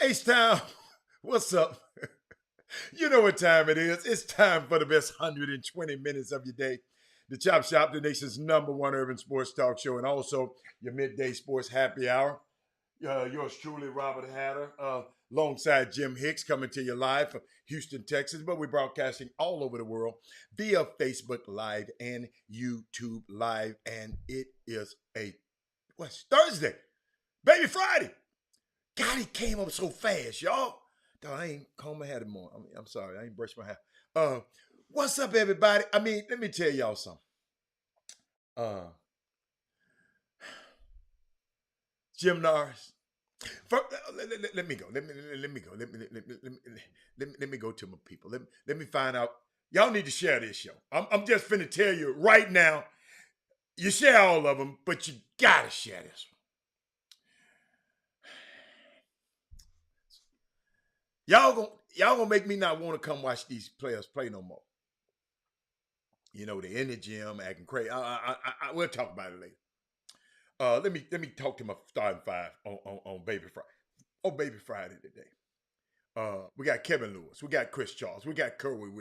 H-Town, what's up? You know what time it is. It's time for the best 120 minutes of your day. The Chop Shop, the nation's #1 urban sports talk show, and also your midday sports happy hour. Yours truly, Robert Hatter, alongside Jim Hicks, coming to you live from Houston, Texas. But we're broadcasting all over the world via Facebook Live and YouTube Live. And it is what's Thursday? Baby Friday. God, he came up so fast, y'all. Dog, I ain't comb my hair anymore. I'm sorry, I ain't brushed my hair. Uh, what's up, everybody? Let me tell y'all something. Uh, Jim Norris. Let me go. Let me go. Let me go to my people. Let me find out. Y'all need to share this show. I'm just finna tell you right now. You share all of them, but you gotta share this one. Y'all gonna make me not want to come watch these players play no more. You know, they're in the gym acting crazy. We'll talk about it later. Let me talk to my starting five on Baby Friday. On Baby Friday today. We got Kevin Lewis. We got Chris Charles. We got Corey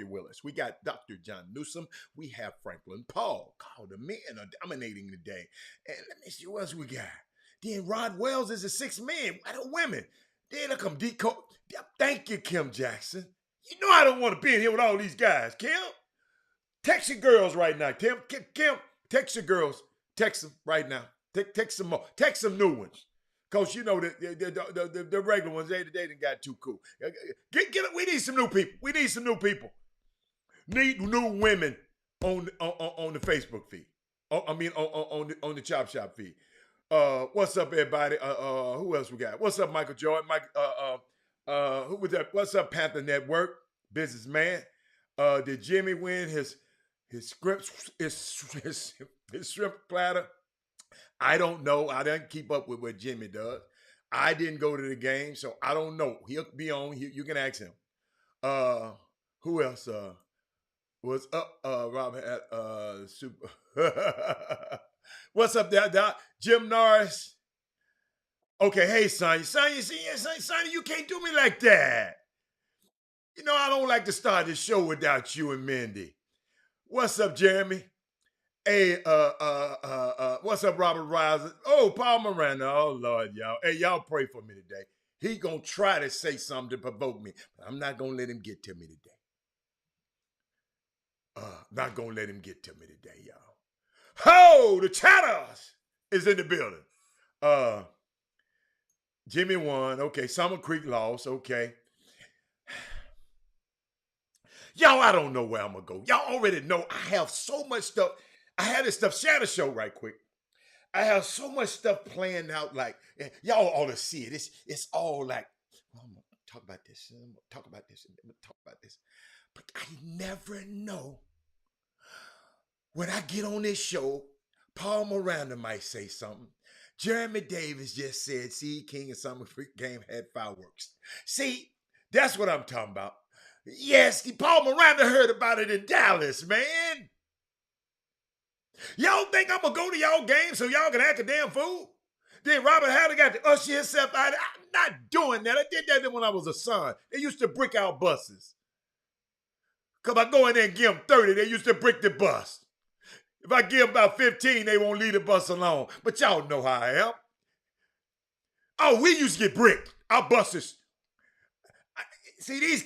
Willis. We got Dr. John Newsom. We have Franklin Paul. The men are dominating today. And let me see what else we got. Then Rod Wells is a sixth man. Why the women? Then I come Deco. Thank you, Kim Jackson. You know I don't want to be in here with all these guys, Kim. Text your girls right now. Kim, text your girls. Text them right now. Text some more. Text some new ones. Because you know the regular ones, they done got too cool. We need some new people. We need some new people. Need new women on the Facebook feed. On the Chop Shop feed. What's up, everybody? Who else we got? What's up, Michael Jordan? Who was that? What's up, Panther Network? Businessman. Did Jimmy win his shrimp platter? I don't know. I didn't keep up with what Jimmy does. I didn't go to the game, so I don't know. He'll be on. You can ask him. Who else? Was up? Robert at Super. What's up, Doc? Jim Norris. Okay, hey, Sonya. Sonya, you can't do me like that. You know, I don't like to start this show without you and Mindy. What's up, Jeremy? Hey, what's up, Robert Riser? Oh, Paul Miranda. Oh, Lord, y'all. Hey, y'all pray for me today. He gonna try to say something to provoke me, but I'm not gonna let him get to me today. Not gonna let him get to me today, y'all. Ho, the Chatters is in the building. Jimmy won. Okay, Summer Creek lost. Okay. Y'all, I don't know where I'm gonna go. Y'all already know I have so much stuff. I had this stuff. Share the show right quick. I have so much stuff planned out. Like y'all ought to see it. It's all like, well, I'm gonna talk about this. I'm gonna talk about this. I'm gonna talk about this. But I never know when I get on this show. Paul Miranda might say something. Jeremy Davis just said, "See, King and Summer Creek game had fireworks." See, that's what I'm talking about. Yes, Paul Miranda heard about it in Dallas, man. Y'all think I'm going to go to y'all game so y'all can act a damn fool? Then Robert Hatter got to usher himself out. I'm not doing that. I did that when I was a son. They used to brick out buses. Because I go in there and give them 30, they used to brick the bus. If I give them about 15, they won't leave the bus alone. But y'all know how I am. Oh, we used to get bricked. Our buses. See,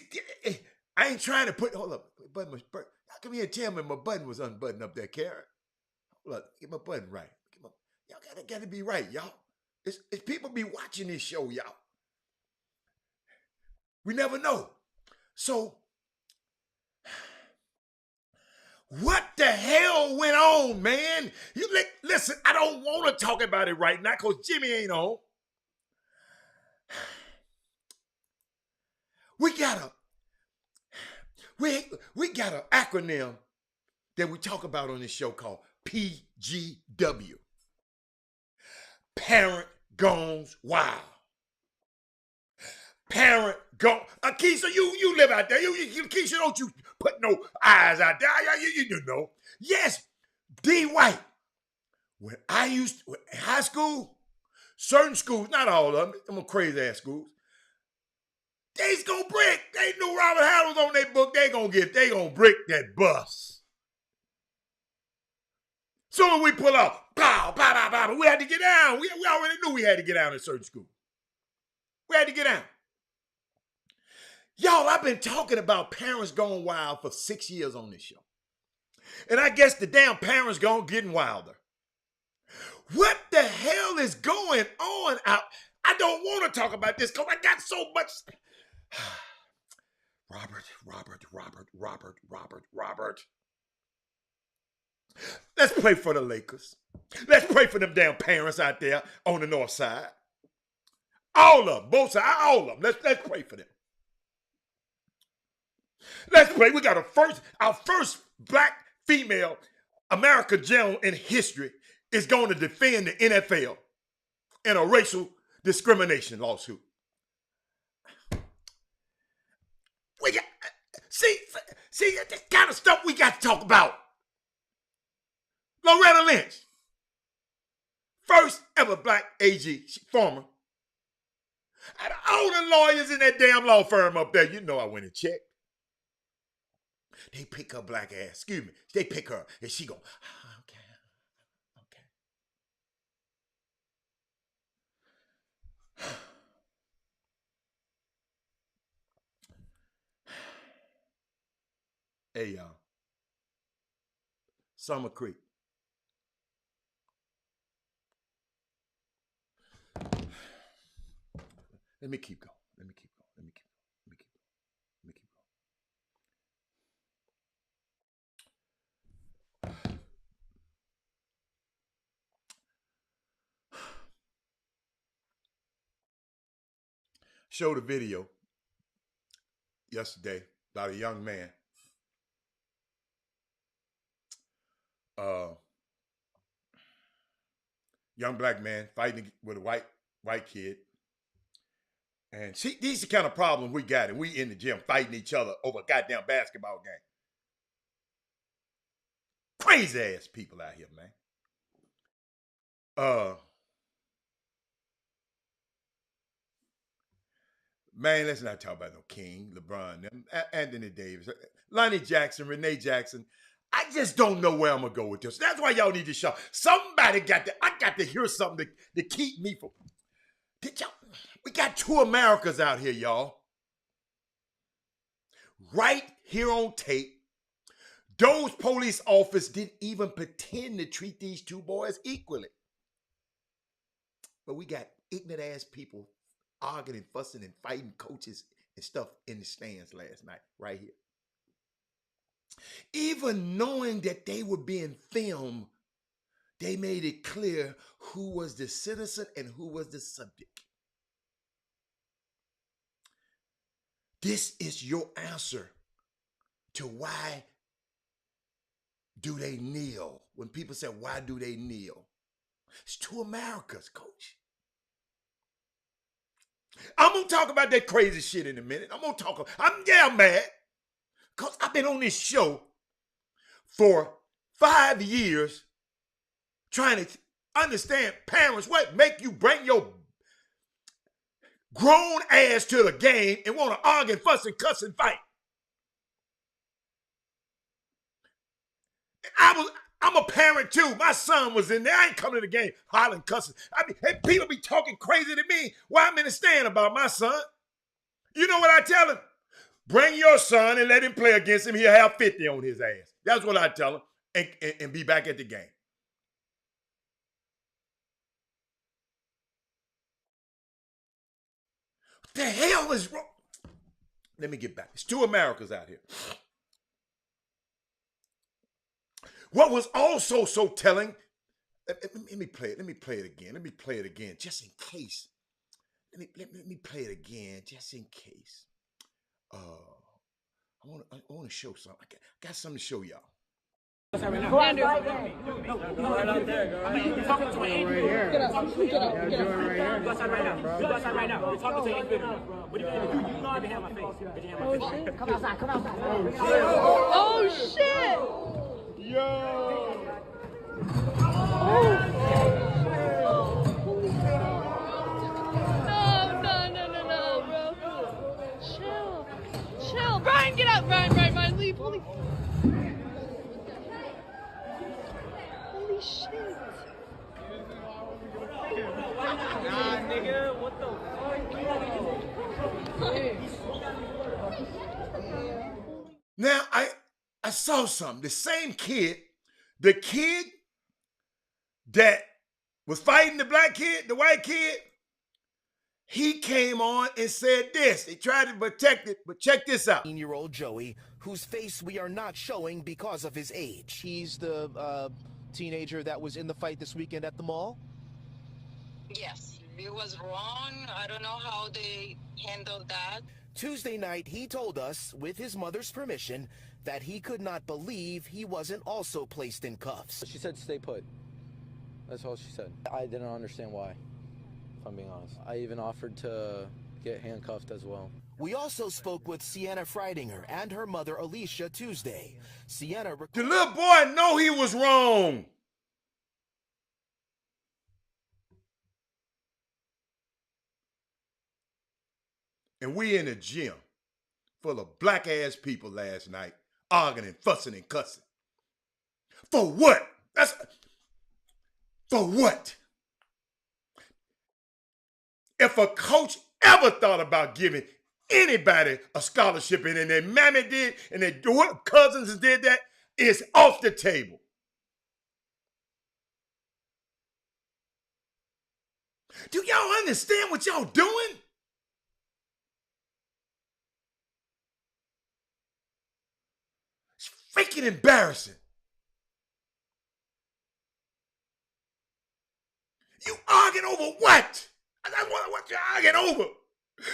I ain't trying to put, hold up. Button was, how come you didn't tell me my button was unbuttoned up there, Karen? Look, get my button right. Y'all gotta be right, y'all. It's people be watching this show, y'all. We never know. So, what the hell went on, man? Listen, I don't want to talk about it right now because Jimmy ain't on. We got an acronym that we talk about on this show called PGW. Parent Goes Wild. Parent go. Keisha, you live out there. Keisha, don't you put no eyes out there. You know. Yes, D. White. When I used in high school, Certain schools, not all of them crazy ass schools, they's gonna brick. They knew Robert Howard was on their book. They gonna brick that bus. Soon as we pull up, pow, pow, pow, pow, we had to get down. We already knew we had to get down in certain schools. We had to get down. Y'all, I've been talking about Parents Gone Wild for 6 years on this show. And I guess the damn parents gone getting wilder. What the hell is going on out? I don't want to talk about this because I got so much. Robert. Let's pray for the Lakers. Let's pray for them damn parents out there on the north side. All of them, both sides, all of them. Let's pray for them. Let's pray. We got our first black female American general in history is going to defend the NFL in a racial discrimination lawsuit. We got see this kind of stuff we got to talk about. Loretta Lynch, first ever black AG, former. And all the lawyers in that damn law firm up there, you know I went and checked. They pick her black ass, excuse me, they pick her and she go, okay. Hey, y'all. Summer Creek. Let me keep going. Showed a video yesterday about a young man. Young black man fighting with a white kid. And see, these are the kind of problems we got, and we in the gym fighting each other over a goddamn basketball game. Crazy ass people out here, man. Man, let's not talk about no King, LeBron, them, Anthony Davis, Lonnie Jackson, Renee Jackson. I just don't know where I'm gonna go with this. That's why y'all need to show. I got to hear something to keep me from. We got two Americas out here, y'all. Right here on tape. Those police officers didn't even pretend to treat these two boys equally. But we got ignorant ass people arguing and fussing and fighting coaches and stuff in the stands last night, right here. Even knowing that they were being filmed, they made it clear who was the citizen and who was the subject. This is your answer to why do they kneel? When people say, why do they kneel? It's two Americas, coach. I'm going to talk about that crazy shit in a minute. I'm mad. Because I've been on this show for 5 years trying to understand parents, what make you bring your grown ass to the game and want to argue, fuss, and cuss and fight. I'm a parent too. My son was in there. I ain't coming to the game hollering, cussing. People be talking crazy to me while I'm in the stand about my son. You know what I tell him? Bring your son and let him play against him. He'll have 50 on his ass. That's what I tell him and be back at the game. What the hell is wrong? Let me get back. It's two Americas out here. What was also so telling, let me play it. Let me play it again, just in case. Let me play it again, just in case. I want to show something. I got something to show y'all. Go right out there, go right. You're talking to an right here. Get up. Go outside right now. Go outside right now. You're talking to an individual. What do you mean? You know I can have my face. Oh shit! Come outside. Oh shit! Yo! Holy. Holy shit. Nah, nigga, what the fuck? Now, I saw something. The same kid, the kid that was fighting the black kid, the white kid, he came on and said this. He tried to protect it, but check this out. 18-year-old Joey, whose face we are not showing because of his age. He's the teenager that was in the fight this weekend at the mall? Yes, it was wrong. I don't know how they handled that. Tuesday night, he told us, with his mother's permission, that he could not believe he wasn't also placed in cuffs. She said stay put. That's all she said. I didn't understand why, if I'm being honest. I even offered to get handcuffed as well. We also spoke with Sienna Freidinger and her mother Alicia Tuesday. Sienna... The little boy know he was wrong. And we in a gym full of black-ass people last night, arguing and fussing and cussing. For what? For what? If a coach ever thought about giving anybody a scholarship and their mammy did and their cousins did that, it's off the table. Do y'all understand what y'all doing? It's freaking embarrassing. You arguing over what? That's what you're arguing over.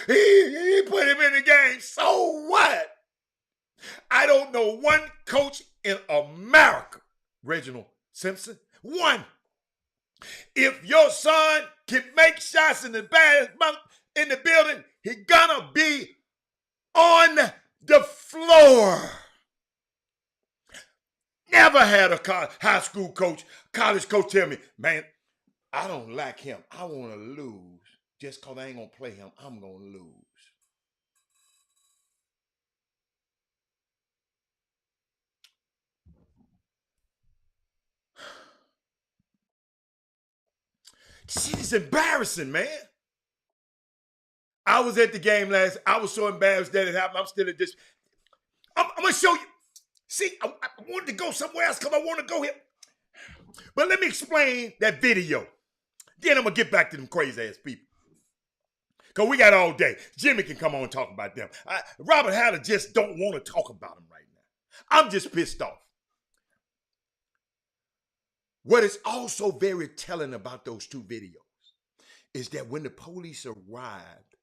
He put him in the game. So what? I don't know one coach in America, Reginald Simpson, one. If your son can make shots in the building, he gonna be on the floor. Never had a high school coach, college coach tell me, man, I don't like him. I want to lose. Just because I ain't going to play him, I'm going to lose. Shit is embarrassing, man. I was at the game I was so embarrassed that it happened. I'm still at this. I'm going to show you. See, I wanted to go somewhere else because I want to go here. But let me explain that video. Then I'm going to get back to them crazy-ass people. Because we got all day. Jimmy can come on and talk about them. Robert Haller just don't want to talk about them right now. I'm just pissed off. What is also very telling about those two videos is that when the police arrived,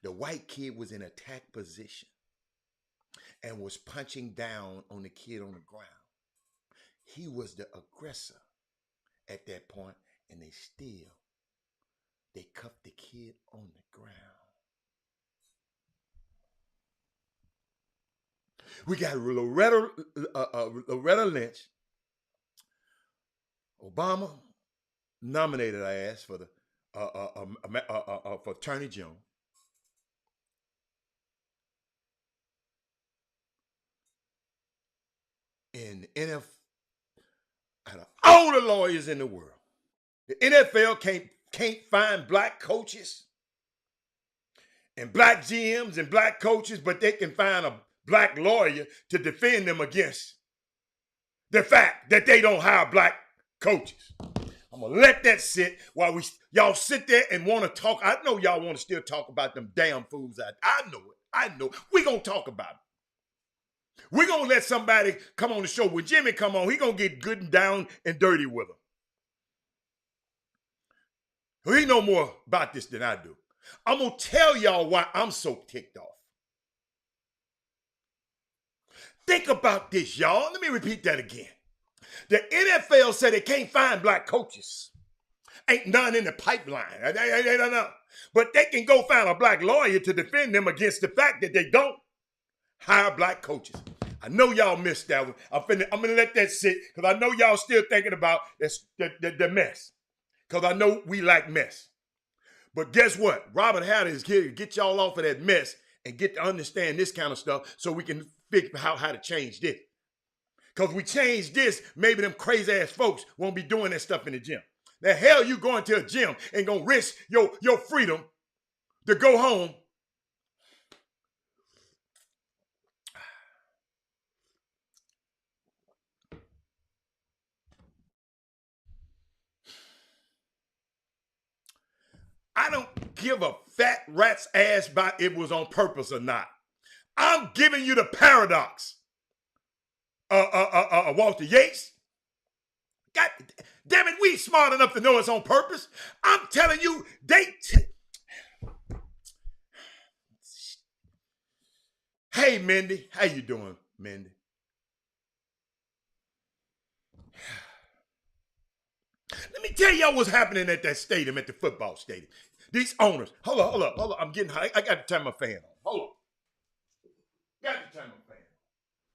the white kid was in attack position and was punching down on the kid on the ground. He was the aggressor at that point, and they cuffed the kid on the ground. We got Loretta Lynch. Obama nominated her ass for the for Attorney General. And the NFL, out of all the lawyers in the world, the NFL can't find black coaches and black GMs and black coaches, but they can find a black lawyer to defend them against the fact that they don't hire black coaches. I'm gonna let that sit while y'all sit there and want to talk. I know y'all want to still talk about them damn fools. I know it. I know. We're gonna talk about it. We're gonna let somebody come on the show. When Jimmy come on, he gonna get good and down and dirty with them. He know more about this than I do. I'm gonna tell y'all why I'm so ticked off. Think about this, y'all. Let me repeat that again. The NFL said they can't find black coaches. Ain't none in the pipeline. They don't know. But they can go find a black lawyer to defend them against the fact that they don't hire black coaches. I know y'all missed that one. I'm gonna let that sit because I know y'all still thinking about the mess. Because I know we like mess. But guess what? Robert Haller is here to get y'all off of that mess and get to understand this kind of stuff so we can figure out how to change this. Because we change this, maybe them crazy ass folks won't be doing that stuff in the gym. The hell you going to a gym and gonna risk your freedom to go home? I don't give a fat rat's ass about if it was on purpose or not. I'm giving you the paradox. Walter Yates. God damn it, we smart enough to know it's on purpose. I'm telling you, Hey, Mindy. How you doing, Mindy? Let me tell y'all what's happening at that stadium, at the football stadium. These owners. Hold on. I'm getting hot. I got to turn my fan on. Hold on. Got to turn my fan on.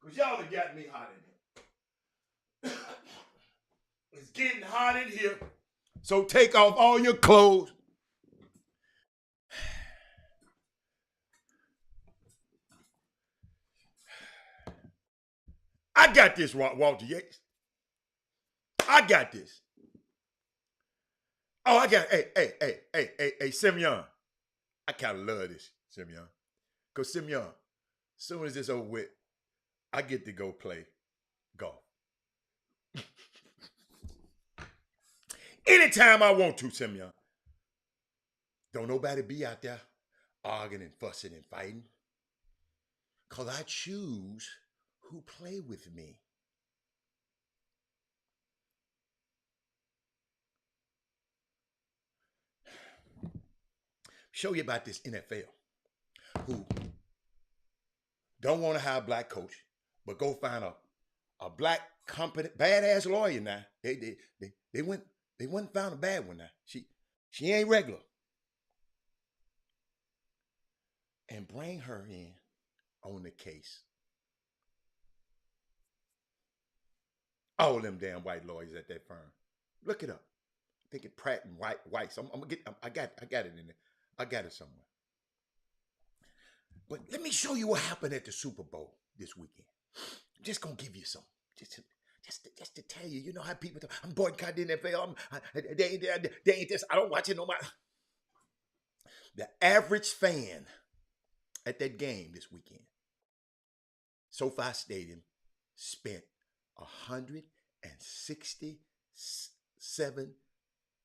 Because y'all have got me hot in here. It's getting hot in here. So take off all your clothes. I got this, Walter Yates. I got this. Oh, I got, hey, Simeon. I kind of love this, Simeon. Because Simeon, as soon as it's over with, I get to go play golf. Anytime I want to, Simeon. Don't nobody be out there arguing and fussing and fighting. Because I choose who play with me. Show you about this NFL who don't want to hire a black coach, but go find a black competent badass lawyer now. They went and found a bad one now. She ain't regular. And bring her in on the case. All them damn white lawyers at that firm. Look it up. I think it Pratt and Weiss. I'm gonna get. I got it in there. I got it somewhere. But let me show you what happened at the Super Bowl this weekend. I'm just gonna give you some, just to tell you. You know how people talk, I'm boycotting the NFL. They ain't this. I don't watch it no matter. The average fan at that game this weekend, SoFi Stadium, spent $167.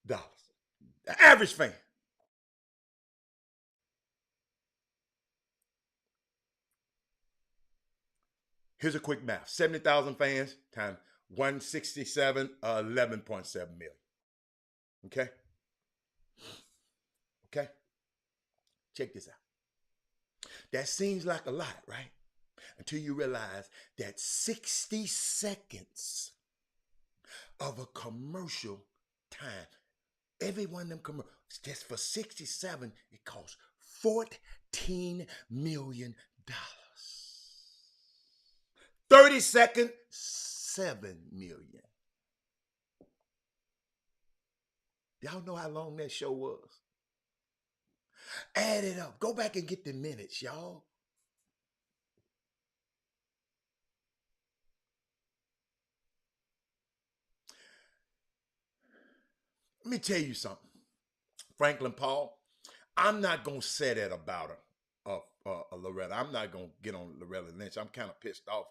The average fan. Here's a quick math. 70,000 fans times 167, 11.7 million. Okay? Okay? Check this out. That seems like a lot, right? Until you realize that 60 seconds of a commercial time, every one of them commercials, just for 67, it costs $14 million. 30 seconds, $7 million. Y'all know how long that show was? Add it up. Go back and get the minutes, y'all. Let me tell you something. Franklin Paul, I'm not going to say that about her. Loretta. I'm not going to get on Loretta Lynch. I'm kind of pissed off.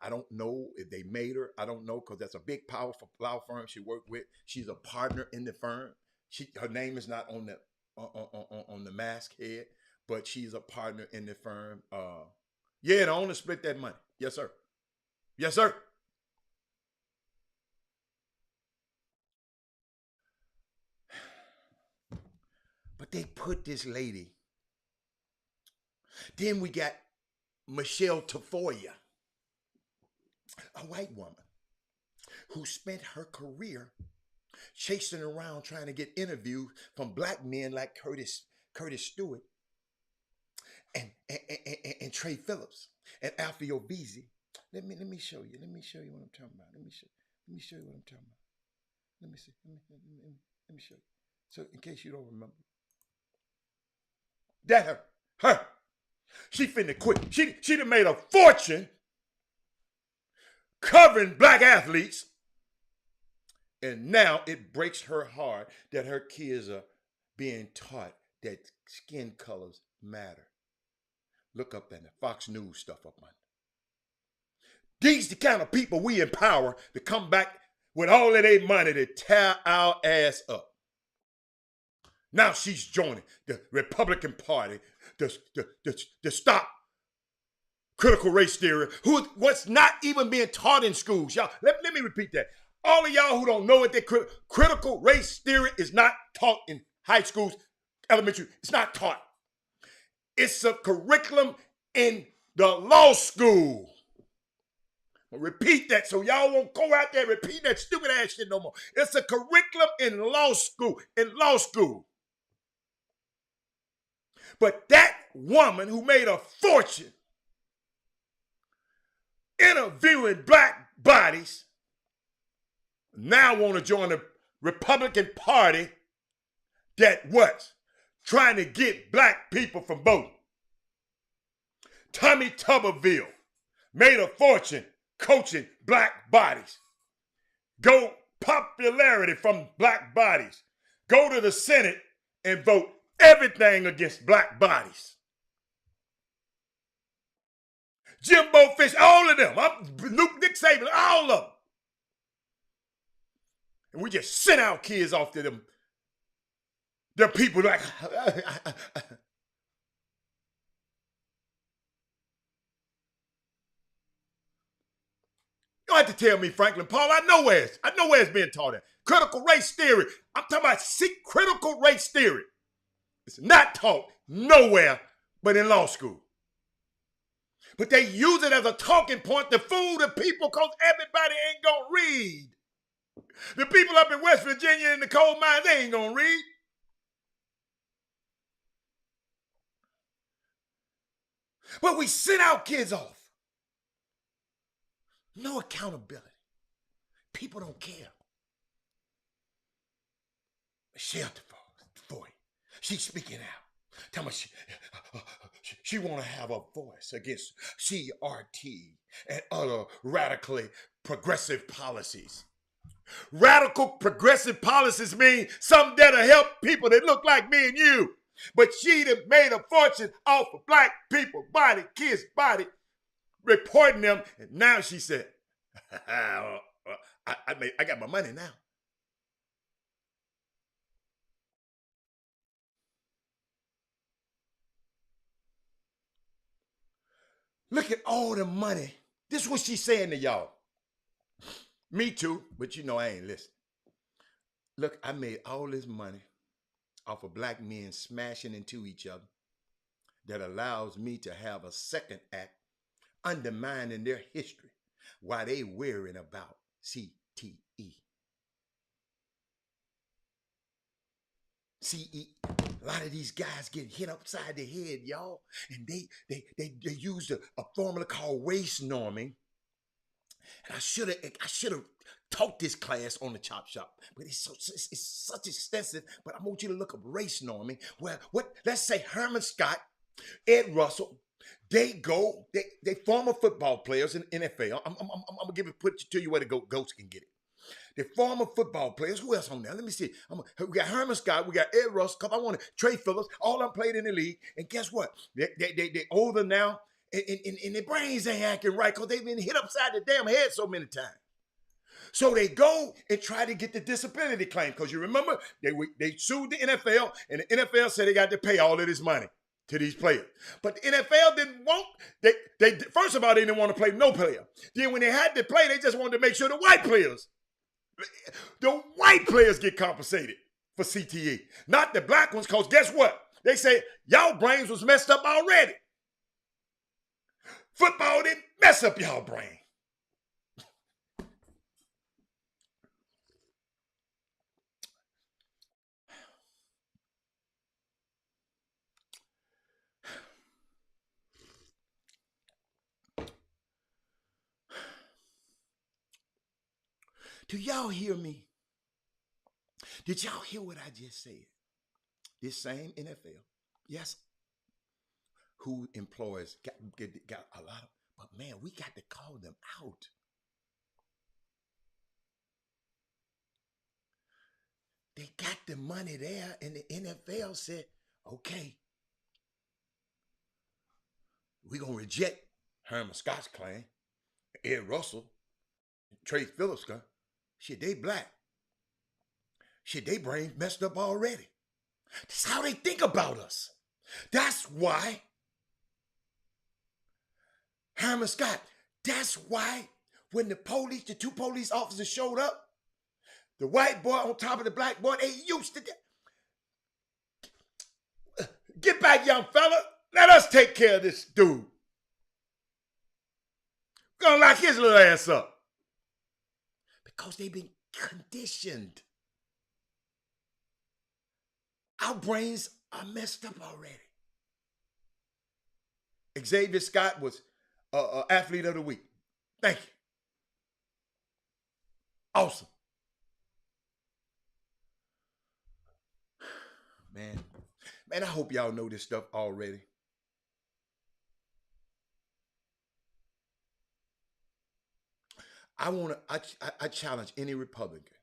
I don't know if they made her. I don't know because that's a big, powerful law firm she worked with. She's a partner in the firm. Her name is not on the masthead, but she's a partner in the firm. Yeah, the owner split that money. Yes, sir. Yes, sir. But they put this lady. Then we got Michelle Tafoya, a white woman who spent her career chasing around trying to get interviews from black men like Curtis Stewart and Trey Phillips and Alfio Beasley. Let me show you. Let me show you what I'm talking about. Let me show you what I'm talking about. Let me see. Let me show you. So in case you don't remember. That her. She finna quit. She done made a fortune covering black athletes. And now it breaks her heart that her kids are being taught that skin colors matter. Look up that Fox News stuff up on. These the kind of people we empower to come back with all of their money to tear our ass up. Now she's joining the Republican Party to stop critical race theory, what's not even being taught in schools. Y'all, let me repeat that. All of y'all who don't know it, that critical race theory is not taught in high schools, elementary. It's not taught. It's a curriculum in the law school. I'll repeat that so y'all won't go out there and repeat that stupid ass shit no more. It's a curriculum in law school. But that woman who made a fortune interviewing black bodies now want to join the Republican Party that what? Trying to get black people from voting. Tommy Tuberville made a fortune coaching black bodies. Go popularity from black bodies. Go to the Senate and vote everything against black bodies. Jimbo Fish, all of them. Nick Saban, all of them. And we just sent our kids off to them. The people like, you don't have to tell me, Franklin Paul. I know where it's being taught at. Critical race theory. I'm talking about critical race theory. It's not taught nowhere but in law school. But they use it as a talking point to fool the people because everybody ain't going to read. The people up in West Virginia in the coal mines, they ain't going to read. But we send our kids off. No accountability. People don't care. Michelle DeVoe, she's speaking out. Tell me she want to have a voice against CRT and other radically progressive policies. Radical progressive policies mean something that'll help people that look like me and you. But she done made a fortune off of black people, body, kids' body, reporting them. And now she said, I got my money now. Look at all the money. This is what she's saying to y'all. Me too, but you know I ain't listening. Look, I made all this money off of black men smashing into each other that allows me to have a second act undermining their history while they worrying about CTE. A lot of these guys get hit upside the head, y'all, and they use a formula called race norming. And I should have taught this class on the Chop Shop, but it's such extensive. But I want you to look up race norming. Well, let's say Herman Scott, Ed Russell, they former football players in the NFL. I'm gonna put it to you where the goats can get it. The former football players. Who else on there? Let me see. We got Herman Scott. We got Ed Russell. Because I want Trey Phillips. All of them played in the league. And guess what? They're older now. And their brains ain't acting right because they've been hit upside the damn head so many times. So they go and try to get the disability claim. Because you remember, they sued the NFL. And the NFL said they got to pay all of this money to these players. But the NFL didn't want, they first of all, they didn't want to play no player. Then when they had to play, they just wanted to make sure the white players get compensated for CTE. Not the black ones, because guess what? They say, y'all brains was messed up already. Football didn't mess up y'all brain. Do y'all hear me? Did y'all hear what I just said? This same NFL, yes, who employers got a lot of, but man, we got to call them out. They got the money there, and the NFL said, okay, we're going to reject Herman Scott's claim, Ed Russell, Trace Phillips' claim. Shit, they black. Shit, they brain messed up already. That's how they think about us. That's why Herman Scott, that's why when the two police officers showed up, the white boy on top of the black boy, they used to get back, young fella. Let us take care of this dude. Gonna lock his little ass up. Because they've been conditioned. Our brains are messed up already. Xavier Scott was athlete of the week. Thank you. Awesome. Man, I hope y'all know this stuff already. I challenge any Republican.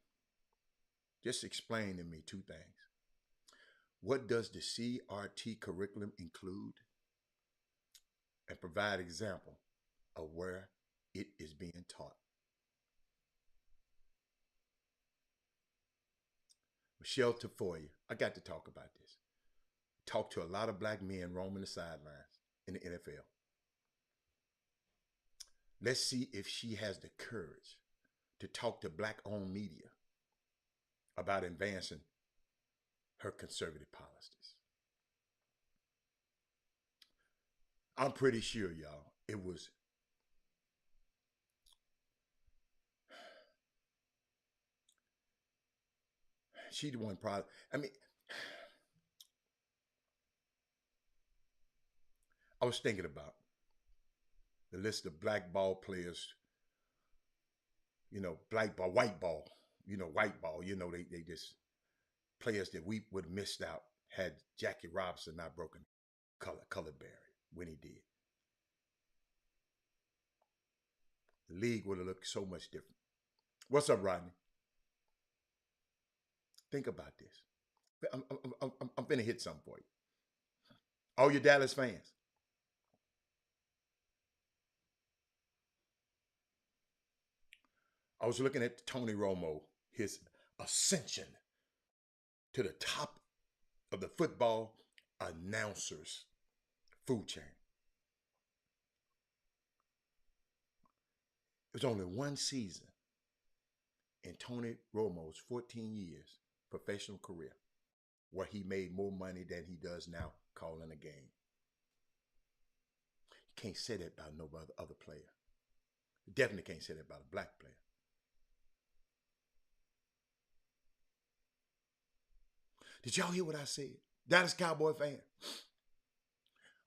Just explain to me two things. What does the CRT curriculum include? And provide example of where it is being taught. Michelle Tafoya, I got to talk about this. Talked to a lot of black men roaming the sidelines in the NFL. Let's see if she has the courage to talk to black-owned media about advancing her conservative policies. I'm pretty sure, y'all, it was she the one probably, I mean, I was thinking about the list of black ball players, black ball, white ball, white ball, they just players that we would have missed out had Jackie Robinson not broken color barrier when he did. The league would have looked so much different. What's up, Rodney? Think about this. I'm finna hit something for you. All your Dallas fans. I was looking at Tony Romo, his ascension to the top of the football announcers food chain. It was only one season in Tony Romo's 14 years professional career where he made more money than he does now calling a game. You can't say that about no other player. You definitely can't say that about a black player. Did y'all hear what I said? Dallas Cowboy fan.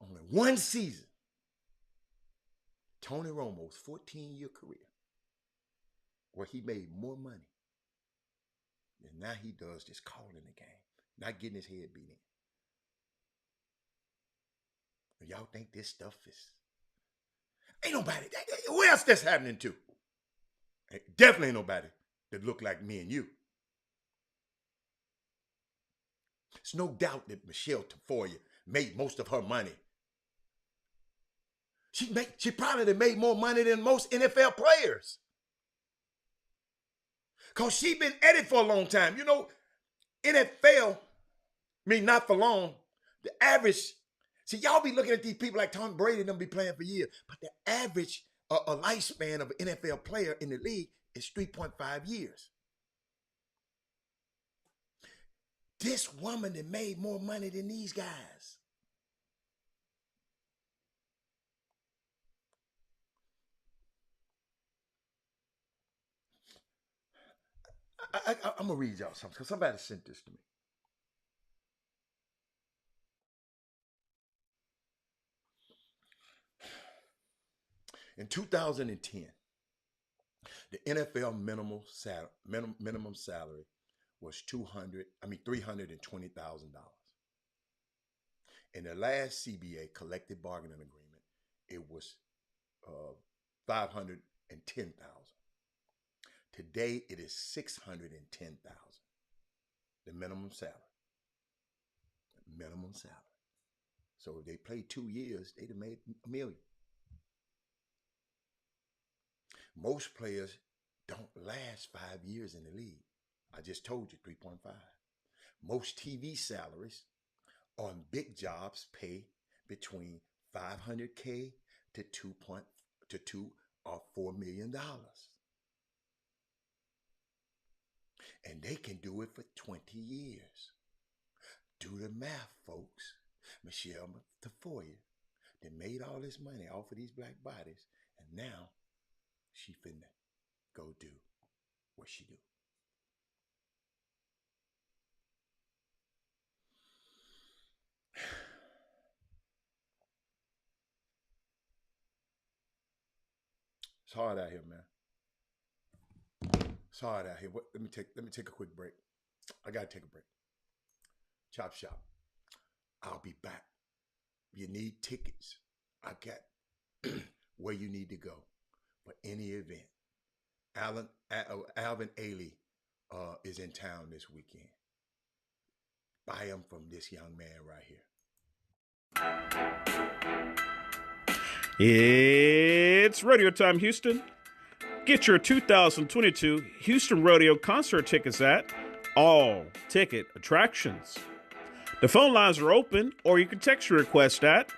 Only one season. Tony Romo's 14-year career where he made more money than now he does just calling the game, not getting his head beat in. Y'all think this stuff is... Ain't nobody... Where else that's happening to? Definitely ain't nobody that look like me and you. There's no doubt that Michelle Tafoya made most of her money. She probably made more money than most NFL players. Because she been at it for a long time. NFL, not for long, the average, see, y'all be looking at these people like Tom Brady and them be playing for years, but the average a lifespan of an NFL player in the league is 3.5 years. This woman that made more money than these guys. I'm going to read y'all something because somebody sent this to me. In 2010, the NFL minimum salary was $320,000. In the last CBA collective bargaining agreement, it was 510,000. Today it is 610,000. The minimum salary. Minimum salary. So if they played 2 years, they'd have made $1 million. Most players don't last 5 years in the league. I just told you 3.5. Most TV salaries on big jobs pay between $500K to $2 or $4 million. And they can do it for 20 years. Do the math, folks. Michelle Tafoya, they made all this money off of these black bodies, and now she finna go do what she do. It's hard out here, man. It's hard out here. Let me take a quick break. I gotta take a break. Chop Shop. I'll be back. You need tickets. I got where you need to go for any event. Alvin Ailey is in town this weekend. Buy them from this young man right here. It's Rodeo Time, Houston. Get your 2022 Houston Rodeo concert tickets at All Ticket Attractions. The phone lines are open, or you can text your request at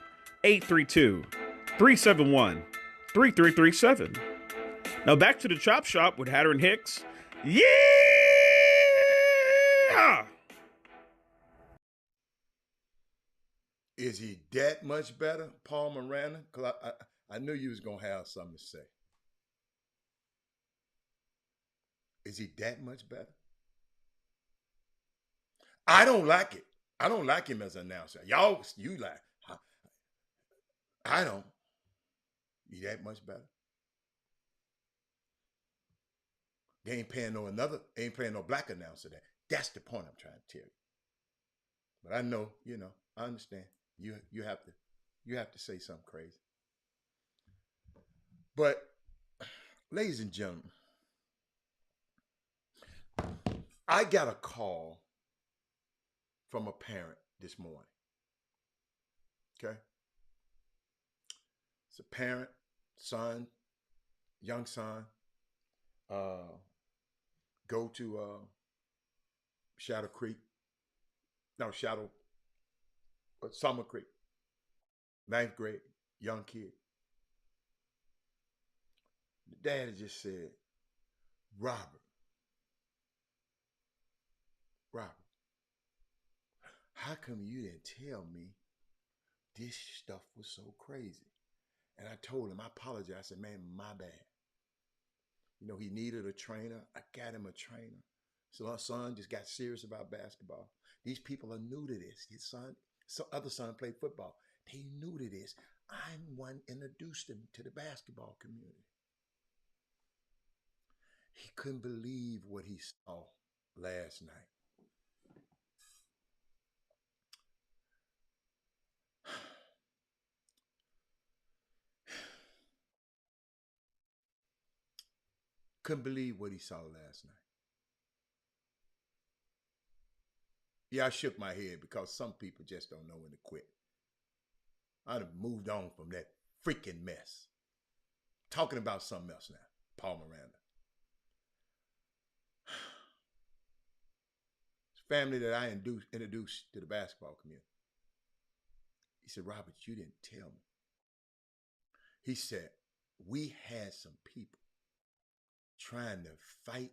832-371-3337. Now back to the Chop Shop with Hatter and Hicks. Yeah! Is he that much better, Paul Miranda? Because I knew you was going to have something to say. Is he that much better? I don't like it. I don't like him as an announcer. Y'all, you like. I don't. He that much better? They ain't paying no black announcer that. That's the point I'm trying to tell you. But I know, I understand. You have to say something crazy. But, ladies and gentlemen, I got a call from a parent this morning. Okay? It's a parent, son, young son, go to Summer Creek, 9th grade, young kid. The dad just said, Robert, how come you didn't tell me this stuff was so crazy? And I told him, I apologized. I said, man, my bad. He needed a trainer. I got him a trainer. So our son just got serious about basketball. These people are new to this. His other son played football. They new to this. I'm one introduced him to the basketball community. He couldn't believe what he saw last night. Couldn't believe what he saw last night. Yeah, I shook my head because some people just don't know when to quit. I'd have moved on from that freaking mess. Talking about something else now, Paul Miranda. It's family that I introduced to the basketball community. He said, Robert, you didn't tell me. He said, we had some people trying to fight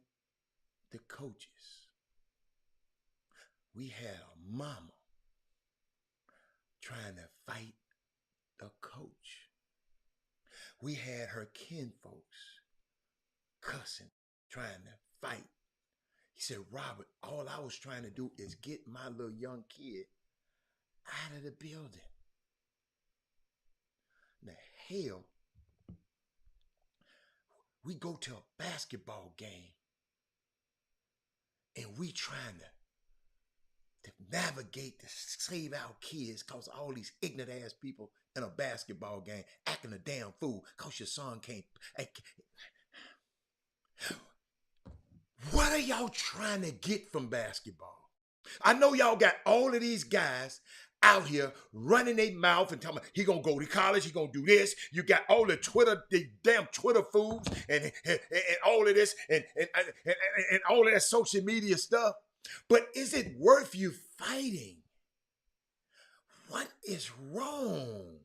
the coaches. We had a mama trying to fight the coach. We had her kinfolks cussing, trying to fight. He said, Robert, all I was trying to do is get my little young kid out of the building. The hell, we go to a basketball game and we trying to navigate to save our kids because all these ignorant ass people in a basketball game acting a damn fool because your son can't. What are y'all trying to get from basketball? I know y'all got all of these guys out here running their mouth and telling me he gonna go to college, he gonna do this. You got all the damn Twitter fools and all of this and all of that social media stuff. But is it worth you fighting? What is wrong?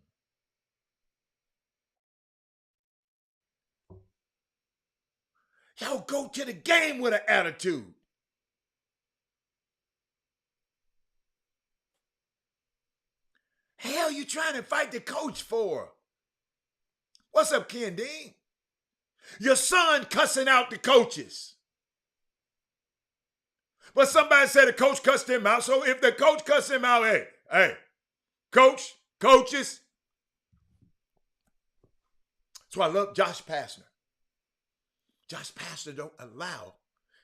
Y'all go to the game with an attitude. Hell, you trying to fight the coach for? What's up, Ken Dean? Your son cussing out the coaches. But somebody said the coach cussed him out. So if the coach cussed him out, hey, coaches. So I love Josh Pastner. Josh Pastner don't allow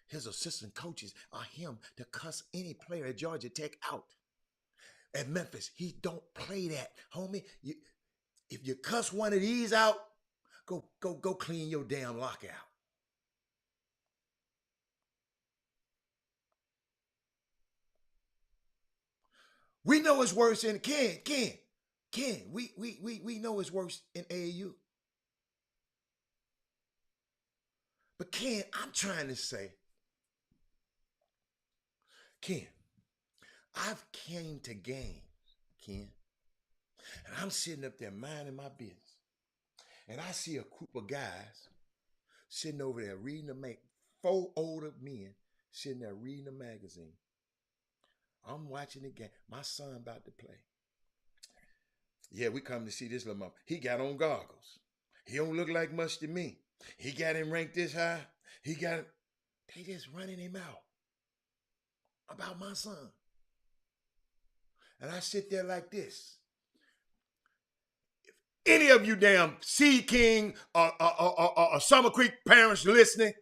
his assistant coaches or him to cuss any player at Georgia Tech out. At Memphis, he don't play that. Homie, if you cuss one of these out, go clean your damn lockout. We know it's worse in Ken. We know it's worse in AAU. But Ken, I'm trying to say, Ken, I've came to games, Ken, and I'm sitting up there minding my business, and I see a group of guys sitting over there reading the 4 older men sitting there reading the magazine. I'm watching the game. My son about to play. Yeah, we come to see this little mama. He got on goggles. He don't look like much to me. He got him ranked this high. They just running him out about my son. And I sit there like this. If any of you damn Sea King or Summer Creek parents listening,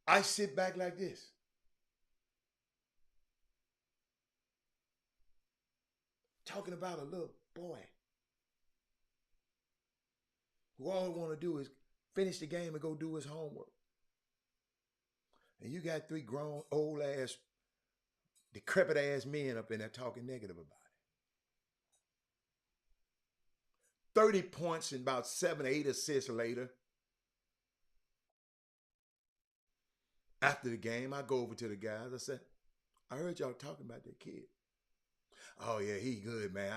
I sit back like this. Talking about a little boy who all want to do is finish the game and go do his homework. And you got 3 grown, old ass, decrepit ass men up in there talking negative about it. 30 points and about 7 or 8 assists later. After the game, I go over to the guys. I said, I heard y'all talking about that kid. Oh yeah, he good, man.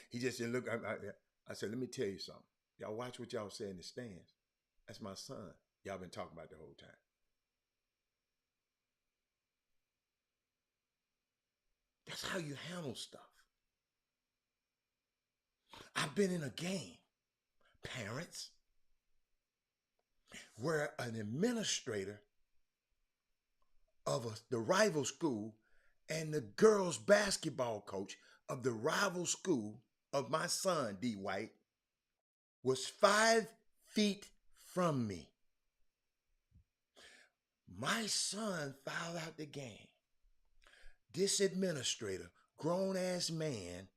He just didn't look. I said, let me tell you something. Y'all watch what y'all say in the stands. That's my son. Y'all been talking about the whole time. That's how you handle stuff. I've been in a game, parents, where an administrator of the rival school and the girls' basketball coach of the rival school of my son, D. White, was 5 feet from me. My son fouled out the game. This administrator, grown-ass man,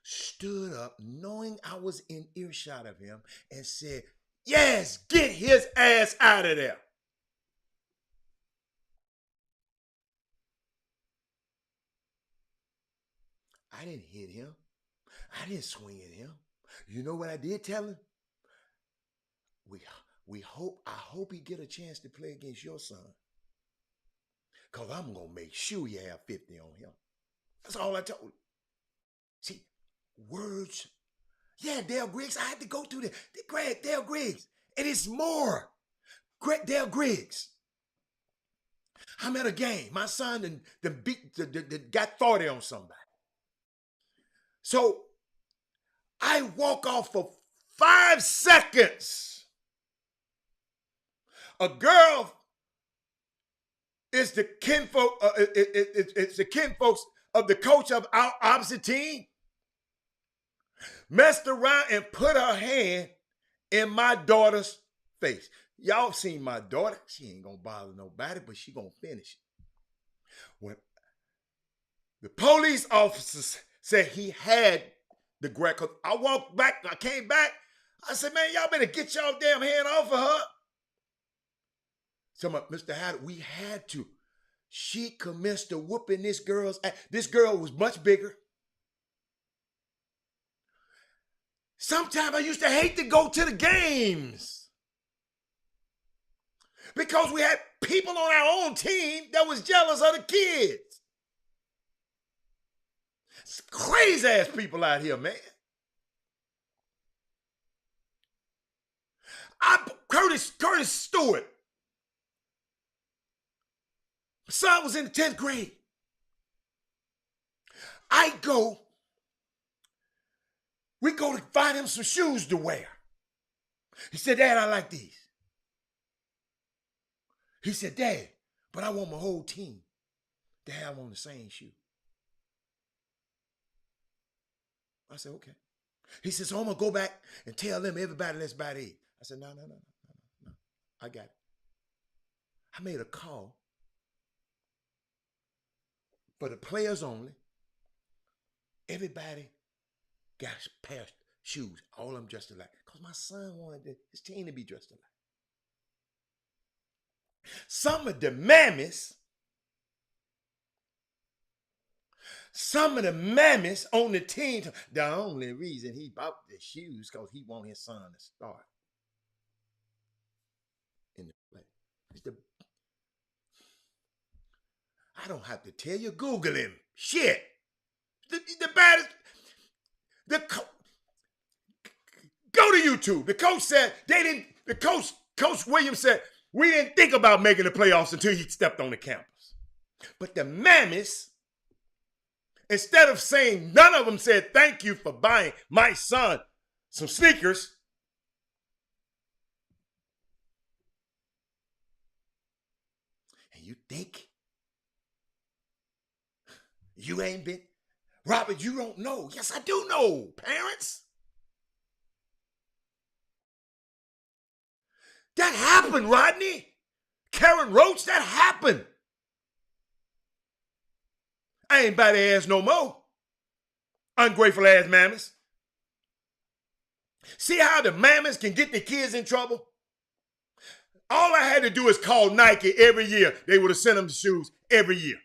stood up knowing I was in earshot of him and said, yes, get his ass out of there. I didn't hit him. I didn't swing at him. You know what I did tell him? I hope he get a chance to play against your son. Because I'm going to make sure you have 50 on him. That's all I told him. See, words. Yeah, Dale Griggs. I had to go through Dale Griggs. It is more. Dale Griggs. I'm at a game. My son got 40 on somebody. So I walk off for 5 seconds. A girl is the kinfolk. It's the kinfolks of the coach of our opposite team. Messed around and put her hand in my daughter's face. Y'all seen my daughter. She ain't gonna bother nobody, but she gonna finish it. When the police officers said he had the grab, because I walked back, I came back, I said, man, y'all better get y'all damn hand off of her. So, Mr. Haddard, we had to. She commenced to whooping this girl's ass. This girl was much bigger. Sometimes I used to hate to go to the games because we had people on our own team that was jealous of the kids. Some crazy ass people out here, man. Curtis Stewart. My son was in the 10th grade. We go to find him some shoes to wear. He said, Dad, I like these. He said, Dad, but I want my whole team to have on the same shoe. I said, okay. He said, so I'm going to go back and tell them everybody let's buy these. I said, no. I got it. I made a call for the players only. Everybody got a pair of shoes, all of them dressed alike. Because my son wanted his team to be dressed alike. Some of the mammies on the team, the only reason he bought the shoes because he wanted his son to start in the play. I don't have to tell you, Google him. Shit. The baddest. Go to YouTube. The coach said Coach Williams said, we didn't think about making the playoffs until he stepped on the campus. But the mammies, instead of saying, none of them said, thank you for buying my son some sneakers. And you think you ain't been, Robert, you don't know. Yes, I do know, parents. That happened, Rodney. Karen Roach, that happened. I ain't by their ass no more. Ungrateful ass mammies. See how the mammies can get the kids in trouble? All I had to do is call Nike every year. They would have sent them the shoes every year.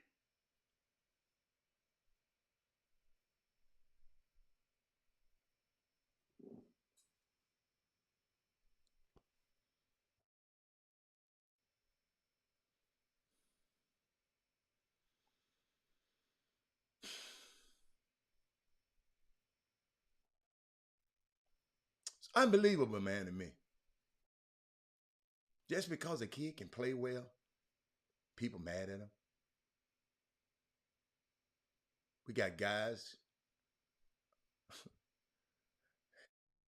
Unbelievable, man, to me. Just because a kid can play well, people mad at him. We got guys.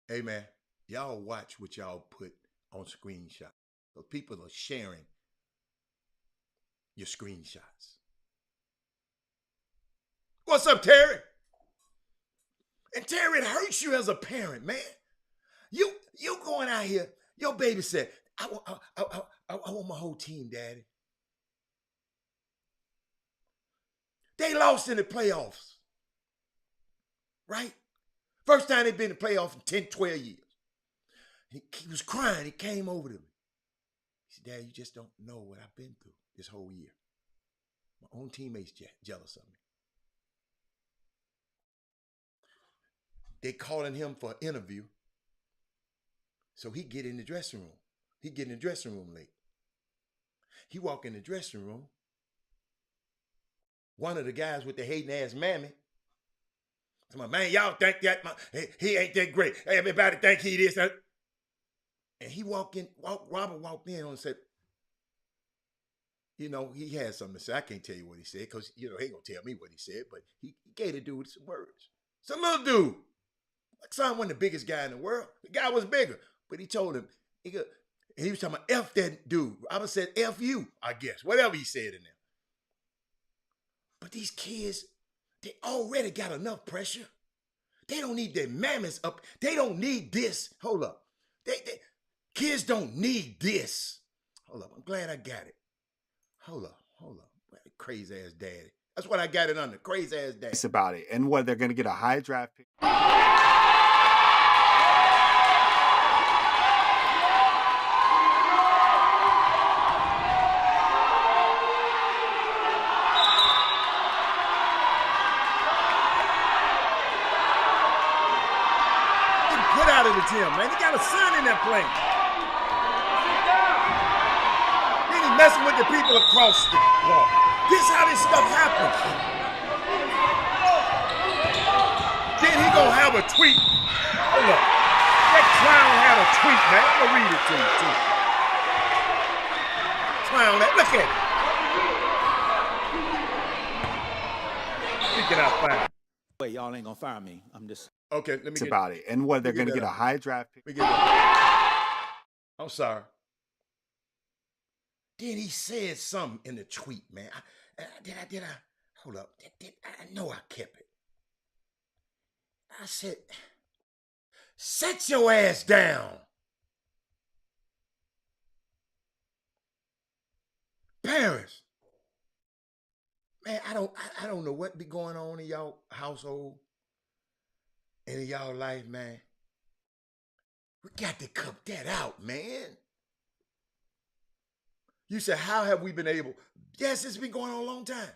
Hey, man, y'all watch what y'all put on screenshots. So people are sharing your screenshots. What's up, Terry? And Terry, it hurts you as a parent, man. You going out here, your baby said, I want my whole team, Daddy. They lost in the playoffs, right? First time they've been in the playoffs in 10, 12 years. He was crying. He came over to me. He said, Dad, you just don't know what I've been through this whole year. My own teammates jealous of me. They calling him for an interview. So he get in the dressing room. He get in the dressing room late. He walk in the dressing room. One of the guys with the hating ass mammy. Man, y'all think that he ain't that great. Everybody think he this. And he Robert walked in and said, he had something to say. I can't tell you what he said because, he ain't going to tell me what he said, but he gave the dude some words. Some little dude. My son wasn't the biggest guy in the world. The guy was bigger. But he told him, he was talking about F that dude. I would said F you, I guess. Whatever he said in there. But these kids, they already got enough pressure. They don't need their mammies up. They don't need this. Hold up. Kids don't need this. Hold up. I'm glad I got it. Hold up. crazy ass daddy. That's what I got it under. Crazy ass daddy. It's about it. And what, they're going to get a high draft pick? Get out of the gym, man. You got a son in that plane. Then he messing with the people across the wall. This is how this stuff happens. Then he gonna have a tweet. Hold up. That clown had a tweet, man. I'm gonna read it to you, too. Clown that. Look at it. We get out fine. Wait, y'all ain't gonna fire me. I'm just. Okay, let me It's get about it. And what, they're going to get a high draft pick? We get that. I'm sorry. Then he said something in the tweet, man. Did I? Hold up. I know I kept it. I said, set your ass down. Parents. Man, I don't know what be going on in y'all household. In y'all life, man. We got to cut that out, man. You said, how have we been able? Yes, it's been going on a long time.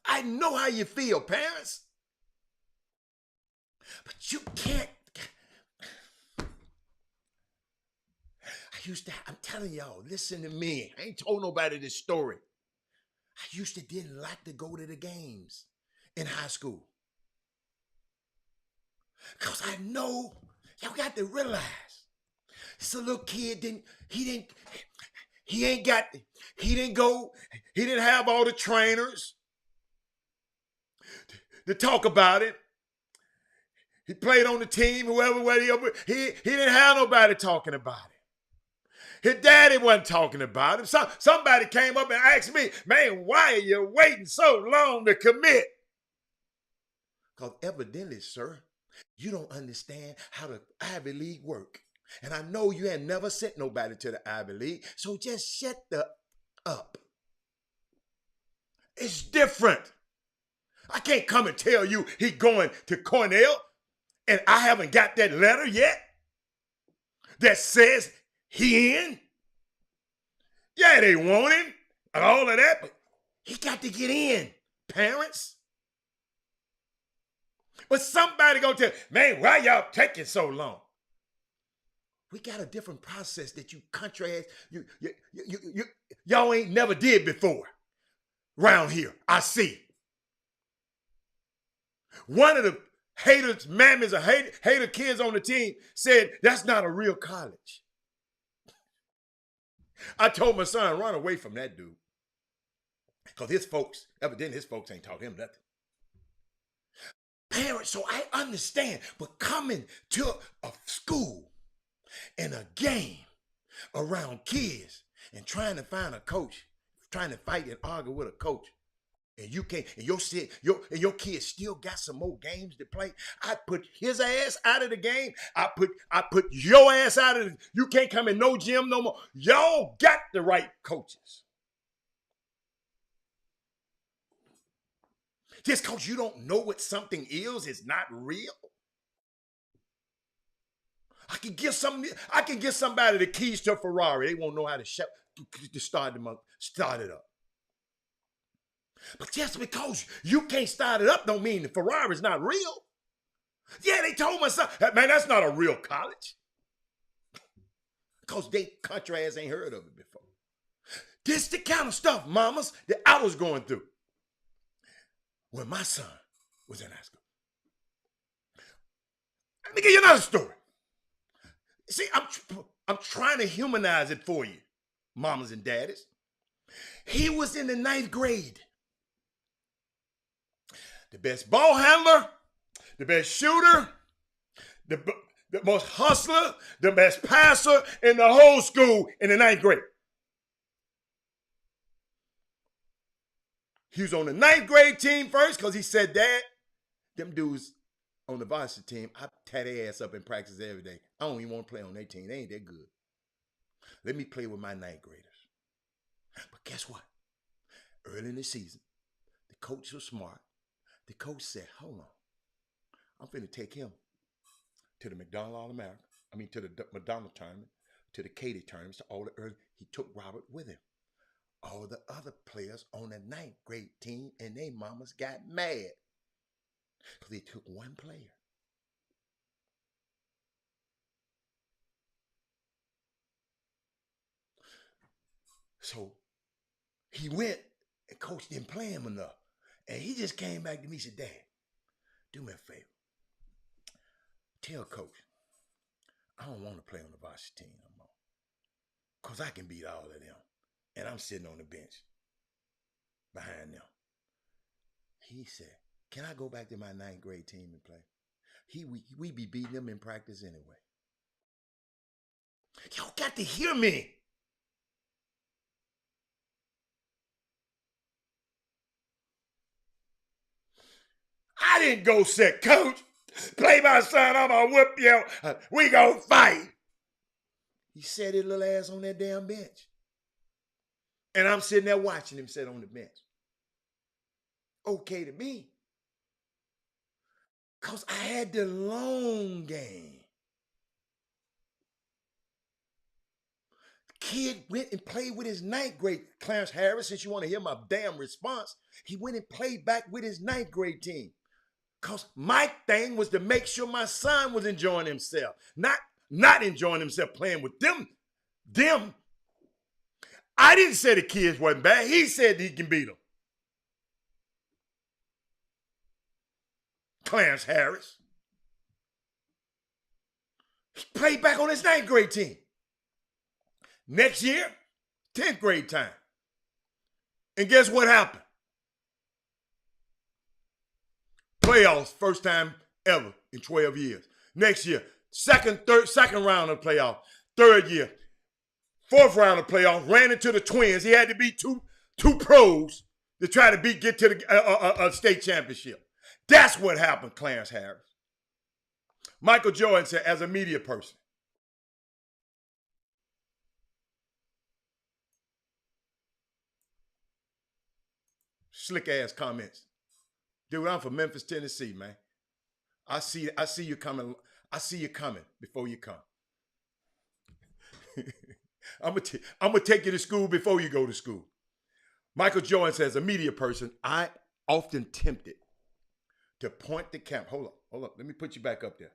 I know how you feel, parents. But you can't. I'm telling y'all, listen to me. I ain't told nobody this story. I used to didn't like to go to the games in high school. Because I know, y'all got to realize, this little kid he didn't have all the trainers to talk about it. He played on the team, he didn't have nobody talking about it. His daddy wasn't talking about him. Somebody came up and asked me, man, why are you waiting so long to commit? Because evidently, sir, you don't understand how the Ivy League work. And I know you ain't never sent nobody to the Ivy League, so just shut the up. It's different. I can't come and tell you he going to Cornell, and I haven't got that letter yet that says he in. Yeah, they want him and all of that, but he got to get in, parents. But somebody gonna tell, man, why y'all taking so long? We got a different process that you country ass, y'all ain't never did before. Round here, I see. One of the haters, mammies, or hater kids on the team said, that's not a real college. I told my son, run away from that dude. Because evidently his folks ain't taught him nothing. Parents, so I understand, but coming to a school and a game around kids and trying to find a coach, trying to fight and argue with a coach, and you can't, and your kid still got some more games to play. I put his ass out of the game. I put your ass out of the, you can't come in no gym no more. Y'all got the right coaches. Just because you don't know what something is not real. I can give somebody the keys to a Ferrari. They won't know how to start it up. But just because you can't start it up don't mean the Ferrari's not real. Yeah, they told my son, man, that's not a real college. Because they country ass ain't heard of it before. This the kind of stuff, mamas, that I was going through when my son was in high school. Let me give you another story. See, I'm trying to humanize it for you, mamas and daddies. He was in the 9th grade. The best ball handler, the best shooter, the most hustler, the best passer in the whole school in the 9th grade. He was on the 9th grade team first because he said, Dad, them dudes on the varsity team, I tear their ass up in practice every day. I don't even want to play on their team. They ain't that good. Let me play with my 9th graders. But guess what? Early in the season, the coach was smart. The coach said, hold on. I'm finna take him to the McDonald All-America. To the McDonald tournament, to the Katy tournaments, to all the early. He took Robert with him. All the other players on the 9th grade team and their mamas got mad because they took one player. So he went and coach didn't play him enough. And he just came back to me and said, Dad, do me a favor. Tell coach, I don't want to play on the varsity team no more. Because I can beat all of them. And I'm sitting on the bench behind them. He said, can I go back to my 9th grade team and play? We be beating them in practice anyway. Y'all got to hear me. I didn't go say, coach, play my son, I'm going to whip you. We going to fight. He sat his little ass on that damn bench. And I'm sitting there watching him sit on the bench. Okay to me. Because I had the long game. The kid went and played with his 9th grade. Clarence Harris, since you want to hear my damn response, he went and played back with his 9th grade team. Because my thing was to make sure my son was enjoying himself. Not enjoying himself playing with them. I didn't say the kids wasn't bad. He said he can beat them. Clarence Harris. He played back on his 9th grade team. Next year, 10th grade time. And guess what happened? Playoffs, first time ever in 12 years. Next year, second round of playoff. Third year, 4th round of playoff. Ran into the Twins. He had to beat two pros to try to get to the state championship. That's what happened, Clarence Harris. Michael Jordan said, as a media person, slick ass comments. Dude, I'm from Memphis, Tennessee, man. I see you coming. I see you coming before you come. I'm gonna take you to school before you go to school. Michael Jordan says, as a media person, I often tempted to point the camera. Hold up. Let me put you back up there.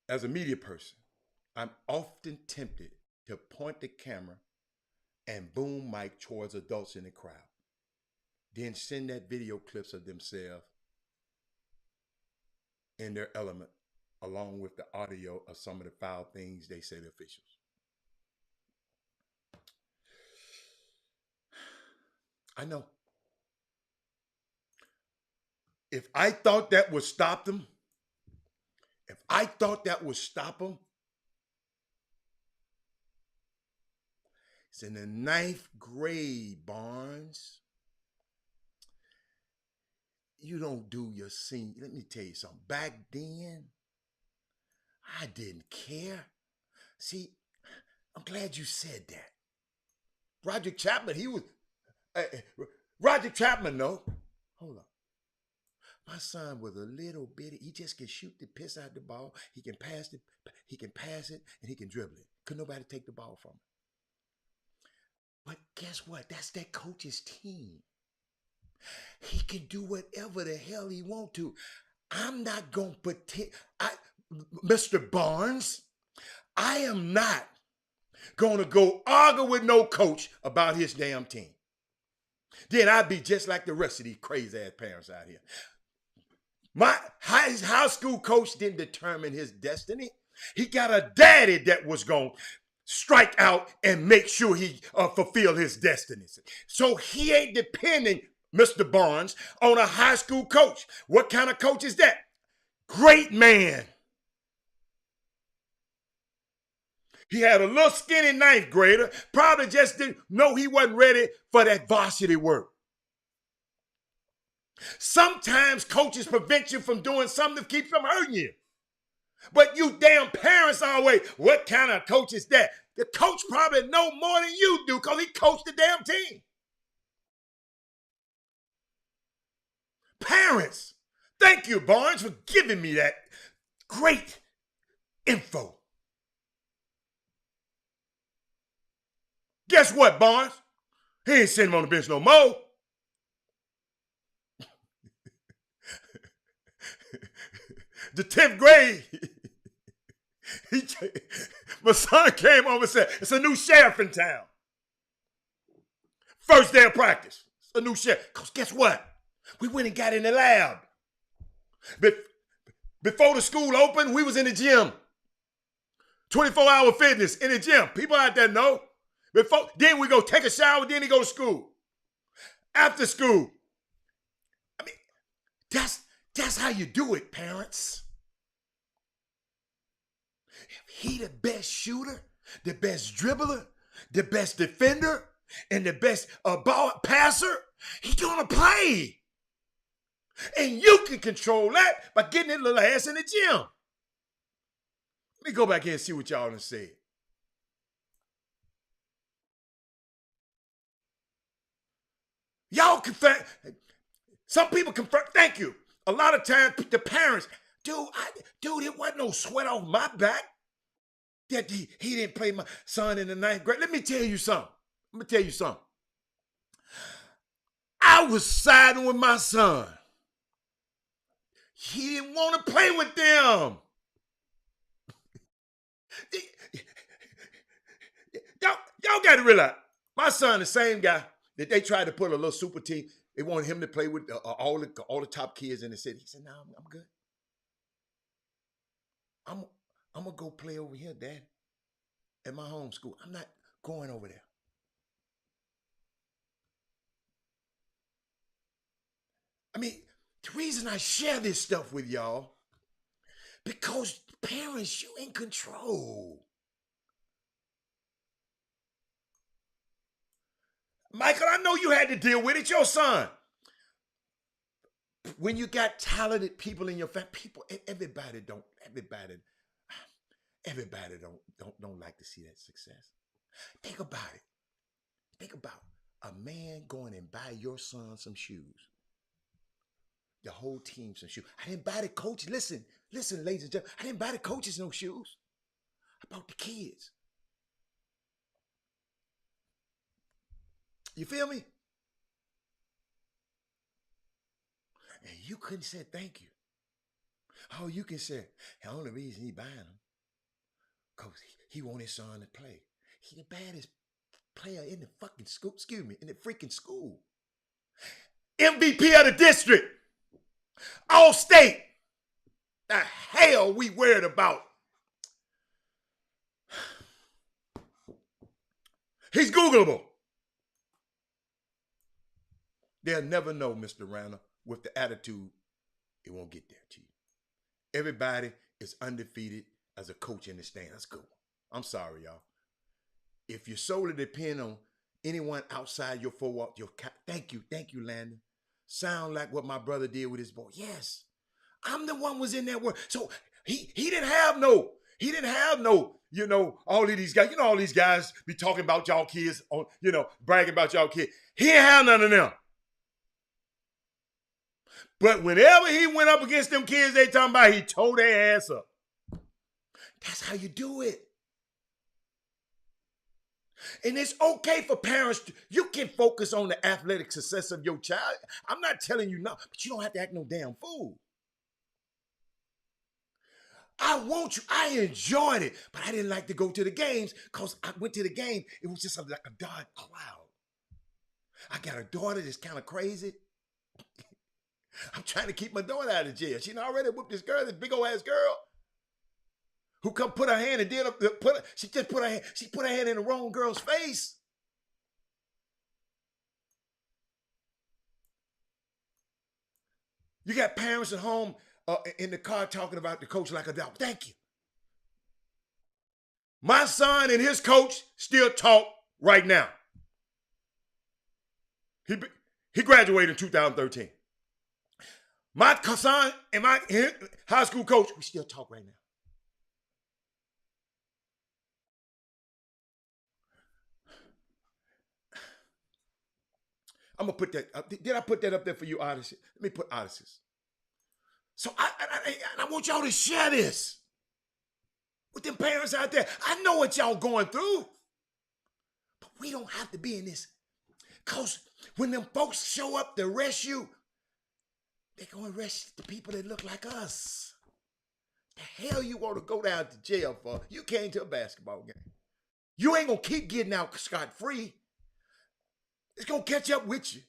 As a media person, I'm often tempted to point the camera and boom mic towards adults in the crowd. Then send that video clips of themselves in their element, along with the audio of some of the foul things they say to officials. I know. If I thought that would stop them, it's in the 9th grade, Barnes. You don't do your senior. Let me tell you something. Back then, I didn't care. See, I'm glad you said that. Roger Chapman, Roger Chapman, no. Hold on. My son was a little bitty. He just can shoot the piss out the ball. He can pass it, and he can dribble it. Could nobody take the ball from him. But guess what? That's that coach's team. He can do whatever the hell he want to. I'm not going to pretend. Mr. Barnes, I am not going to go argue with no coach about his damn team. Then I'd be just like the rest of these crazy ass parents out here. My high school coach didn't determine his destiny. He got a daddy that was going to strike out and make sure he fulfill his destiny. So he ain't depending, Mr. Barnes, on a high school coach. What kind of coach is that? Great man. He had a little skinny 9th grader, probably just didn't know he wasn't ready for that varsity work. Sometimes coaches prevent you from doing something that keeps them hurting you. But you damn parents always, what kind of coach is that? The coach probably know more than you do because he coached the damn team. Parents, thank you, Barnes, for giving me that great info. Guess what, Barnes? He ain't sitting on the bench no more. The 10th grade, my son came over and said, it's a new sheriff in town. First day of practice, it's a new sheriff. Because guess what? We went and got in the lab. Before the school opened, we was in the gym. 24-hour fitness in the gym. People out there know. Then we go take a shower, then he go to school. After school. I mean, that's how you do it, parents. If he the best shooter, the best dribbler, the best defender, and the best ball passer, he's gonna play. And you can control that by getting his little ass in the gym. Let me go back here and see what y'all done said. Y'all confirm. Some people confirm. Thank you. A lot of times, the parents, dude, it wasn't no sweat off my back that he didn't play my son in the 9th grade. Let me tell you something. I was siding with my son. He didn't want to play with them. Y'all got to realize, my son, the same guy that they tried to put a little super team. They wanted him to play with all the top kids in the city. He said, "No, I'm good. I'm gonna go play over here, Dad, at my home school. I'm not going over there." I mean, the reason I share this stuff with y'all, because parents, you in control. Michael, I know you had to deal with it, your son. When you got talented people in your family, everybody don't like to see that success. Think about it. Think about a man going and buy your son some shoes. The whole team some shoes. I didn't buy the coach. Listen, ladies and gentlemen. I didn't buy the coaches no shoes. I bought the kids. You feel me? And you couldn't say thank you. Oh, you can say, the only reason he buying them, because he want his son to play. He the baddest player in the fucking school, in the freaking school. MVP of the district. All state. The hell we worried about? He's Googleable. They'll never know, Mr. Rana, with the attitude, it won't get there to you. Everybody is undefeated as a coach in the stand. That's cool. I'm sorry, y'all. If you solely depend on anyone outside your four walls, thank you, Landon. Sound like what my brother did with his boy. Yes, I'm the one was in that world. So he didn't have no, all of these guys. All these guys be talking about y'all kids, on, bragging about y'all kids. He didn't have none of them. But whenever he went up against them kids they talking about, he tore their ass up. That's how you do it. And it's okay for parents. You can focus on the athletic success of your child. I'm not telling you no, but you don't have to act no damn fool. I enjoyed it, but I didn't like to go to the games because I went to the game. It was just like a dark cloud. I got a daughter that's kind of crazy. I'm trying to keep my daughter out of jail. She already whooped this girl, this big old ass girl, who come put her hand and she put her hand in the wrong girl's face. You got parents at home in the car talking about the coach like a dog. Thank you. My son and his coach still talk right now. He graduated in 2013. My son and my high school coach, we still talk right now. I'm gonna put that. Did I put that up there for you, Odyssey? Let me put Odyssey. So I want y'all to share this with them parents out there. I know what y'all going through, but we don't have to be in this. Because when them folks show up to arrest you, they're going to arrest the people that look like us. The hell you want to go down to jail for? You came to a basketball game. You ain't going to keep getting out scot-free. It's going to catch up with you.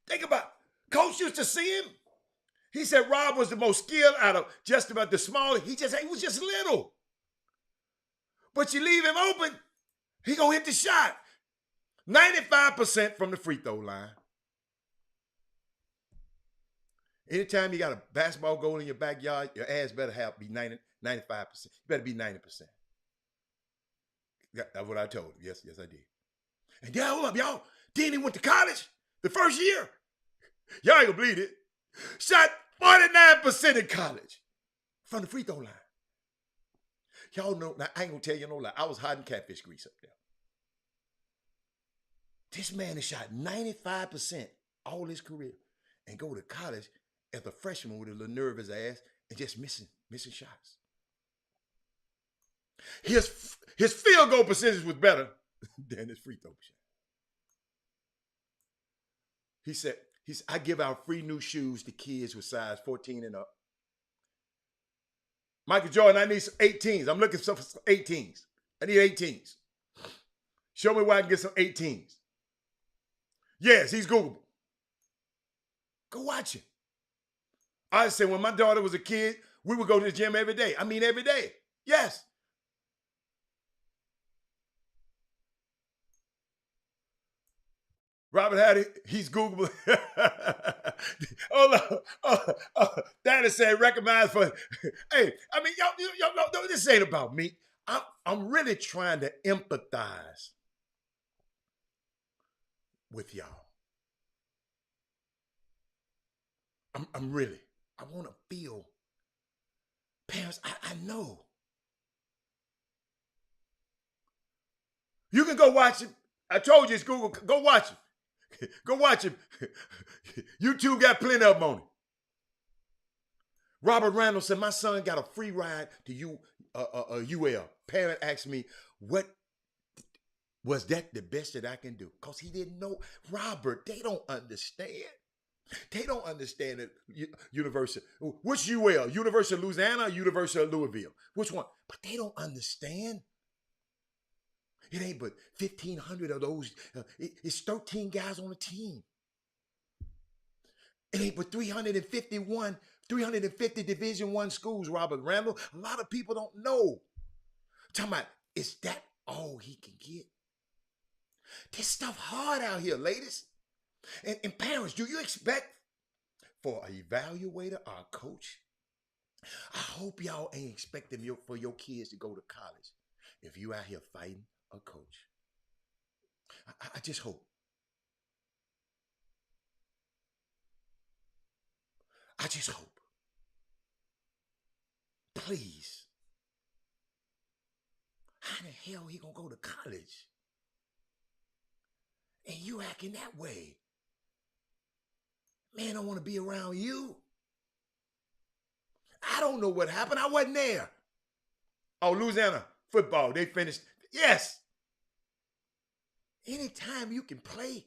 Think about it. Coach used to see him. He said Rob was the most skilled out of just about the smallest. He was just little. But you leave him open, he going to hit the shot. 95% from the free throw line. Anytime you got a basketball goal in your backyard, your ass better be 95%. You better be 90%. That's what I told him. Yes, I did. And yeah, hold up, y'all. Then he went to college the first year. Y'all ain't gonna believe it. Shot 49% in college from the free throw line. Y'all know, now I ain't gonna tell you no lie. I was hiding catfish grease up there. This man has shot 95% all his career and go to college as a freshman with a little nerve in his ass and just missing shots. His field goal percentage was better than his free throw shot. He said, I give out free new shoes to kids with size 14 and up. Michael Jordan, I need some 18s. I'm looking for some 18s. I need 18s. Show me where I can get some 18s. Yes, he's Googleable. Go watch it. I said when my daughter was a kid, we would go to the gym every day. I mean, every day. Yes. Robert Hattie, he's Googleable. Daddy said recognize for. Hey, I mean, y'all, this ain't about me. I'm really trying to empathize with y'all. I'm really. I want to feel. Parents, I know. You can go watch it. I told you it's Google. Go watch it. Go watch him. YouTube got plenty of them on it. Robert Randall said, my son got a free ride to UL. Parent asked me, what was that the best that I can do? Because he didn't know. Robert, they don't understand. They don't understand it. University. Which UL? University of Louisiana or University of Louisville? Which one? But they don't understand. It ain't but 1,500 of those. It's 13 guys on the team. It ain't but 350 Division I schools, Robert Randall. A lot of people don't know. Talking about, is that all he can get? This stuff hard out here, ladies. And parents, do you expect for an evaluator or a coach? I hope y'all ain't expecting for your kids to go to college if you out here fighting a coach. I just hope. I just hope. Please. How the hell he gonna go to college? And you acting that way? Man, I don't want to be around you. I don't know what happened. I wasn't there. Oh, Louisiana football, they finished. Yes. Anytime you can play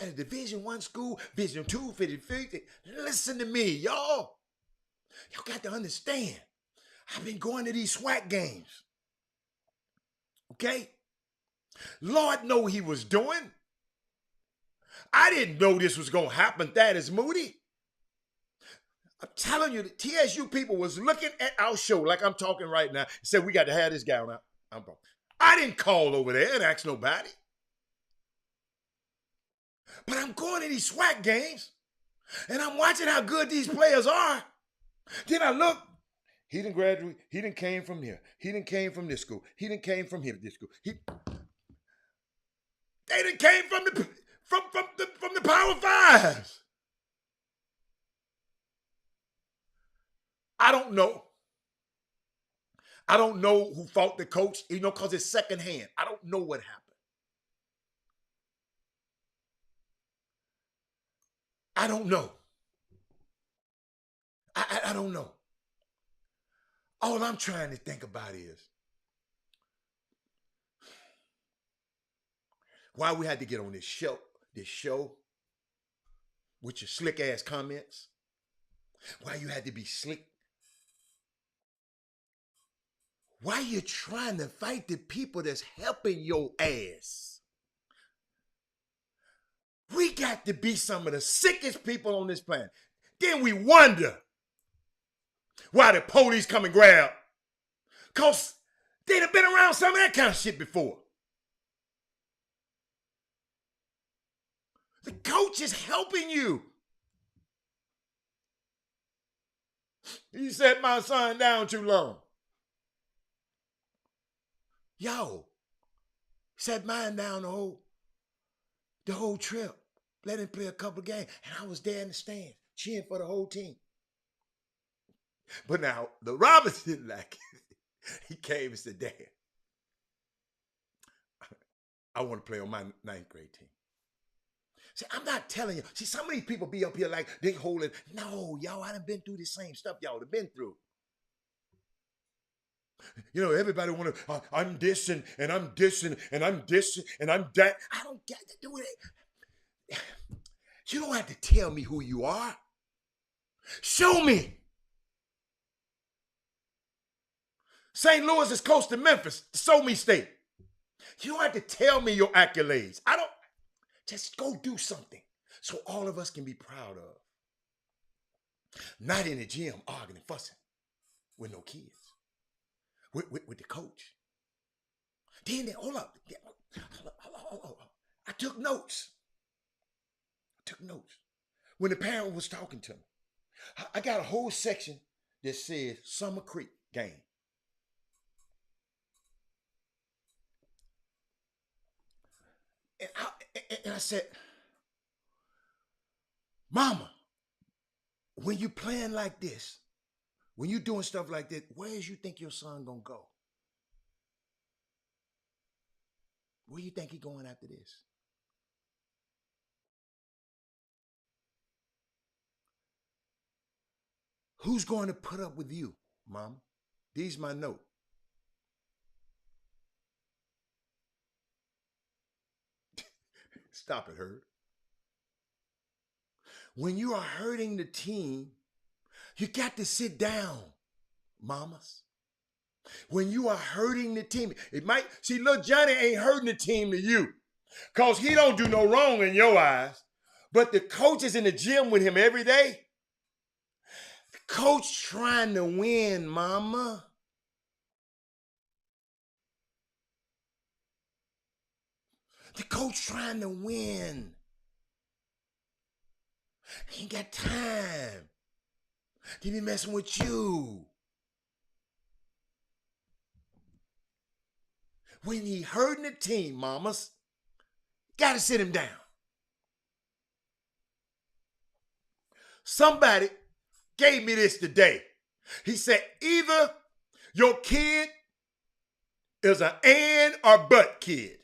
at a Division I school, Division II, 50, listen to me, y'all. Y'all got to understand. I've been going to these SWAC games. Okay? Lord know he was doing. I didn't know this was going to happen. That is Moody. I'm telling you, the TSU people was looking at our show like I'm talking right now and said, we got to have this guy on. I didn't call over there and ask nobody. But I'm going to these SWAC games and I'm watching how good these players are. Then I look, he didn't graduate, he didn't came from here. He didn't came from this school. He didn't came from here to this school. They didn't came from the Power Fives. I don't know. I don't know who fought the coach, because it's secondhand. I don't know what happened. I don't know. I don't know. All I'm trying to think about is why we had to get on this show with your slick ass comments. Why you had to be slick. Why you trying to fight the people that's helping your ass? We got to be some of the sickest people on this planet. Then we wonder why the police come and grab. Because they'd have been around some of that kind of shit before. The coach is helping you. You set my son down too long. Yo, set mine down the whole trip. Let him play a couple of games. And I was there in the stands, cheering for the whole team. But now, the Roberts didn't like it. He came and said, Dad, I want to play on my 9th grade team. See, I'm not telling you. See, some of these people be up here like they holding. No, y'all, I done been through the same stuff y'all have been through. You know, everybody want to, I'm this and I'm this and I'm this and I'm that. I don't get to do it. You don't have to tell me who you are. Show me. St. Louis is close to Memphis, the Show Me State. You don't have to tell me your accolades. I don't. Just go do something so all of us can be proud of. Not in the gym arguing and fussing with no kids. With the coach. Then, hold up. I took notes. When the parent was talking to me. I got a whole section that says Summer Creek game. And I said, Mama, when you playing like this, when you doing stuff like that, where do you think your son gonna go? Where you think he going after this? Who's going to put up with you, Mama? These my note. Stop it, Herb. When you are hurting the team, you got to sit down, mamas. When you are hurting the team, it might, see, little Johnny ain't hurting the team to you because he don't do no wrong in your eyes. But the coach is in the gym with him every day. The coach trying to win, mama. The coach trying to win. He ain't got time to be messing with you. When he hurting the team, mamas, gotta sit him down. Somebody gave me this today. He said, either your kid is an and or but kid.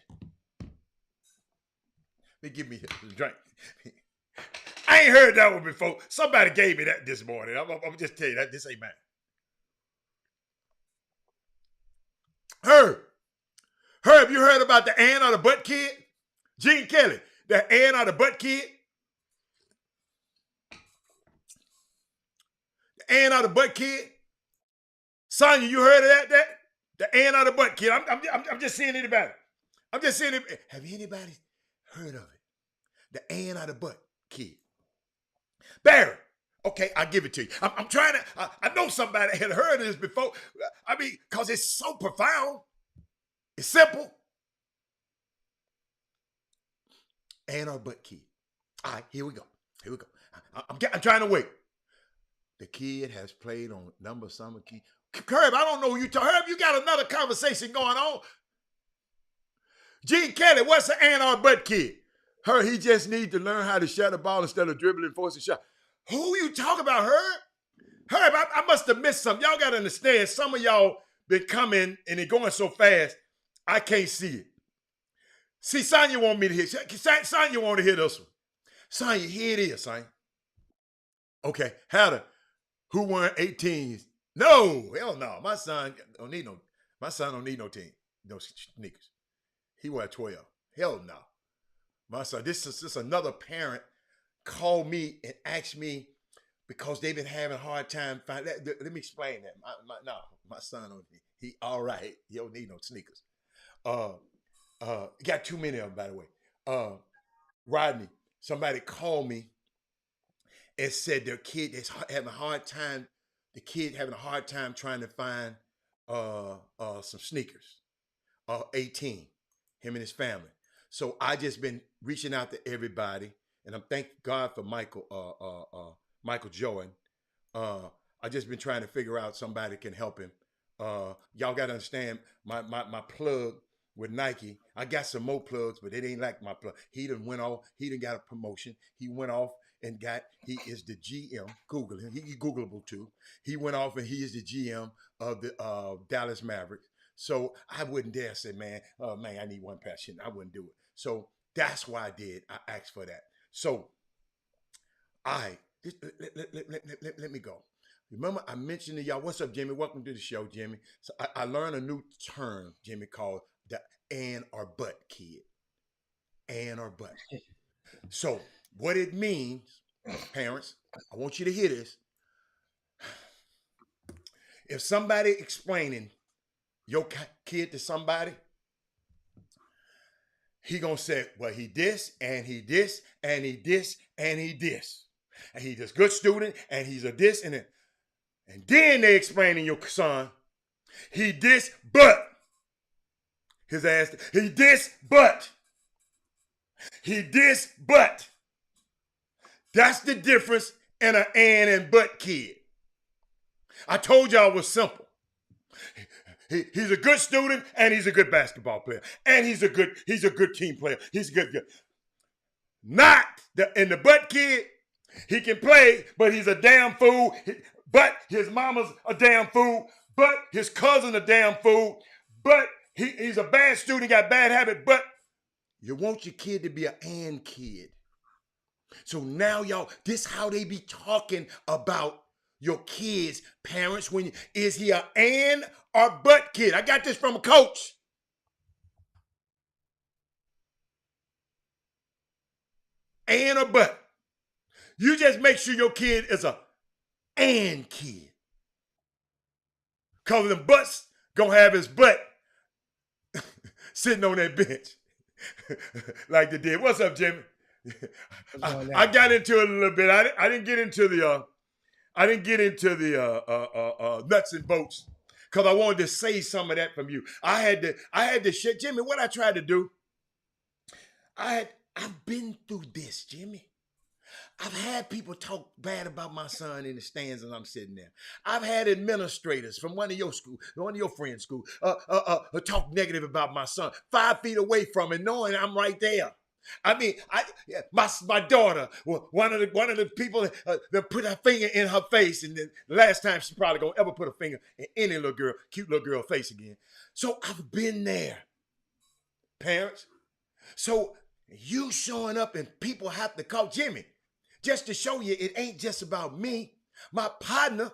Give me a drink. I ain't heard that one before. Somebody gave me that this morning. I'm just tell you that this ain't mine. Herb, you heard about the and or the butt kid? Gene Kelly, the and or the butt kid? The and or the butt kid? Sonya, you heard of that? The and or the butt kid? I'm just seeing anybody. I'm just seeing it. Have anybody heard of it? The and or the butt kid. Barry, okay, I'll give it to you. I'm trying to, I know somebody had heard of this before. I mean, because it's so profound. It's simple. And or butt kid. All right, here we go. I'm trying to wait. The kid has played on number summer key. Herb, I don't know who you talk. Herb, you got another conversation going on. Gene Kelly, what's the and or butt kid? He just needs to learn how to shut the ball instead of dribbling, force a shot. Who you talking about, Herb? Herb, I must have missed something. Y'all got to understand, some of y'all been coming and they're going so fast, I can't see it. See, Sonya want me to hear. Sonya want to hear this one. Sonya, here it is, Sonya. Okay, who won 18s? No, hell no. My son don't need no team, no sneakers. He wear 12. Hell no. My son, this is another parent called me and asked me because they've been having a hard time finding that. Let me explain that. My son don't. He all right. He don't need no sneakers. Got too many of them, by the way. Rodney, somebody called me and said their kid is having a hard time. The kid having a hard time trying to find some sneakers. 18, him and his family. So I just been reaching out to everybody, and I'm thank God for Michael Jordan. I just been trying to figure out somebody can help him. Y'all got to understand my plug with Nike. I got some more plugs, but it ain't like my plug. He done went off. He done got a promotion. He went off and he is the GM. Google him. He Googleable too. He went off and he is the GM of the Dallas Mavericks. So I wouldn't dare say, man, I need one pair. I wouldn't do it. So that's why I did. I asked for that. So let me go. Remember, I mentioned to y'all, what's up, Jimmy? Welcome to the show, Jimmy. So I learned a new term, Jimmy, called the and or but kid. And or but. So what it means, parents, I want you to hear this. If somebody explaining your kid to somebody, he gonna say, well, he this, and he this, and he this, and he this. And he's a good student, and he's a this, and that. And then they explaining your son, he this, but. His ass, he this, but. He this, but. That's the difference in an and but kid. I told y'all it was simple. He's a good student and he's a good basketball player. And he's a good team player. He's good. Not in the butt kid, he can play, but he's a damn fool. But his mama's a damn fool. But his cousin a damn fool. But he's a bad student, got bad habit. But you want your kid to be an and kid. So now y'all, this how they be talking about your kids, parents, is he an and or but kid? I got this from a coach. And or but. You just make sure your kid is a and kid. Cause them butts gonna have his butt sitting on that bench. Like they did. What's up, Jimmy? I got into it a little bit. I didn't get into the nuts and bolts because I wanted to say some of that from you. I had to shit, Jimmy. What I tried to do, I've been through this, Jimmy. I've had people talk bad about my son in the stands and I'm sitting there. I've had administrators from one of your friends' school, talk negative about my son 5 feet away from it, knowing I'm right there. I mean, my daughter, one of the people that put her finger in her face, and then the last time she probably gonna ever put a finger in any cute little girl face again. So I've been there, parents. So you showing up and people have to call Jimmy just to show you it ain't just about me. My partner,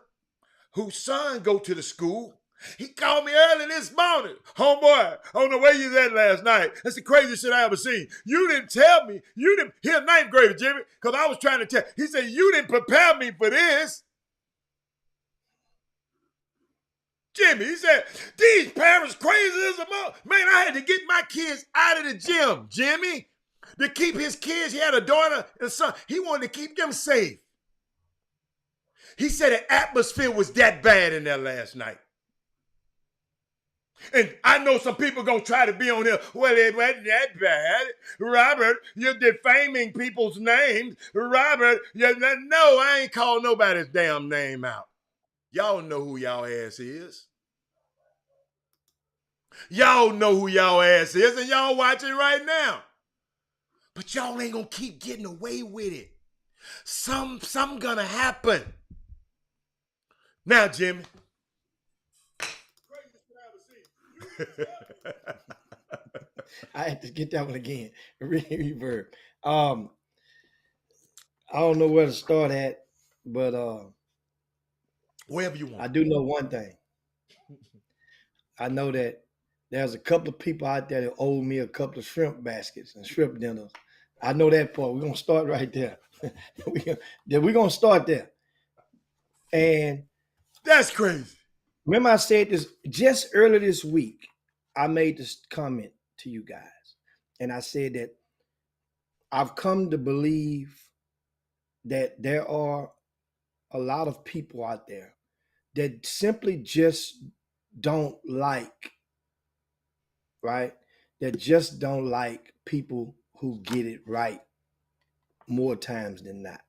whose son go to the school, he called me early this morning. Homeboy, I don't know where you was at last night. That's the craziest shit I ever seen. You didn't tell me. He a ninth grader, Jimmy, because I was trying to tell. He said, you didn't prepare me for this. Jimmy, he said, these parents crazy as a mother. Man, I had to get my kids out of the gym, Jimmy, to keep his kids. He had a daughter and a son. He wanted to keep them safe. He said the atmosphere was that bad in there last night. And I know some people gonna try to be on here. Well, it wasn't that bad. Robert, you're defaming people's names. Robert, no, I ain't called nobody's damn name out. Y'all know who y'all ass is. Y'all know who y'all ass is, and y'all watching right now. But y'all ain't gonna keep getting away with it. Something gonna happen. Now, Jimmy. I had to get that one again. Reverb. I don't know where to start at. But Wherever you want. I do know one thing. I know that there's a couple of people out there that owe me a couple of shrimp baskets and shrimp dinners. I know that part. We're gonna start right there. We're gonna start there. And that's crazy. Remember, I said this just earlier this week. I made this comment to you guys, and I said that I've come to believe that there are a lot of people out there that simply just don't like, right? That just don't like people who get it right more times than not.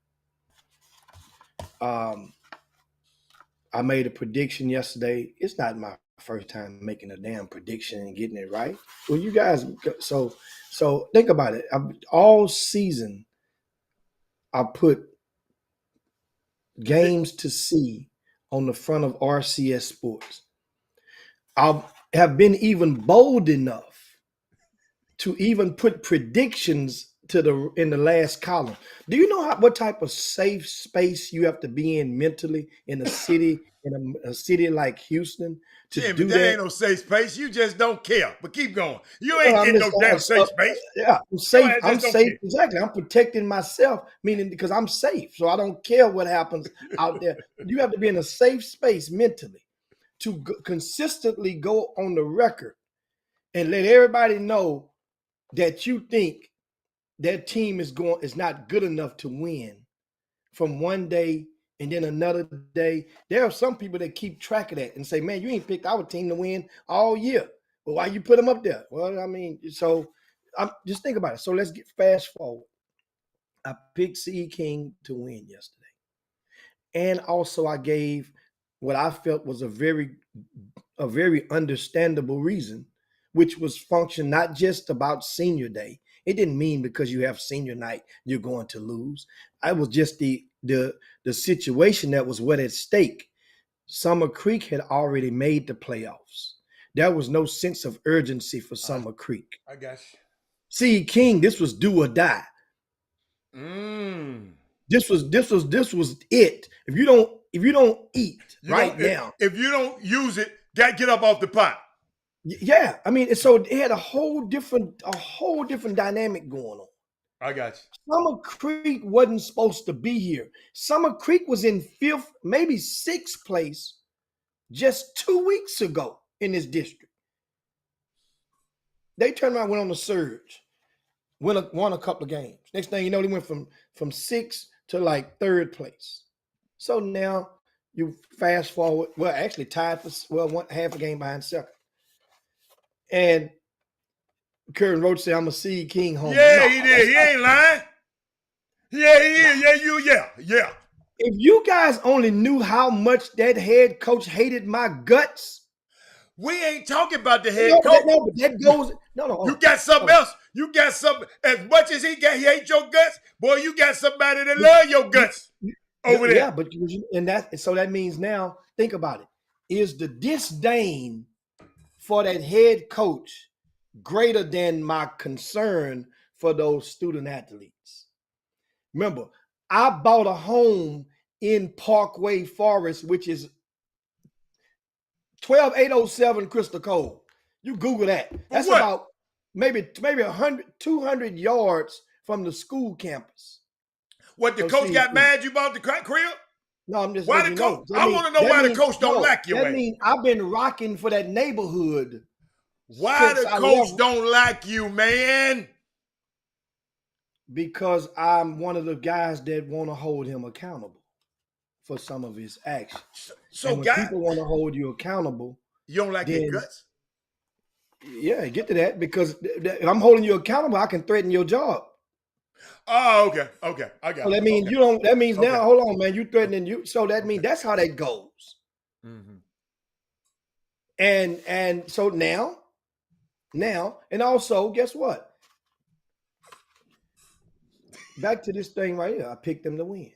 I made a prediction yesterday. It's not my first time making a damn prediction and getting it right. Well, you guys, so think about it. All season, I put games to see on the front of RCS Sports. I have been even bold enough to even put predictions in the last column. Do you know what type of safe space you have to be in mentally in a city a city like Houston to do that? Ain't no safe space. You just don't care. But keep going. You ain't in no damn safe space. Yeah, I'm safe. I'm safe. Exactly. I'm protecting myself, meaning because I'm safe. So I don't care what happens out there. You have to be in a safe space mentally to consistently go on the record and let everybody know that you think that team is not good enough to win from one day and then another day. There are some people that keep track of that and say, man, you ain't picked our team to win all year. Well, why you put them up there? Well, I mean, so just think about it. So let's get fast forward. I picked C.E. King to win yesterday. And also I gave what I felt was a very understandable reason, which was function not just about senior day. It didn't mean because you have senior night, you're going to lose. I was just the situation that was what at stake. Summer Creek had already made the playoffs. There was no sense of urgency for Summer Creek. I got you. C.E. King, this was do or die. This was it. If you don't eat now, if you don't use it, get up off the pot. Yeah, I mean, so it had a whole different dynamic going on. I got you. Summer Creek wasn't supposed to be here. Summer Creek was in 5th, maybe 6th place just 2 weeks ago in this district. They turned around, went on the surge, won a couple of games. Next thing you know, they went from 6th to like 3rd place. So now you fast forward, well, actually tied for half a game behind 2nd. And Curtin Roach said, I'm a C.E. King homer. Yeah, he did. He ain't lying. Yeah, he is. Yeah. If you guys only knew how much that head coach hated my guts. We ain't talking about the head coach. No, but that goes. No. You got something else. You got something. As much as he hates your guts, boy, you got somebody that love your guts over there. Yeah, but that means now, think about it. Is the disdain for that head coach greater than my concern for those student athletes? Remember, I bought a home in Parkway Forest, which is 12807 Crystal Cove. You Google that. That's about maybe 100, 200 yards from the school campus. What, the coach got mad you bought the crib? No, I'm just why the coach? I want to know why the coach don't like you. That means I've been rocking for that neighborhood. Why the coach don't like you, man? Because I'm one of the guys that want to hold him accountable for some of his actions. So when people want to hold you accountable, you don't like your guts? Yeah, get to that, because if I'm holding you accountable, I can threaten your job. Oh, okay. I got it. So that means that means now, hold on, man, you threatening you. So that means that's how that goes. Mm-hmm. And so now, and also, guess what? Back to this thing right here. I picked them to win.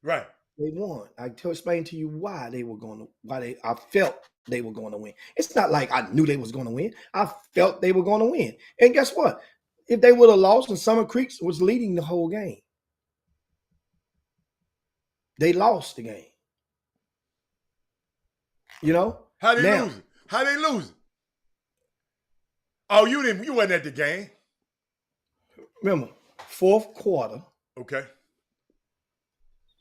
Right. They won. I explained to you why I felt they were going to win. It's not like I knew they was going to win. I felt they were going to win. And guess what? If they would have lost and Summer Creek was leading the whole game, They lost the game. You know? How they Now, lose it? How they lose it? Oh, you wasn't at the game. remember, fourth quarter, Okay.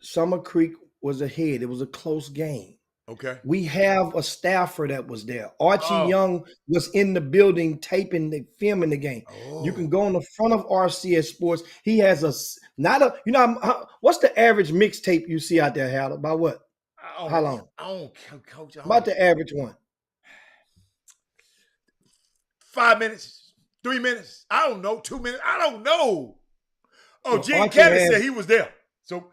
Summer Creek was ahead. It was a close game. Okay. We have a staffer that was there. Archie Oh. Young was in the building filming the game. You can go on the front of RCS Sports. He has what's the average mixtape you see out there, Hal? About what? How long? I don't, Coach. About the average one. 5 minutes, 3 minutes. I don't know. 2 minutes. I don't know. Oh, Well, Gene Archie Kelly has- said he was there. So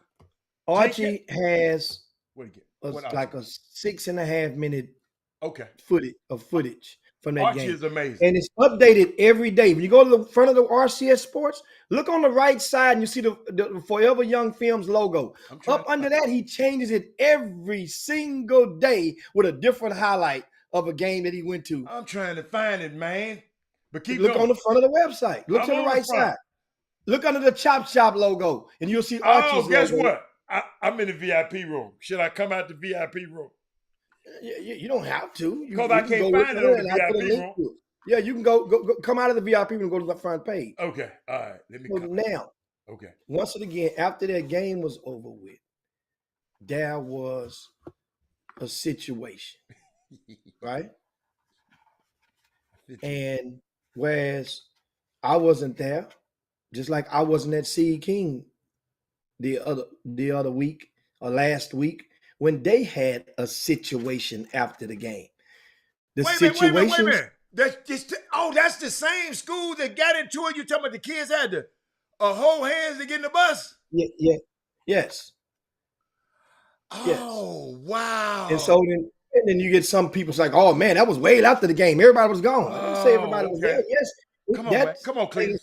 Archie has what did he get? like a 6.5 minute Okay. footage from that Archie game. is amazing. And it's updated every day. When you go to the front of the RCS Sports, look on the right side and you see the Forever Young Films logo. Up under that, he changes it every single day with a different highlight of a game that he went to. I'm trying to find it, man. But keep Look going. on the front of the website. Look I'm to the on the right front. side. Look under the Chop Shop logo, and you'll see Archie's Oh, guess logo. what? I'm in the VIP room. Should I come out the VIP room? You don't have to. Because I can't find it on the VIP room. Yeah, you can go come out of the VIP room and go to the front page. Okay. All right. Let me So come. now, Okay. once again, after that game was over with, there was a situation, right? And whereas I wasn't there, just like I wasn't at Seed King the other week or last week when they had a situation after the game. The Wait a situation. minute. That's the same school that got into it. You talking about the kids had to hold hands to get in the bus? Yeah. Yes. Oh, wow. And so then you get some people like, oh man, that was way after the game. Everybody was gone. I didn't say everybody was there. Yes. Come on, man. Come on, Cleveland.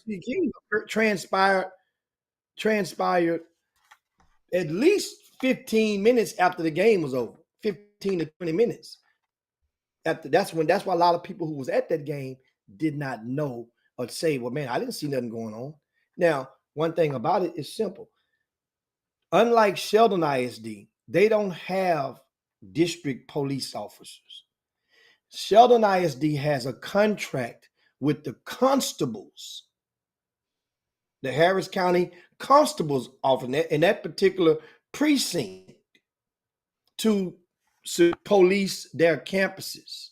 Transpired at least 15 minutes after the game was over. 15 to 20 minutes. That's why a lot of people who was at that game did not know or say, well, man, I didn't see nothing going on. Now, one thing about it is simple. Unlike Sheldon ISD, they don't have district police officers. Sheldon ISD has a contract with the constables, the Harris County Constables Office in that particular precinct to police their campuses.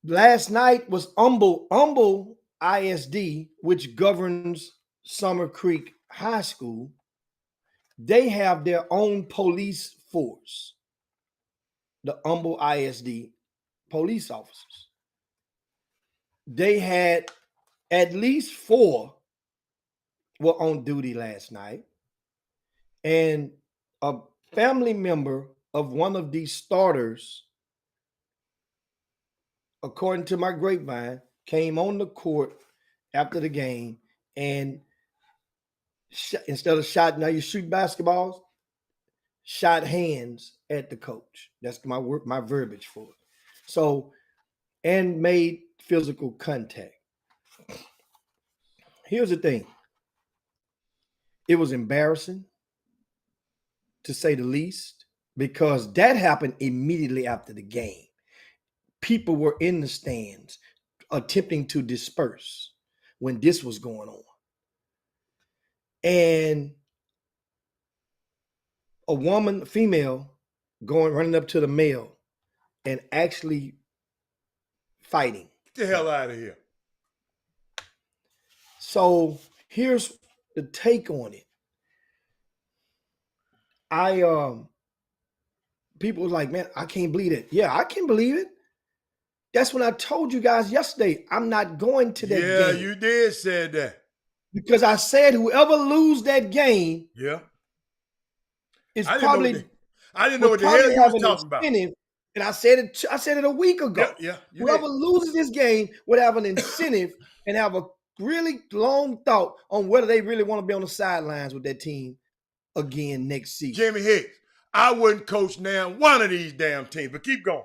Last night was Humble ISD, which governs Summer Creek High School. They have their own police force, the Humble ISD police officers. They had at least 4 were on duty last night, and a family member of one of these starters, according to my grapevine, came on the court after the game and instead of you shoot basketballs, shot hands at the coach. That's my verbiage for it. So, and made physical contact. Here's the thing. It was embarrassing, to say the least, because that happened immediately after the game. People were in the stands attempting to disperse when this was going on. And a female, running up to the male and actually fighting. Get the hell out of here. So here's the take on it. People was like, man, I can't believe it. Yeah, I can believe it. That's when I told you guys yesterday, I'm not going to that game. Yeah, you did say that. Because I said whoever lose that game, yeah, is I probably didn't know what the hell you was talking about. And I said it a week ago. Yeah. Whoever loses this game would have an incentive and have a really long thought on whether they really want to be on the sidelines with that team again next season. Jimmy Hicks, I wouldn't coach now one of these damn teams, but keep going.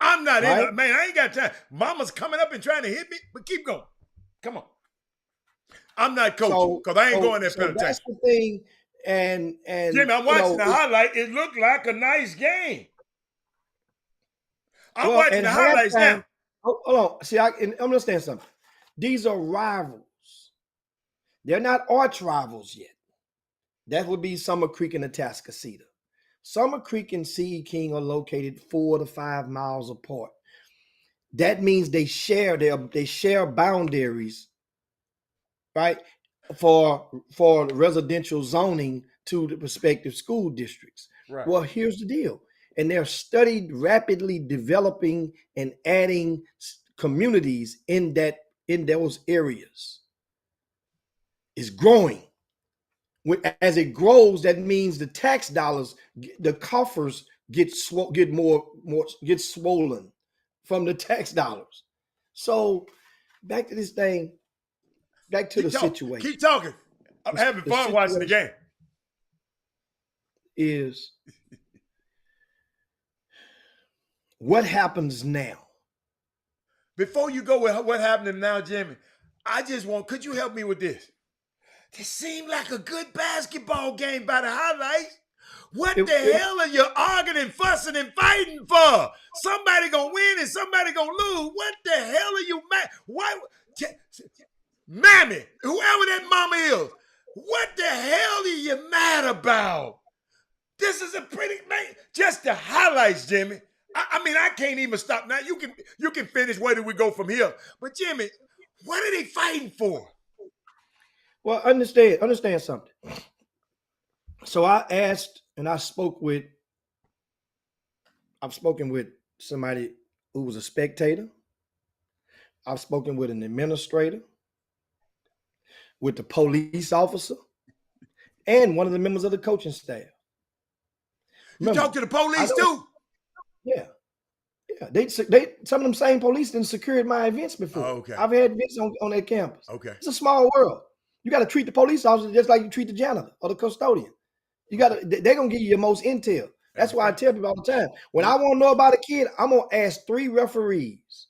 I'm not in it, man. I ain't got time. Mama's coming up and trying to hit me, but keep going. Come on. I'm not coaching because I ain't going there. So that's the thing. And Jimmy, I'm watching the highlight. It looked like a nice game. I'm watching the highlights now. Hold on. See, I understand something. These are rivals. They're not arch rivals yet. That would be Summer Creek and Atascocita. Summer Creek and C.E. King are located 4 to 5 miles apart. That means they share boundaries, right, for residential zoning to the respective school districts. Right. Well, here's the deal. And they're studied rapidly developing and adding communities in those areas. It's growing. As it grows, that means the tax dollars, the coffers get swollen from the tax dollars. So back to this thing, back to the situation. Keep talking. I'm having fun watching the game. Is what happens now? Before you go with what happening now, Jimmy, could you help me with this? This seemed like a good basketball game by the highlights. What the hell are you arguing and fussing and fighting for? Somebody gonna win and somebody gonna lose. What the hell are you mad? Why, Mammy, whoever that mama is, what the hell are you mad about? This is a pretty man. Just the highlights, Jimmy. I mean, I can't even stop now. You can finish. Where do we go from here? But Jimmy, what are they fighting for? Well, understand something. So I asked, and I've spoken with somebody who was a spectator. I've spoken with an administrator, with the police officer, and one of the members of the coaching staff. You talked to the police too? Yeah. They some of them same police done secured my events before. Oh, okay. I've had events on that campus. Okay. It's a small world. You got to treat the police officer just like you treat the janitor or the custodian. They're gonna give you your most intel. That's why I tell people all the time. When I want to know about a kid, I'm gonna ask 3 referees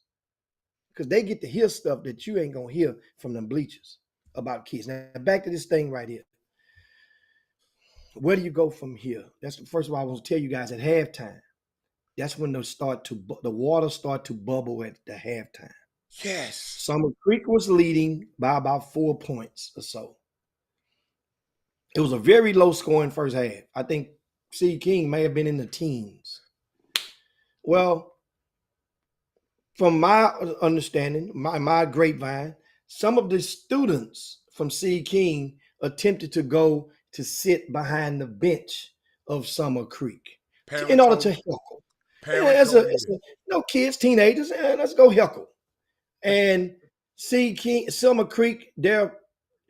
because they get to hear stuff that you ain't gonna hear from them bleachers about kids. Now back to this thing right here. Where do you go from here? That's the first of all I want to tell you guys at halftime. That's when the water start to bubble at the halftime. Yes. Summer Creek was leading by about 4 points or so. It was a very low scoring first half. I think C. King may have been in the teens. Well, from my understanding, my grapevine, some of the students from C. King attempted to go to sit behind the bench of Summer Creek in order to heckle. Kids, teenagers, let's go heckle. And Summer Creek,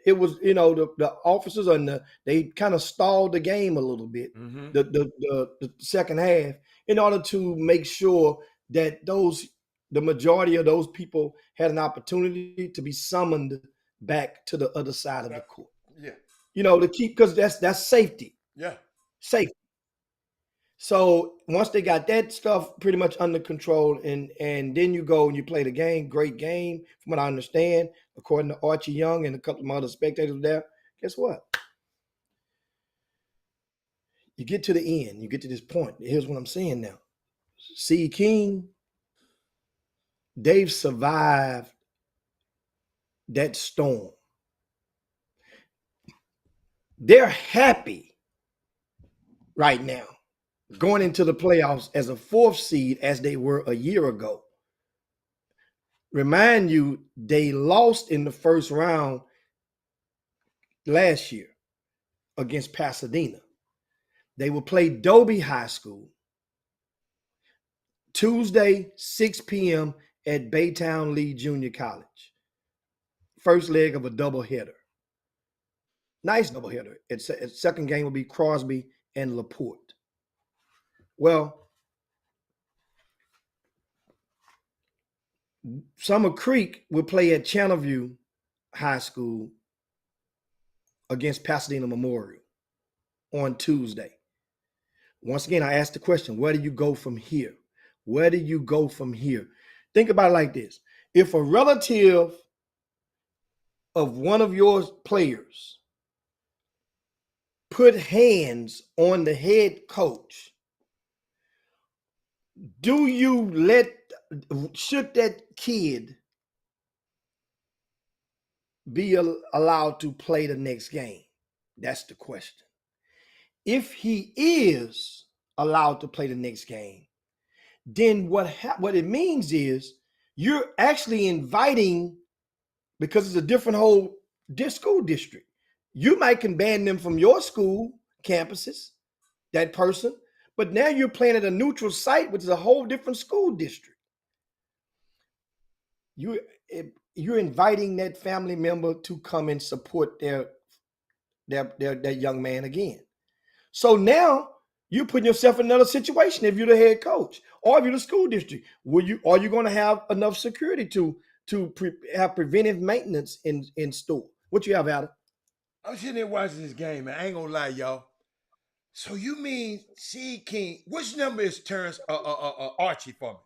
it was, the officers they kind of stalled the game a little bit, the second half, in order to make sure that the majority of those people had an opportunity to be summoned back to the other side of the court. Yeah. To keep, because that's safety. Yeah. Safety. So once they got that stuff pretty much under control, and then you go and you play the game, great game, from what I understand, according to Archie Young and a couple of other spectators there, guess what? You get to the end, you get to this point. Here's what I'm saying now. C. King, they've survived that storm. They're happy right now going into the playoffs as a 4th seed as they were a year ago. Remind you, they lost in the first round last year against Pasadena. They will play Dobie High School Tuesday, 6 p.m. at Baytown Lee Junior College. First leg of a doubleheader. Nice doubleheader. Its second game will be Crosby and LaPorte. Well, Summer Creek will play at Channelview High School against Pasadena Memorial on Tuesday. Once again, I asked the question, where do you go from here? Where do you go from here? Think about it like this. If a relative of one of your players put hands on the head coach, should that kid be allowed to play the next game? That's the question. If he is allowed to play the next game, then what it means is you're actually inviting, because it's a different whole school district. You might can ban them from your school campuses, that person, but now you're playing at a neutral site, which is a whole different school district. You're inviting that family member to come and support their young man again. So now you're putting yourself in another situation if you're the head coach or if you're the school district. Are you going to have enough security to have preventive maintenance in store? What you have, Adam? I'm sitting there watching this game, man. I ain't gonna lie, y'all. So you mean C. King? Which number is Terrence Archie for me?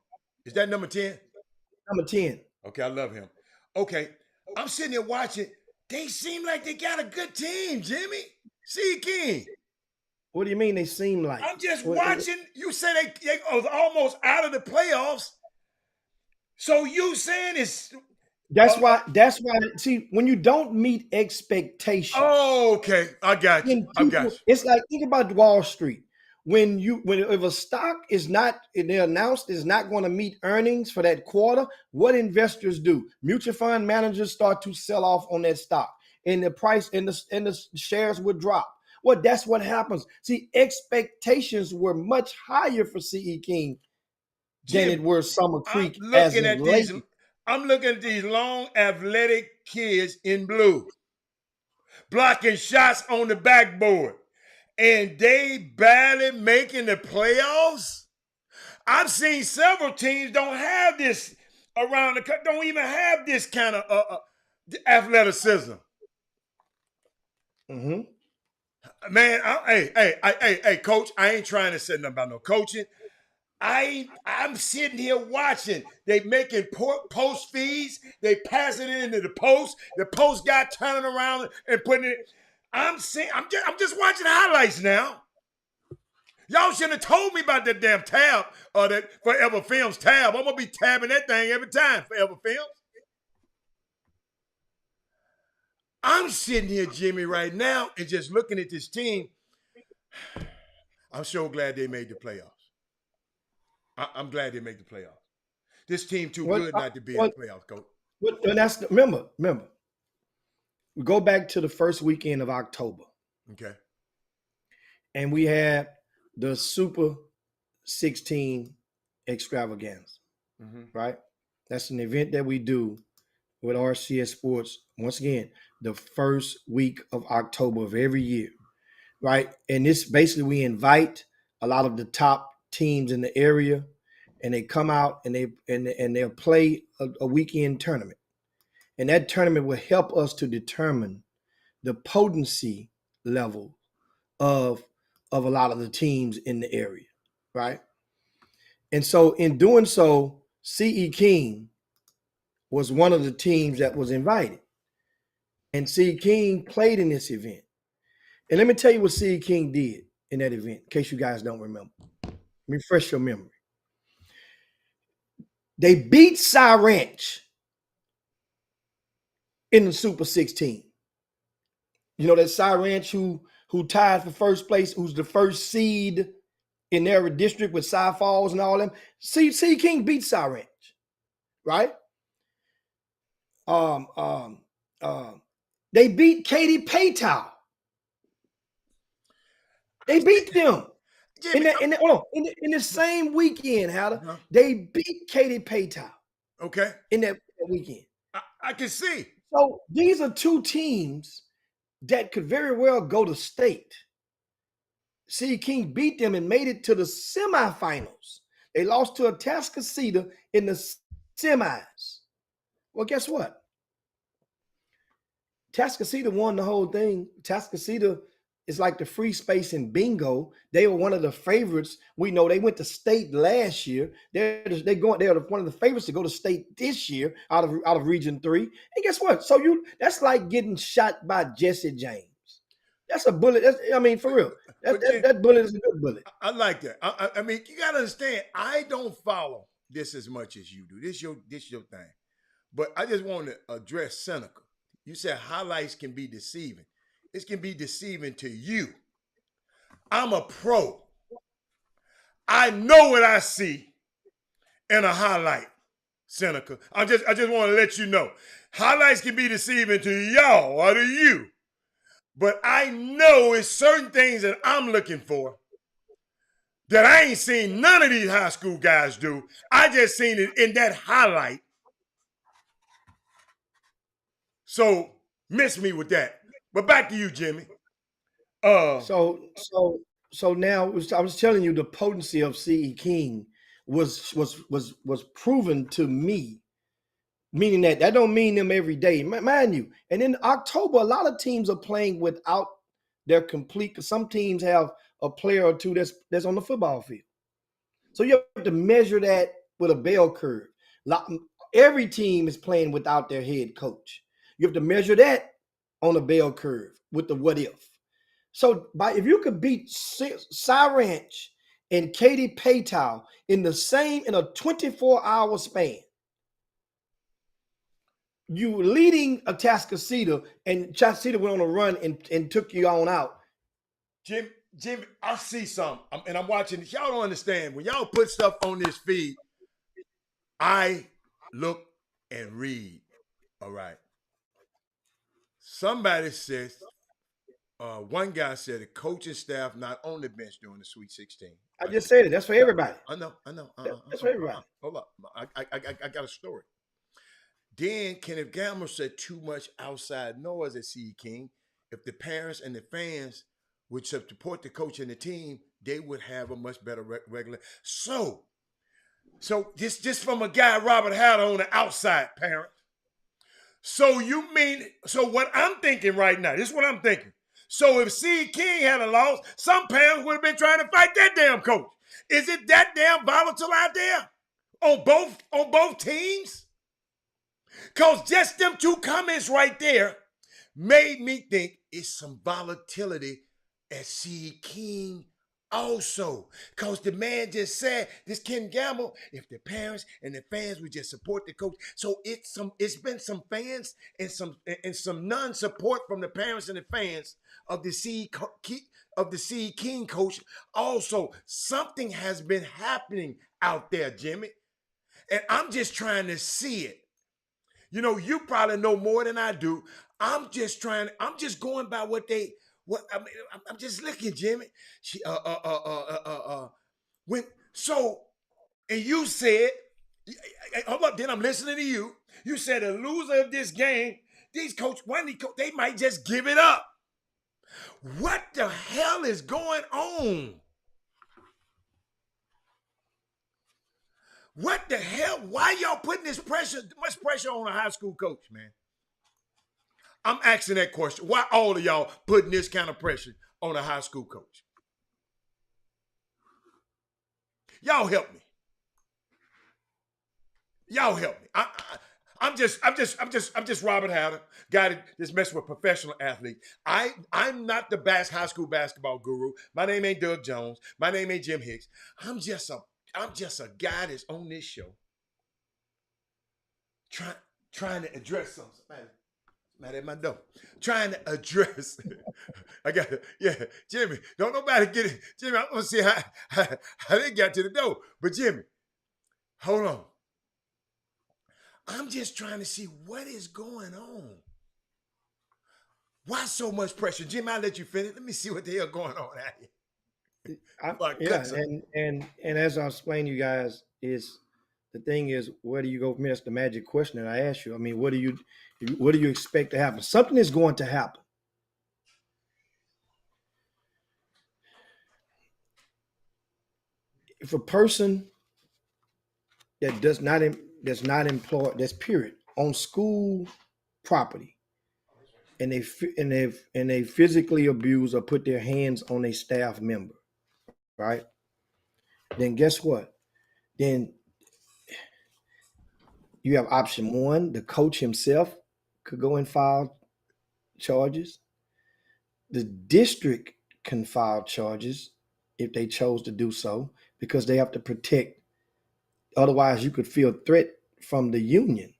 Is that number 10? Number 10. Okay, I love him. Okay, I'm sitting there watching. They seem like they got a good team, Jimmy. C. King. What do you mean they seem like? I'm just watching. You say they was almost out of the playoffs. So you saying it's... That's why. See, when you don't meet expectations. Oh, okay. I got you. It's like, think about Wall Street. If a stock is not, they announced is not going to meet earnings for that quarter, what investors do? Mutual fund managers start to sell off on that stock, and the price and the shares would drop. Well, that's what happens. See, expectations were much higher for C.E. King than it were Summer Creek. I'm looking at these long, athletic kids in blue, blocking shots on the backboard, and they barely making the playoffs. I've seen several teams don't have this around the country, don't even have this kind of athleticism. Mm-hmm. Man, hey, coach, I ain't trying to say nothing about no coaching. I'm sitting here watching. They making post feeds. They passing it into the post. The post guy turning around and putting it. I'm just watching highlights now. Y'all should have told me about that damn tab or that Forever Films tab. I'm gonna be tabbing that thing every time. Forever Films. I'm sitting here, Jimmy, right now, and just looking at this team. I'm so glad they made the playoffs. I'm glad they made the playoffs. This team too good not to be in the playoffs, coach. And that's remember. We go back to the first weekend of October. Okay. And we had the Super 16 extravaganza, right? That's an event that we do with RCS Sports. Once again, the first week of October of every year, right? And this basically we invite a lot of the top teams in the area, and they come out and they'll play a weekend tournament, and that tournament will help us to determine the potency level of a lot of the teams in the area, right? And so in doing so, C.E. King was one of the teams that was invited, and C.E. King played in this event. And let me tell you what C.E. King did in that event, in case you guys don't remember. Refresh your memory. They beat Cy Ranch in the Super 16. You know that Cy Ranch who tied for first place, who's the first seed in their district with Cy Falls and all them. C.E. King beat Cy Ranch, right? They beat Katy Paytow. They beat them. In the same weekend, Hatter, they beat Katy Paytow. Okay. In that weekend. I can see. So these are two teams that could very well go to state. C.E. King beat them and made it to the semifinals. They lost to Atascocita in the semis. Well, guess what? Atascocita won the whole thing. Atascocita is like the free space in bingo. They were one of the favorites. We know they went to state last year. They're one of the favorites to go to state this year out of Region 3. And guess what? So that's like getting shot by Jesse James. That's a bullet. I mean, for real. That bullet is a good bullet. I like that. I mean, you gotta understand. I don't follow this as much as you do. This your thing. But I just want to address Seneca. You said highlights can be deceiving. It can be deceiving to you. I'm a pro. I know what I see in a highlight, Seneca. I just want to let you know. Highlights can be deceiving to y'all or to you. But I know it's certain things that I'm looking for that I ain't seen none of these high school guys do. I just seen it in that highlight. So miss me with that. But back to you, Jimmy. So now I was telling you the potency of C.E. King was proven to me, meaning that don't mean them every day, mind you. And in October, a lot of teams are playing without their complete. Some teams have a player or two that's on the football field. So you have to measure that with a bell curve. Every team is playing without their head coach. You have to measure that on a bell curve with the what if. So if you could beat Cy Ranch and Katy Paytow in a 24-hour span, you leading Atascocita and Atascocita went on a run and took you on out. Jimmy, I see something, and I'm watching this. Y'all don't understand. When y'all put stuff on this feed, I look and read. All right. Somebody says, one guy said the coaching staff not on the bench during the Sweet 16. I just said it. That's for everybody. I know. That's for everybody. Hold up. I got a story. Then Kenneth Gamble said too much outside noise at C.E. King. If the parents and the fans would support the coach and the team, they would have a much better regular. So just from a guy, Robert Hatter, on the outside, parent. So what I'm thinking right now, this is what I'm thinking. So if C.E. King had a loss, some parents would have been trying to fight that damn coach. Is it that damn volatile out there on both teams? Because just them two comments right there made me think it's some volatility at C.E. King also. Because the man just said, this Ken Gamble, if the parents and the fans would just support the coach. So it's been some fans and some non-support from the parents and the fans of the C.E. King coach. Also, something has been happening out there, Jimmy. And I'm just trying to see it. You know, you probably know more than I do. I'm just going by I'm just looking, Jimmy. And you said, hold up, then I'm listening to you. You said the loser of this game, they might just give it up. What the hell is going on? What the hell? Why y'all putting much pressure on a high school coach, man? I'm asking that question. Why all of y'all putting this kind of pressure on a high school coach? Y'all help me. Y'all help me. I'm just Robert Hatter, guy that just mess with professional athletes. I'm not the high school basketball guru. My name ain't Doug Jones. My name ain't Jim Hicks. I'm just a guy that's on this show trying to address something. Somebody at my door. Trying to address. Jimmy, don't nobody get it. Jimmy, I want to see how they got to the door. But Jimmy, hold on. I'm just trying to see what is going on. Why so much pressure? Jimmy, I'll let you finish. Let me see what the hell going on out here. And as I explained to you guys, the thing is, where do you go from here? That's the magic question that I asked you. I mean, what do you expect to happen? Something is going to happen. If a person that's not employed, that's period, on school property, and they physically abuse or put their hands on a staff member, right? Then guess what? Then you have option one, the coach himself could go and file charges. the district can file charges if they chose to do so, because they have to protect. Otherwise, you could feel a threat from the union.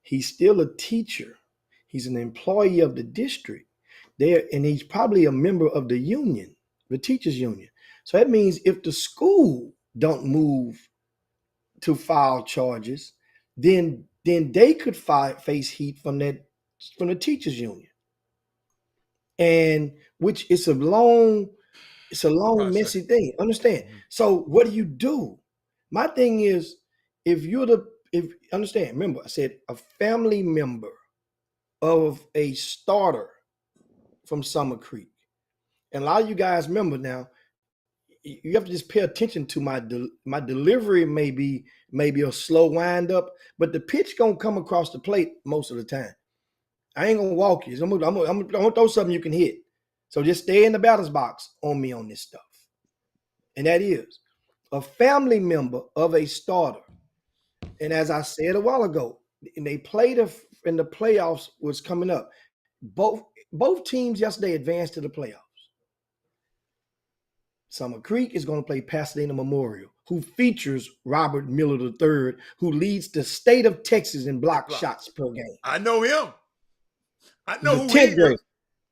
He's still a teacher. He's an employee of the district there, and he's probably a member of the union, the teachers union. So that means if the school don't move to file charges, then they could face heat from the teachers union, and which it's a long process. Messy thing. Understand? So what do? My thing is, if understand, remember I said a family member of a starter from Summer Creek, and a lot of you guys remember now. You have to just pay attention to my delivery. Maybe a slow wind up, but the pitch gonna come across the plate most of the time. I ain't gonna walk you. I'm gonna throw something you can hit. So just stay in the batter's box on me on this stuff. And that is a family member of a starter. And as I said a while ago, and they played in the playoffs was coming up. Both teams yesterday advanced to the playoffs. Summer Creek is going to play Pasadena Memorial, who features Robert Miller III, who leads the state of Texas in block shots per game. I know him. I know who 10th grader,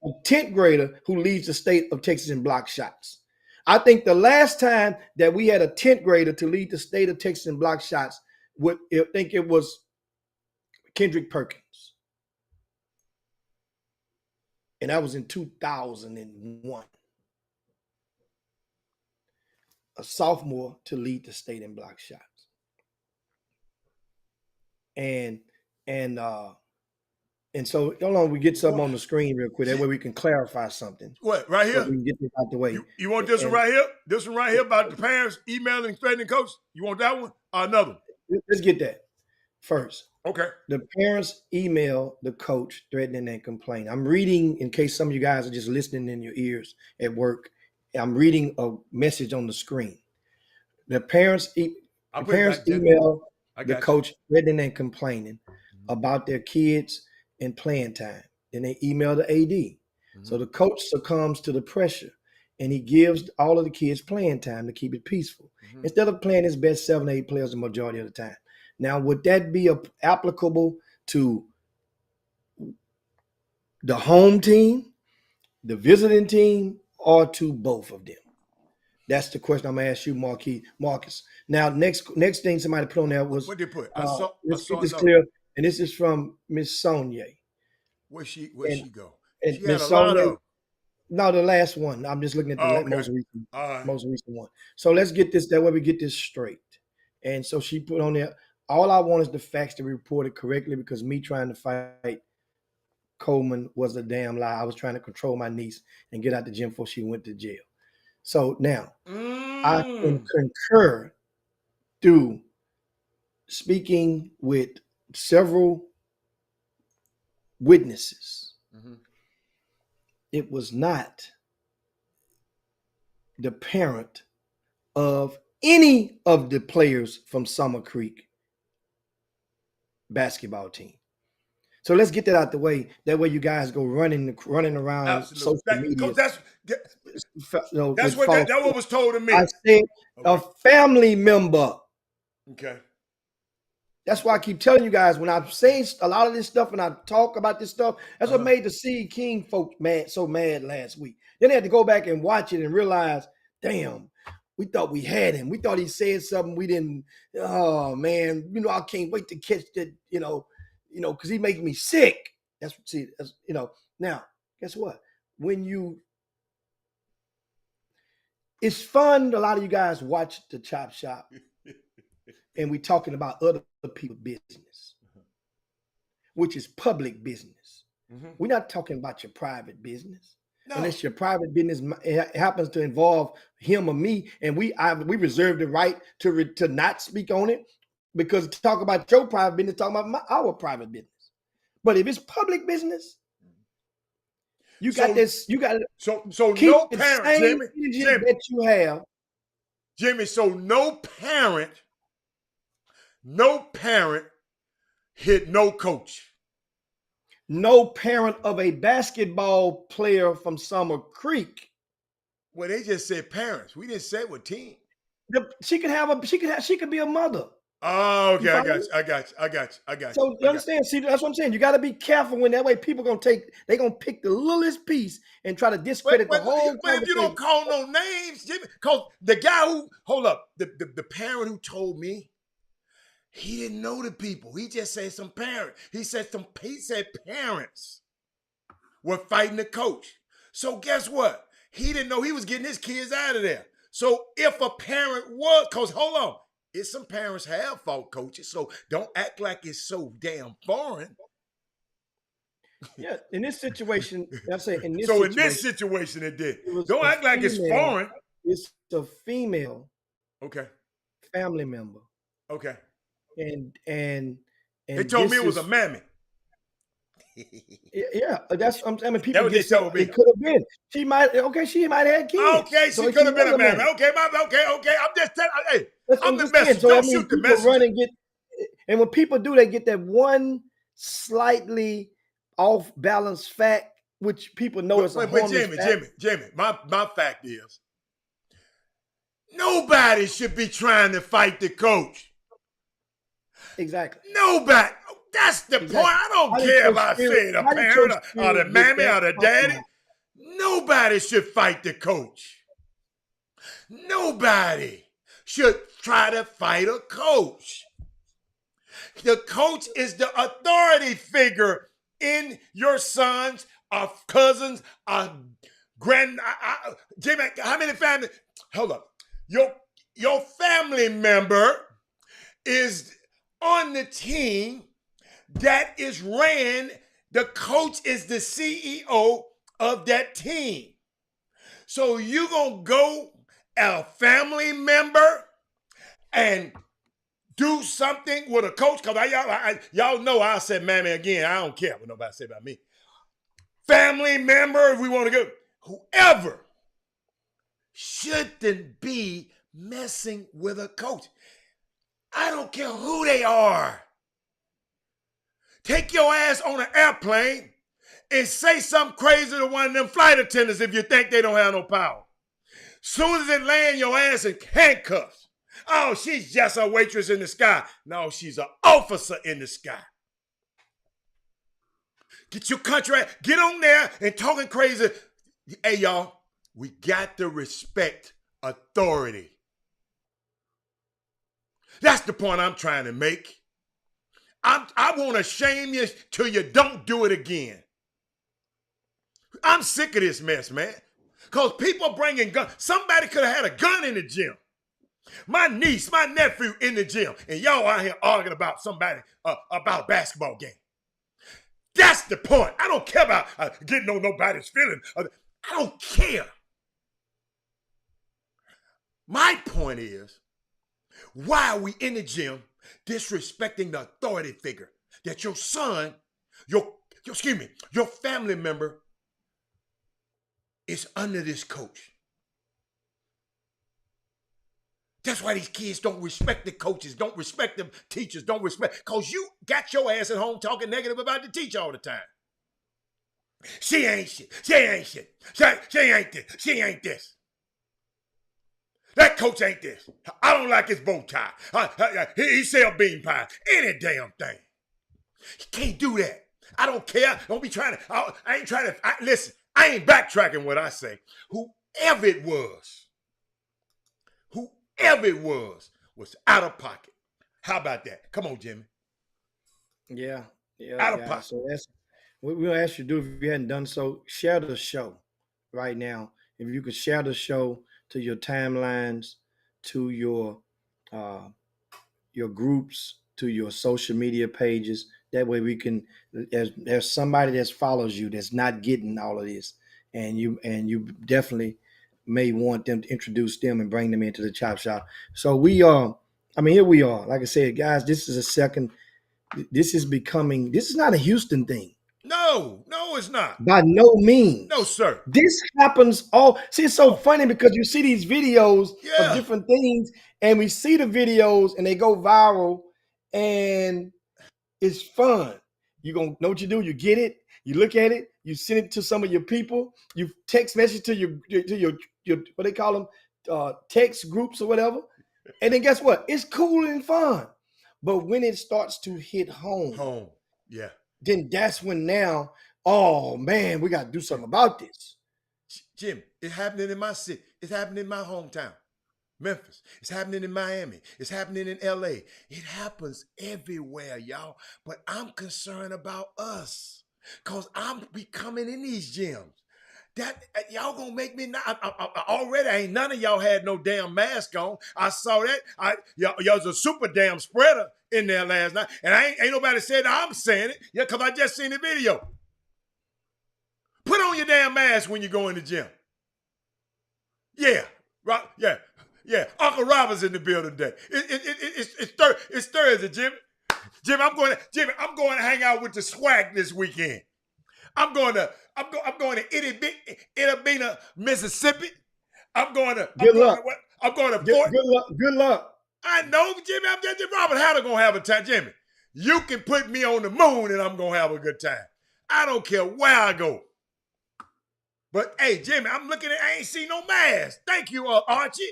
a 10th grader who leads the state of Texas in block shots. I think the last time that we had a 10th grader to lead the state of Texas in block shots, I think it was Kendrick Perkins. And that was in 2001. A sophomore to lead the state in block shots. And so hold on, we get something on the screen real quick. That way we can clarify something. What, right here? So we can get this out the way. You want this one right here? This one right here about the parents emailing threatening coach? You want that one or another one? Let's get that first. Okay. The parents email the coach threatening and complaining. I'm reading, in case some of you guys are just listening in your ears at work, I'm reading a message on the screen. The parents email the coach threatening and complaining about their kids and playing time. Then they email the AD. So the coach succumbs to the pressure, and he gives all of the kids playing time to keep it peaceful, instead of playing his best 7 or 8 players the majority of the time. Now, would that be applicable to the home team, the visiting team, or to both of them? That's the question I'm going to ask you, Marcus. Now, next thing somebody put on there was, what did they put? Let's get this clear. And this is from Miss Sonia. Where'd she go? And She had a lot of. No, the last one. I'm just looking at the most recent one. So let's get this, that way we get this straight. And so she put on there, all I want is the facts to be reported correctly, because me trying to fight Coleman was a damn lie. I was trying to control my niece and get out the gym before she went to jail. So now I can concur through speaking with several witnesses. It was not the parent of any of the players from Summer Creek basketball team. So let's get that out the way. That way you guys go running around. Absolutely. Social media. That's what was told to me. I said a family member. Okay. That's why I keep telling you guys, when I'm saying a lot of this stuff and I talk about this stuff, that's what made the Seed King folks so mad last week. Then they had to go back and watch it and realize, damn, we thought we had him. We thought he said something we didn't. Oh man, I can't wait to catch that, because he makes me sick. That's now, guess what? It's fun. A lot of you guys watch the Chop Shop, and we're talking about other people's business, which is public business. We're not talking about your private business. No. Unless your private business happens to involve him or me, and we reserve the right to not speak on it, because to talk about your private business, talking about our private business. But if it's public business, you got this. You got so no parent, Jimmy, that you have, Jimmy. So no parent hit no coach. no parent of a basketball player from Summer Creek. Well, they just said parents. We didn't say what team. She could be a mother. Oh, okay. I You got you. So you understand? See, that's what I'm saying. You got to be careful when that way people gonna pick the littlest piece and try to discredit the whole. But if you don't call no names, Jimmy, because the guy who the parent who told me, he didn't know the people. He just said some parent. He said parents were fighting the coach. So guess what? He didn't know he was getting his kids out of there. So if a parent was, because hold on. It's some parents have fought coaches, so don't act like it's so damn foreign. Yeah, in this situation, I'm saying in this. So in this situation, it did. Don't act like it's foreign. It's a female. Okay. Family member. Okay. And they told me it was a mammy. Yeah, that's. I mean, people. That what they told me. It could have been. She might have had kids. Okay, she could have been a mammy. Okay, okay. I'm just telling. Hey, I'm the messenger. Don't shoot the messenger. And when people do, they get that one slightly off balance fact, which people know is a harmless fact. Jimmy, my fact is, nobody should be trying to fight the coach. Exactly. Nobody. That's the point. I don't care if I say the parent or the mammy or the daddy. Nobody should fight the coach. Nobody should try to fight a coach. The coach is the authority figure in your sons, or cousins, or Jimmy, how many family? Hold up. Your family member is on the team that is ran. The coach is the CEO of that team. So you gonna go a family member and do something with a coach? Because y'all know I said mammy again. I don't care what nobody say about me. Family member, if we want to go, whoever shouldn't be messing with a coach. I don't care who they are. Take your ass on an airplane and say something crazy to one of them flight attendants if you think they don't have no power. Soon as it land, your ass in handcuffs. Oh, she's just a waitress in the sky. No, she's an officer in the sky. Get your country, get on there and talking crazy. Hey, y'all, we got to respect authority. That's the point I'm trying to make. I want to shame you till you don't do it again. I'm sick of this mess, man. Because people bringing guns. Somebody could have had a gun in the gym. My niece, my nephew in the gym. And y'all out here arguing about somebody, about a basketball game. That's the point. I don't care about getting on nobody's feelings. I don't care. My point is, why are we in the gym disrespecting the authority figure that your son, your family member is under this coach? That's why these kids don't respect the coaches, don't respect the teachers, don't respect, because you got your ass at home talking negative about the teacher all the time. She ain't shit. She ain't shit. She ain't this. She ain't this. That coach ain't this. I don't like his bow tie. He sell bean pies. Any damn thing. You can't do that. I don't care. Don't be trying to. I ain't trying to. Listen, I ain't backtracking what I say. Whoever it was out of pocket. How about that? Come on, Jimmy. Yeah. Out of pocket. So that's what we'll ask you to do if you hadn't done so. Share the show right now. If you could share the show to your timelines, to your groups, to your social media pages. That way we can, there's somebody that follows you that's not getting all of this. And you definitely may want them to introduce them and bring them into the chop shop. So here we are. Like I said, guys, this is this is not a Houston thing. No, it's not. By no means. No, sir. This happens see, it's so funny because you see these videos of different things, and we see the videos and they go viral and it's fun. You gonna know what you do. You get it. You look at it. You send it to some of your people. You text message to your what they call them, text groups or whatever. And then guess what? It's cool and fun. But when it starts to hit home, yeah, then that's when now, oh man, we got to do something about this. Jim, it's happening in my city. It's happening in my hometown, Memphis. It's happening in Miami. It's happening in LA. It happens everywhere, y'all. But I'm concerned about us because I'm becoming in these gyms. That y'all gonna make me not. Already ain't none of y'all had no damn mask on. I saw that. Y'all was a super damn spreader in there last night, and ain't nobody said I'm saying it. Yeah, because I just seen the video. Put on your damn mask when you go in the gym. Yeah, right. Yeah. Uncle Robert's in the building today. It's Thursday, Jimmy. I'm going to hang out with the swag this weekend. I'm going to Itta Bena, Mississippi. I'm going to Good luck. I know, Jimmy. I'm just Robert Hatter gonna have a time, Jimmy. You can put me on the moon and I'm gonna have a good time. I don't care where I go. But hey, Jimmy, I'm looking at. I ain't seen no mask. Thank you, Archie.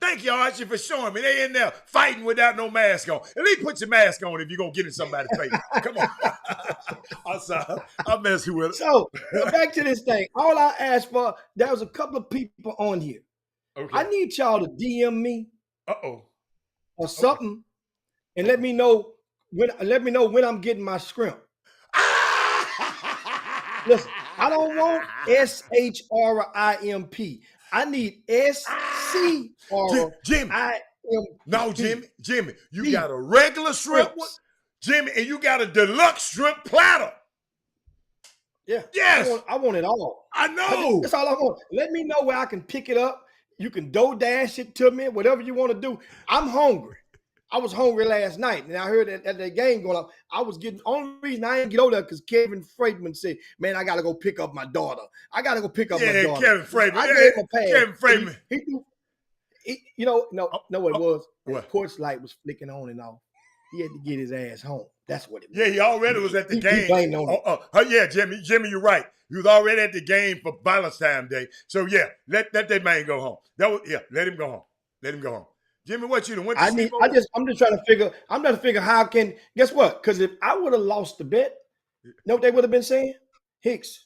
Thank you, Archie, for showing me. They in there fighting without no mask on. At least put your mask on if you're going to get in somebody's face. Come on. I'm sorry. I'm messing with it. So, back to this thing. All I asked for, there was a couple of people on here. Okay. I need y'all to DM me. Or something. And let me know when I'm getting my scrimp. Listen, I don't want SHRIMP. I need SCRIMP. Jimmy. No, Jimmy, you got a regular shrimp one, Jimmy, and you got a deluxe shrimp platter. Yeah. Yes. I want it all. I know. That's all I want. Let me know where I can pick it up. You can DoorDash it to me, whatever you want to do. I'm hungry. I was hungry last night, and I heard that the game going up. I was getting, only reason I didn't get over there because Kevin Freidman said, man, I got to go pick up my daughter. I got to go pick up my daughter. Kevin Freidman. I gave him a pass. Kevin Freidman. It was. The porch light was flicking on and off. He had to get his ass home. That's what it was. Yeah, he already was at the game. He blamed on it. Yeah, Jimmy, you're right. He was already at the game for Valentine's Day. So yeah, let that man go home. Let him go home. Let him go home. Jimmy, what you doing? I'm just trying to figure how can, guess what? Because if I would have lost the bet, you know what they would have been saying? Hicks,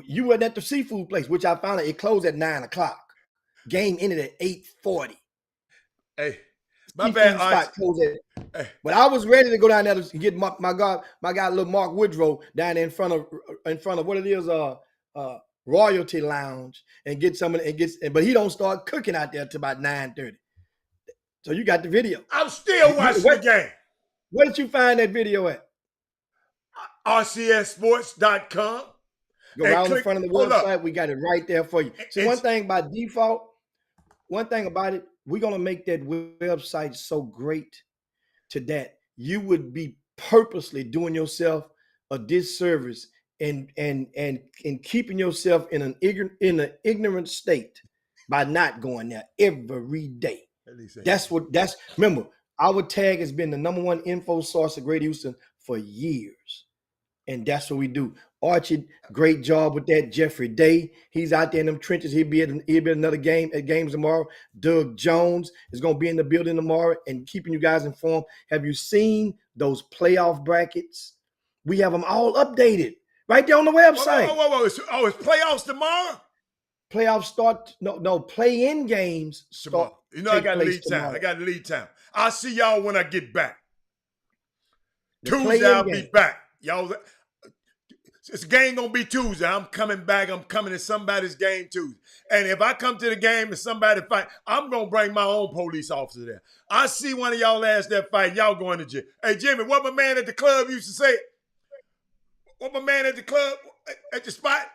you were at the seafood place, which I found out it closed at 9:00. Game ended at 8:40. Hey, my bad, but I was ready to go down there to get my guy, little Mark Woodrow, down there in front of what it is, Royalty Lounge, and get some of it. But he don't start cooking out there till about 9:30. So you got the video. I'm still watching the game. Where did you find that video at? RCSSports.com. Go around in front of the website. We got it right there for you. So one thing by default, one thing about it, we're going to make that website so great to that you would be purposely doing yourself a disservice and keeping yourself in an ignorant state by not going there every day. Remember, our tag has been the #1 info source of Great Houston for years. And that's what we do. Archie, great job with that. Jeffrey Day, he's out there in them trenches. He'll be at another game at games tomorrow. Doug Jones is going to be in the building tomorrow and keeping you guys informed. Have you seen those playoff brackets? We have them all updated right there on the website. Whoa. It's playoffs tomorrow? Playoffs start, no, play-in games start. You know, I got lead time. I'll see y'all when I get back. Tuesday, I'll be back. Y'all, this game gonna be Tuesday. I'm coming back. I'm coming to somebody's game Tuesday. And if I come to the game and somebody fight, I'm gonna bring my own police officer there. I see one of y'all last that fight. Y'all going to jail. Hey, Jimmy, what my man at the club used to say? What my man at the club at the spot?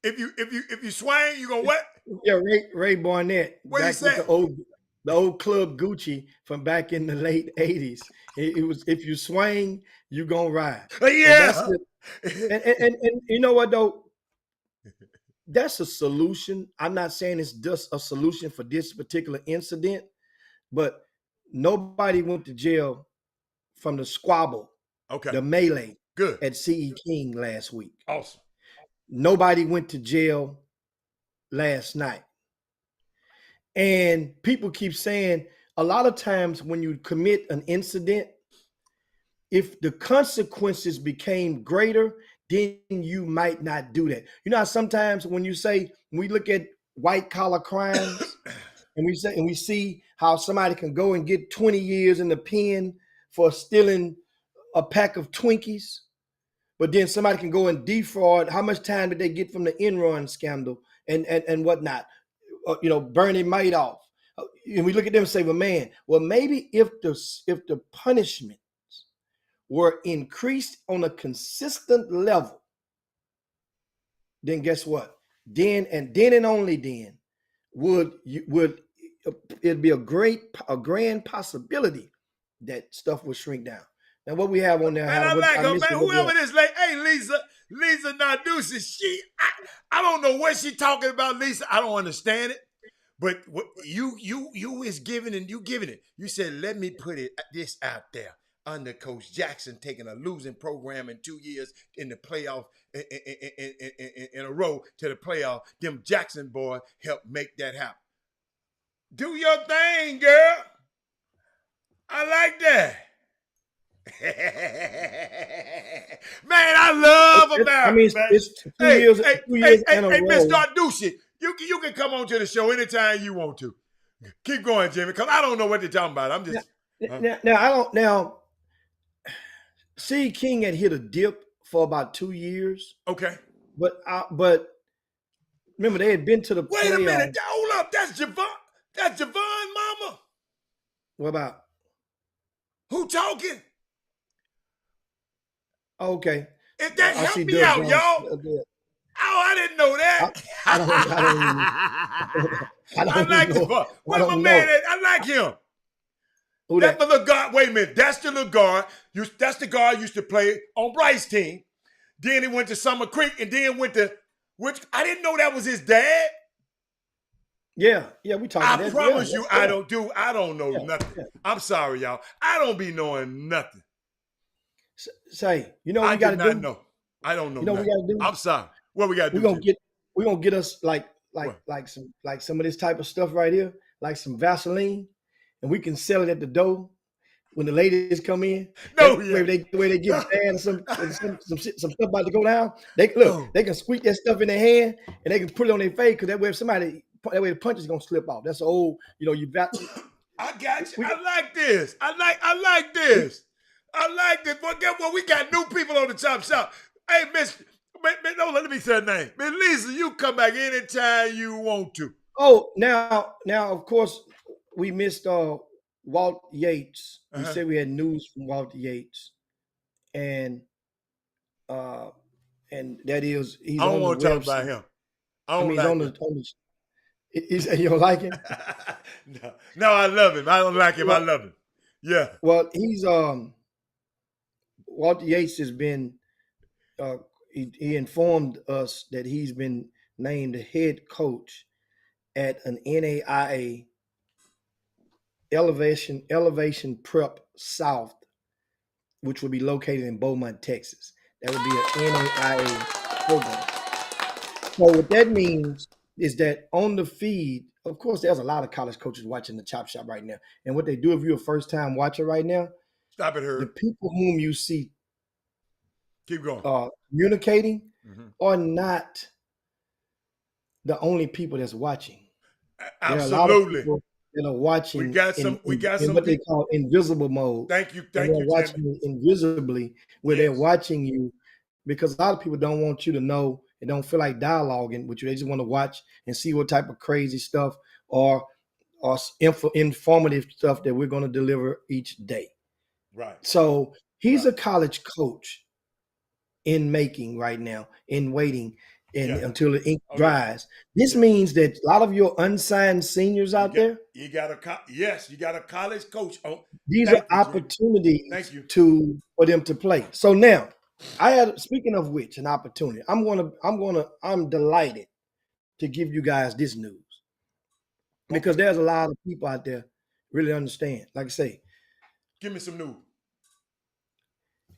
If you swing, you gonna what? Yeah, Ray Barnett. What he said? The old Club Gucci from back in the late 80s. It was, if you swing, you gonna ride. Yeah. And you know what though? That's a solution. I'm not saying it's just a solution for this particular incident, but nobody went to jail from the squabble Okay. the melee Good. at CE King last week. Awesome. Nobody went to jail last night. And people keep saying a lot of times when you commit an incident, if the consequences became greater, then you might not do that. You know how sometimes when you say, we look at white collar crimes and we see how somebody can go and get 20 years in the pen for stealing a pack of Twinkies, but then somebody can go and defraud. How much time did they get from the Enron scandal and whatnot? Bernie Madoff. And we look at them and say, well, man, maybe if the punishments were increased on a consistent level, then guess what? Then and only then would it be a grand possibility that stuff would shrink down. Now, what we have on there, man, I like her, man. Whoever this lady, hey, Lisa Narducci, I don't know what she talking about, Lisa. I don't understand it. But what you is giving and you giving it. You said, let me put this out there. Under Coach Jackson, taking a losing program in 2 years in the playoff in a row to the playoff. Them Jackson boys helped make that happen. Do your thing, girl. I like that. Man, I love America. I mean, it's 2 years in a row. Miss Narducci, you can come on to the show anytime you want to. Keep going, Jimmy, because I don't know what they're talking about. I'm just now C. King had hit a dip for about 2 years. Okay. But remember, they had been to the Wait a minute. Hold up. That's Javon. That's Javon, mama. What about? Who talking? Okay. If that help me out, y'all. Oh, I didn't know that. I like Javon. Where's my man at? I like him. That's the little guard. Wait a minute. That's the little guard. That's the guard used to play on Bryce's team. Then he went to Summer Creek and then went to which I didn't know that was his dad. Yeah, we talking. I promise you, I don't know nothing. Yeah. I'm sorry, y'all. I don't be knowing nothing. Say, you know what we got to do? No, I don't know. You know what we got to do? I'm sorry. What we got to do? We're gonna get us like some of this type of stuff right here, like some Vaseline, and we can sell it at the door when the ladies come in. Where they get mad some stuff about to go down. They can squeak that stuff in their hand and they can put it on their face because that way the punch is gonna slip off. That's old, you got. I got you. I like this. I like this. I like this. But guess what? We got new people on the Chop Shop. Hey, let me say her name. Miss Lisa, you come back anytime you want to. Oh, now, of course, we missed Walt Yates. We said we had news from Walt Yates, and that is he's. I don't want to talk about him. He's on the. You don't like him? No, I love him. I don't like him. I love him. Yeah. Well, he's Walt Yates has been. He informed us that he's been named the head coach at an NAIA Elevation Prep South, which will be located in Beaumont, Texas. That would be an NAIA program. So what that means is that on the feed, of course, there's a lot of college coaches watching the Chop Shop right now. And what they do, if you're a first-time watcher right now, stop it, Herb. The people whom you see keep going communicating are not the only people that's watching. Absolutely. There are a lot of people that are watching. We got some what they call invisible mode. Thank you. They're watching invisibly, where they're watching you, because a lot of people don't want you to know and don't feel like dialoguing with you. They just want to watch and see what type of crazy stuff or informative stuff that we're going to deliver each day. Right. So he's a college coach in making right now, in waiting until the ink dries. This means that a lot of your unsigned seniors out there, you got a college coach. These are opportunities for them to play. So now, speaking of which, an opportunity. I'm delighted to give you guys this news because there's a lot of people out there really understand. Like I say, give me some news.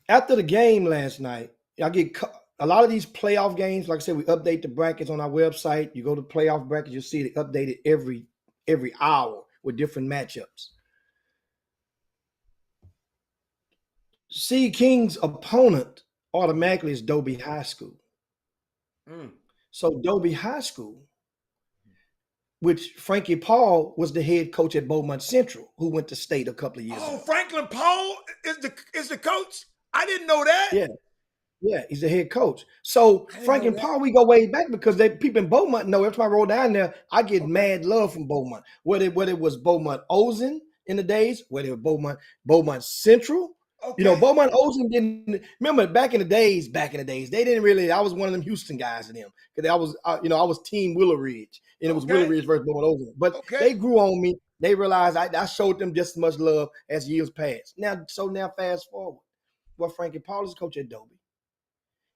After the game last night, I get a lot of these playoff games. Like I said, we update the brackets on our website. You go to playoff brackets, you'll see it updated every hour with different matchups. C. King's opponent automatically is Dobie High School. So Dobie High School, which Frankie Paul was the head coach at Beaumont Central, who went to state a couple of years ago. Franklin Paul is the coach? I didn't know that. Yeah, he's the head coach. So Franklin Paul, we go way back because people in Beaumont know. Every time I roll down there, I get mad love from Beaumont. Whether it was Beaumont Ozen in the days, whether it was Beaumont Central. Okay. You know, Beaumont Ozen didn't remember back in the days. They didn't really. I was one of them Houston guys in them because I was Team Willow Ridge, and it was Willow Ridge versus Beaumont Ozen. But they grew on me. They realized I showed them just as much love as years passed. Now fast forward. Well, Frankie Paul is coach at Dobie,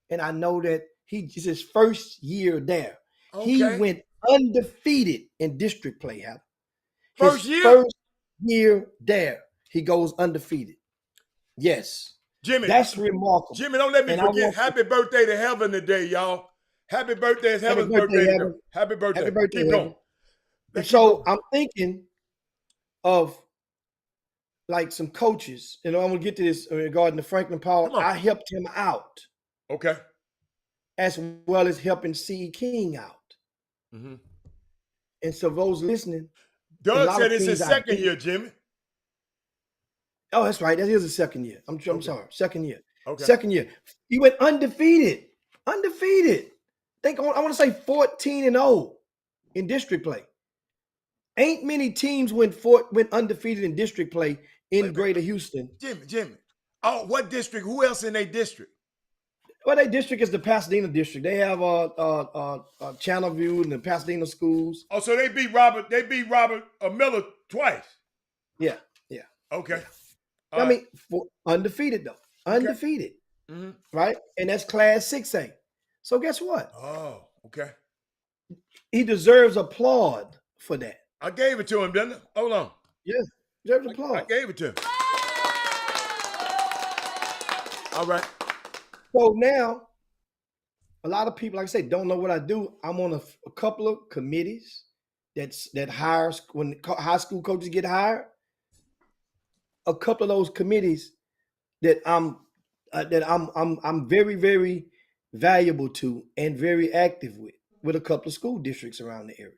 and I know that it's his first year there. He went undefeated in district play. First year there, he goes undefeated. Yes. Jimmy. That's remarkable. Jimmy, don't let me forget. Happy birthday to Heaven today, y'all. Happy birthday. It's Heaven's birthday. Happy birthday. Happy birthday. Keep going. So I'm thinking of like some coaches. You know, I'm going to get to this regarding to Franklin Paul. I helped him out. Okay. As well as helping C. King out. Mm-hmm. And so those listening. Doug said it's his second year, Jimmy. Oh, that's right. That is the second year. I'm sorry. Second year. Okay. Second year. He went undefeated. Undefeated. I want to say 14-0 in district play. Ain't many teams went undefeated in district play in Greater Houston. Jimmy. Oh, what district? Who else in their district? Well, their district is the Pasadena district. They have Channelview and the Pasadena schools. Oh, so they beat Robert Miller twice. Yeah. Okay. I mean, undefeated though. Undefeated. Okay. Mm-hmm. Right? And that's class 6A. So guess what? Oh, okay. He deserves applaud for that. I gave it to him, didn't I? Hold on. Yeah. Deserves applaud. I gave it to him. All right. So now, a lot of people, like I say, don't know what I do. I'm on a couple of committees that hires when high school coaches get hired. A couple of those committees that I'm very, very valuable to and very active with a couple of school districts around the area.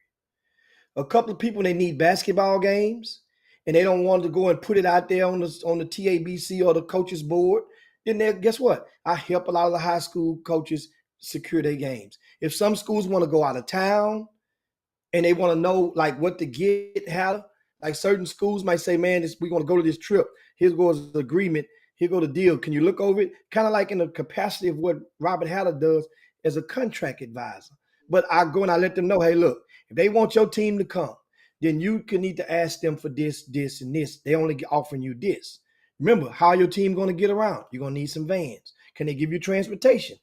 A couple of people, they need basketball games and they don't want to go and put it out there on the TABC or the coaches board. Then guess what? I help a lot of the high school coaches secure their games. If some schools want to go out of town and they want to know like what to get, how, like certain schools might say, man, we're going to go to this trip. Here goes the agreement. Here go the deal. Can you look over it? Kind of like in the capacity of what Robert Haller does as a contract advisor. But I go and I let them know, hey, look, if they want your team to come, then you can need to ask them for this, this, and this. They only offering you this. Remember, how your team going to get around? You're going to need some vans. Can they give you transportation?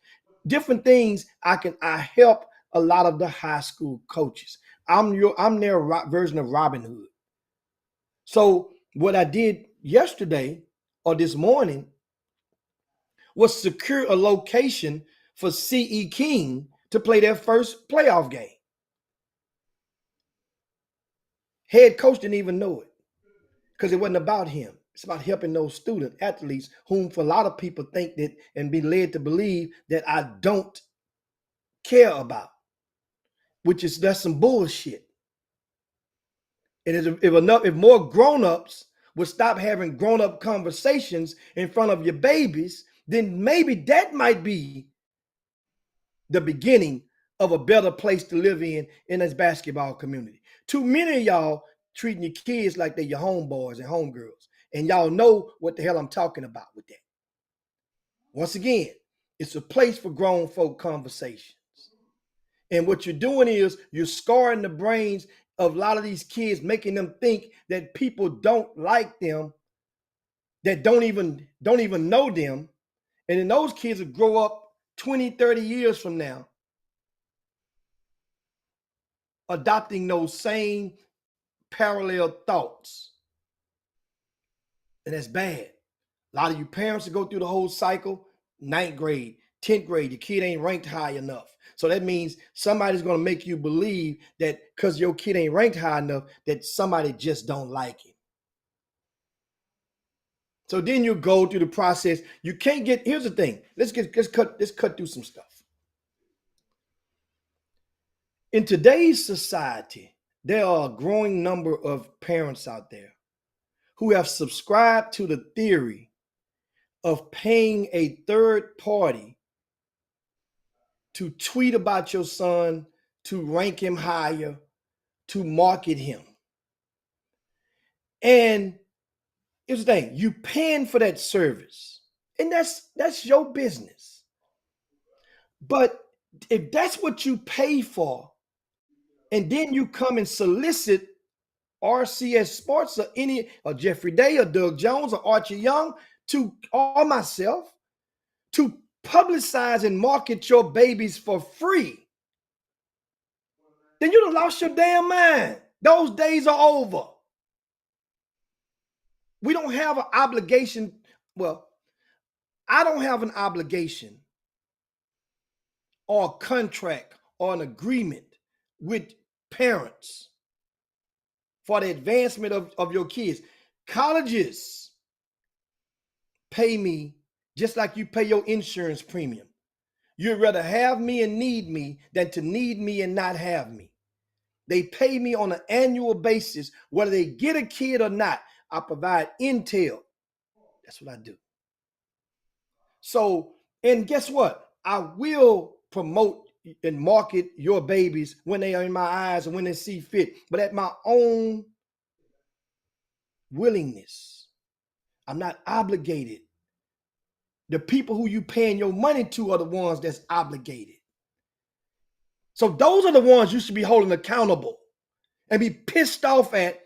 Different things I help a lot of the high school coaches. I'm their version of Robin Hood. So what I did yesterday or this morning was secure a location for C.E. King to play their first playoff game. Head coach didn't even know it because it wasn't about him. It's about helping those student athletes whom for a lot of people think that and be led to believe that I don't care about, that's some bullshit. And if more grown-ups would stop having grown-up conversations in front of your babies, then maybe that might be the beginning of a better place to live in this basketball community. Too many of y'all treating your kids like they're your homeboys and homegirls. And y'all know what the hell I'm talking about with that. Once again, it's a place for grown folk conversations. And what you're doing is you're scarring the brains of a lot of these kids, making them think that people don't like them, that don't even know them. And then those kids will grow up 20, 30 years from now adopting those same parallel thoughts. And that's bad. A lot of you parents that go through the whole cycle, 9th grade, 10th grade, your kid ain't ranked high enough. So that means somebody's going to make you believe that because your kid ain't ranked high enough, that somebody just don't like him. So then you go through the process. You can't get, here's the thing. Let's cut through some stuff. In today's society, there are a growing number of parents out there who have subscribed to the theory of paying a third party to tweet about your son, to rank him higher, to market him. And here's the thing, you paying for that service, and that's your business. But if that's what you pay for, and then you come and solicit RCS Sports or Jeffrey Day or Doug Jones or Archie Young or myself to publicize and market your babies for free, then you done lost your damn mind. Those days are over. We don't have an obligation. Well, I don't have an obligation or a contract or an agreement with parents for the advancement of your kids. Colleges pay me just like you pay your insurance premium. You'd rather have me and need me than to need me and not have me. They pay me on an annual basis, whether they get a kid or not. I provide intel. That's what I do. So, and guess what? I will promote and market your babies when they are in my eyes and when they see fit, but at my own willingness. I'm not obligated. The people who you paying your money to are the ones that's obligated. So those are the ones you should be holding accountable and be pissed off at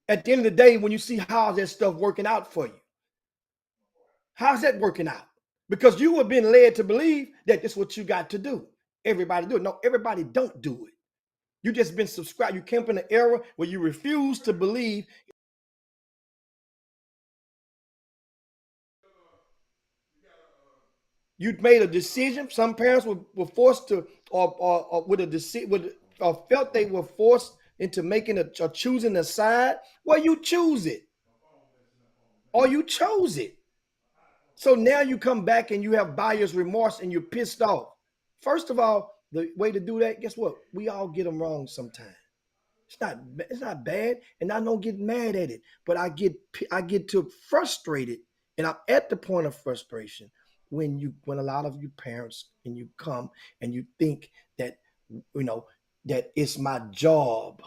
the end of the day when you see how's that stuff working out for you. How's that working out? Because you have been led to believe that this is what you got to do. Everybody do it. No, everybody don't do it. You just been subscribed. You came up in an era where you refuse to believe. You made a decision. Some parents were forced to, or with a decision, or felt they were forced into making or choosing a side. Well, you choose it, or you chose it. So now you come back and you have buyer's remorse and you're pissed off. First of all, the way to do that, guess what? We all get them wrong sometimes. It's not bad, and I don't get mad at it, but I get too frustrated, and I'm at the point of frustration when a lot of you parents and you come and you think that that it's my job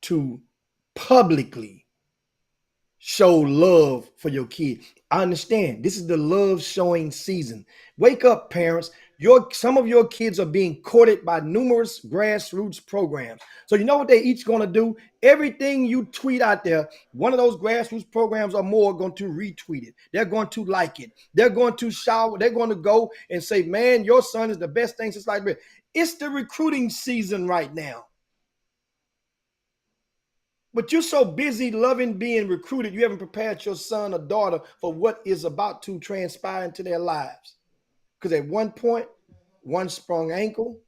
to publicly show love for your kid. I understand this is the love showing season. Wake up, parents. Some of your kids are being courted by numerous grassroots programs. So you know what they're each going to do? Everything you tweet out there, one of those grassroots programs or more are going to retweet it. They're going to like it. They're going to shower. They're going to go and say, man, your son is the best thing since like this. It's the recruiting season right now. But you're so busy loving being recruited, you haven't prepared your son or daughter for what is about to transpire into their lives. Because at one point, one sprung ankle,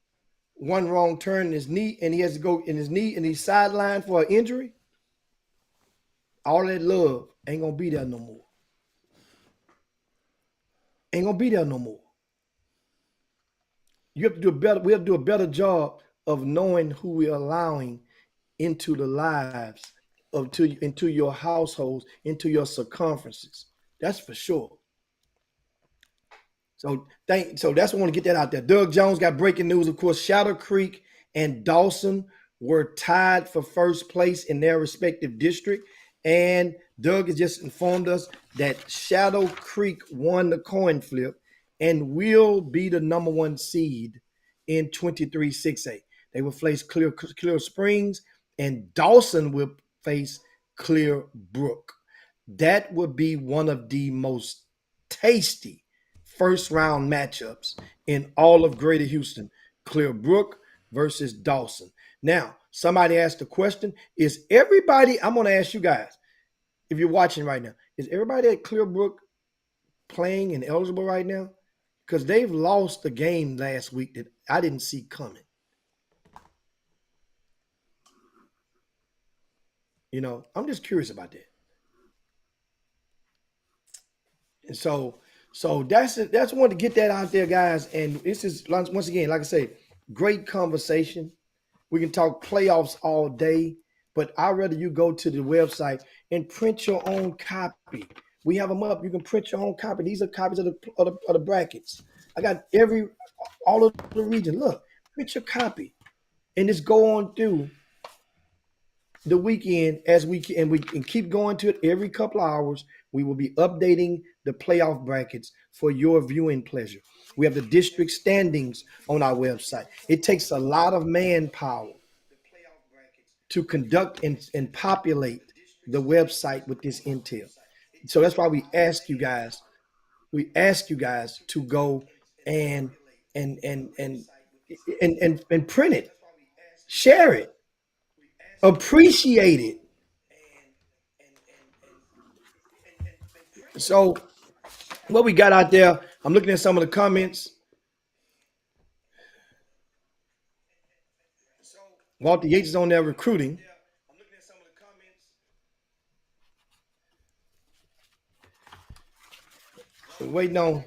one wrong turn in his knee, and he has to go in his knee and he's sidelined for an injury. All that love ain't going to be there no more. Ain't going to be there no more. You have to do we have to do a better job of knowing who we're allowing into the lives into your households, into your circumferences. That's for sure. So that's what I want to get that out there. Doug Jones got breaking news. Of course, Shadow Creek and Dawson were tied for first place in their respective district. And Doug has just informed us that Shadow Creek won the coin flip and will be the number one seed in 23-6A. They will face Clear Springs, and Dawson will face Clear Brook. That would be one of the most tasty first round matchups in all of Greater Houston. Clear Brook versus Dawson. Now, somebody asked the question, is everybody, I'm going to ask you guys, if you're watching right now, is everybody at Clearbrook playing and eligible right now? Because they've lost the game last week that I didn't see coming. You know, I'm just curious about that. And so that's one to get that out there, guys. And this is once again, like I say, great conversation. We can talk playoffs all day, but I'd rather you go to the website and print your own copy. We have them up. You can print your own copy. These are copies of the brackets. I got all of the region. Look, print your copy, and just go on through the weekend as we can, and we can keep going to it every couple of hours. We will be updating the playoff brackets for your viewing pleasure. We have the district standings on our website. It takes a lot of manpower to conduct and populate the website with this intel. So that's why we ask you guys to go and print it, share it, appreciate it. So what we got out there, I'm looking at some of the comments. Walter Yates is on there recruiting. Waiting on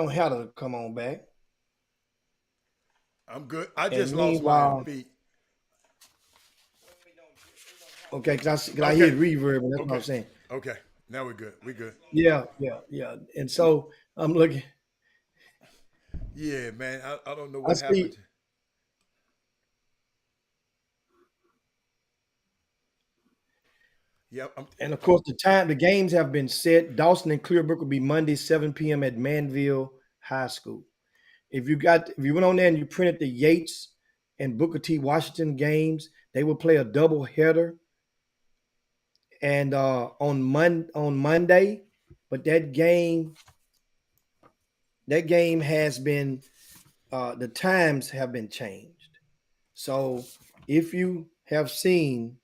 Heather to come on back. I'm good. I just lost my beat. Okay, because I hear reverb, and that's what I'm saying. Okay, now we're good. We're good. Yeah. And so I'm looking. Yeah, man. I don't know what happened. Yep. And of course, the games have been set. Dawson and Clearbrook will be Monday, 7 p.m. at Manville High School. If you went on there and you printed the Yates and Booker T. Washington games, they will play a double header. And on Monday, but that game has been the times have been changed. So if you have seen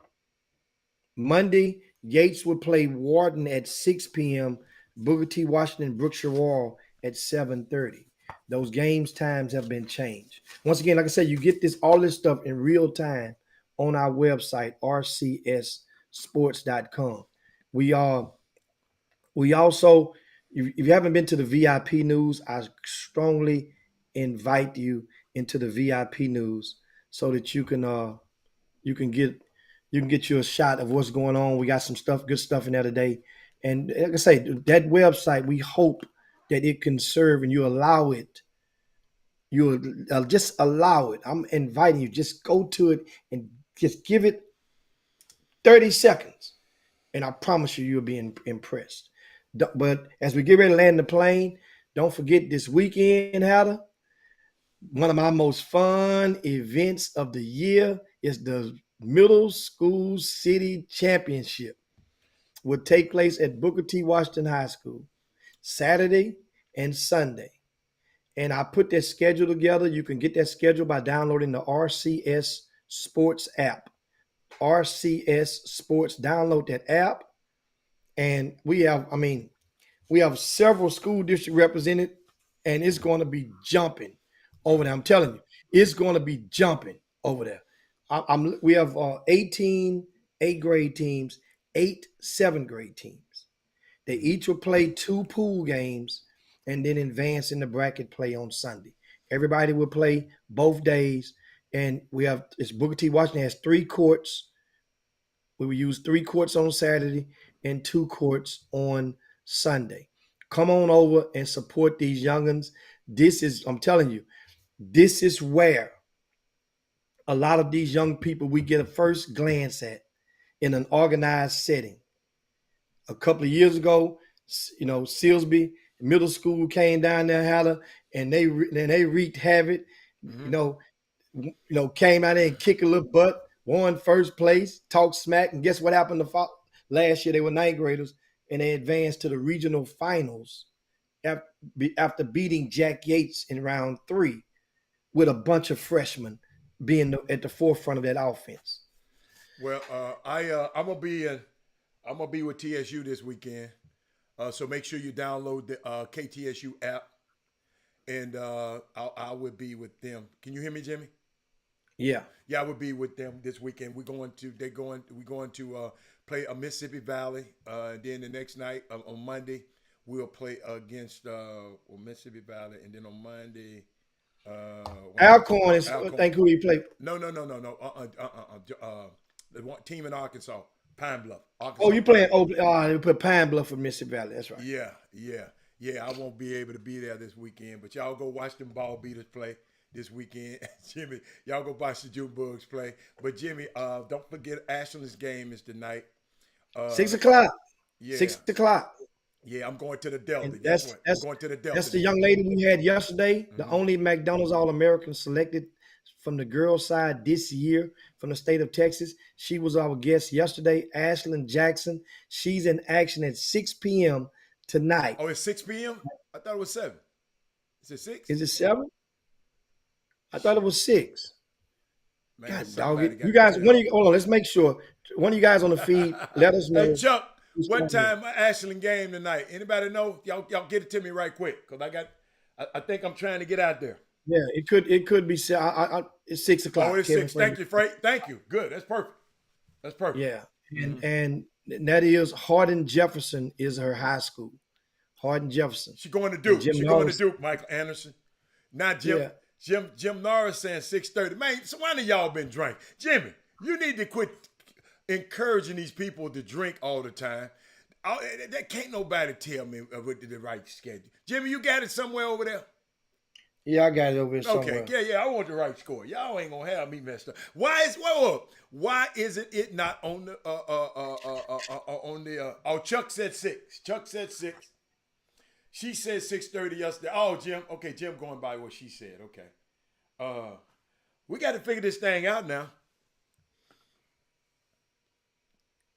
Monday, Yates will play Wharton at 6 p.m. Booker T. Washington, Brookshire Wall at 7:30. Those games times have been changed. Once again, like I said, you get all this stuff in real time on our website, rcssports.com. We also, if you haven't been to the VIP news, I strongly invite you into the VIP news so that you can get you a shot of what's going on. We got some good stuff in there today. And like I say, that website, we hope that it can serve and you allow it. You'll just allow it. I'm inviting you. Just go to it and just give it 30 seconds. And I promise you'll be impressed. But as we get ready to land the plane, don't forget this weekend, Hatter, one of my most fun events of the year is the Middle School City Championship. Will take place at Booker T. Washington High School, Saturday and Sunday. And I put that schedule together. You can get that schedule by downloading the RCS Sports app. RCS Sports, download that app. And we have several school districts represented, and it's going to be jumping over there. I'm telling you, it's going to be jumping over there. We have 18 8th grade teams, 8 7th grade teams. They each will play 2 pool games and then advance in the bracket play on Sunday. Everybody will play both days, and it's Booker T. Washington has 3 courts. We will use 3 courts on Saturday and 2 courts on Sunday. Come on over and support these young'uns. I'm telling you, this is where a lot of these young people we get a first glance at in an organized setting. A couple of years ago, Silsby Middle School came down there, Hatter, and they wreaked havoc. Mm-hmm. Came out there and kicked a little butt, won first place, talked smack, and guess what happened last year? They were 9th graders, and they advanced to the regional finals after beating Jack Yates in round 3 with a bunch of freshmen being at the forefront of that offense. Well, I'm gonna be with TSU this weekend. So make sure you download the KTSU app, and I would be with them. Can you hear me, Jimmy? Yeah. Yeah, I would be with them this weekend. We're going to play a Mississippi Valley. Then the next night on Monday, we'll play against Mississippi Valley, and then on Monday, Alcorn is. I think who he played. No. The one team in Arkansas, Pine Bluff. Arkansas. Oh, you playing? You put Pine Bluff for Mississippi Valley. That's right. Yeah. I won't be able to be there this weekend, but y'all go watch them ball beaters play this weekend. Jimmy, y'all go watch the Junebugs play. But Jimmy, don't forget Ashland's game is tonight. 6 o'clock. Yeah. 6 o'clock. Yeah, I'm going to the Delta. And that's I'm going to the Delta. That's the young lady we had yesterday, the only McDonald's All-American selected from the girls' side this year from the state of Texas. She was our guest yesterday, Ashlyn Jackson. She's in action at 6 p.m. tonight. Oh, it's 6 p.m.? I thought it was 7. Is it 6? Is it 7? I thought it was 6. Man, God, dog it. You guys, hold on, let's make sure. One of you guys on the feed, let us know. Hey, Chuck, what time Ashland game tonight? Anybody know? Y'all get it to me right quick, because I think I'm trying to get out there. Yeah, it could be. It's 6 o'clock. Oh, it's 6. Thank you, Frank. Thank you. Good. That's perfect. Yeah, and that is Hardin Jefferson is her high school. Hardin Jefferson. She's going to Duke. She's going to Duke, Michael Anderson. Not Jim. Yeah. Jim Norris saying 6:30. Man, so why have y'all been drinking? Jimmy, you need to quit encouraging these people to drink all the time. That can't nobody tell me with the right schedule. Jimmy, you got it somewhere over there? Yeah, I got it over here somewhere. Okay, yeah, I want the right score. Y'all ain't gonna have me messed up. Why isn't it not on the Chuck said 6. Chuck said 6. She said 6:30 yesterday. Oh, Jim. Okay, Jim going by what she said. Okay. We got to figure this thing out now.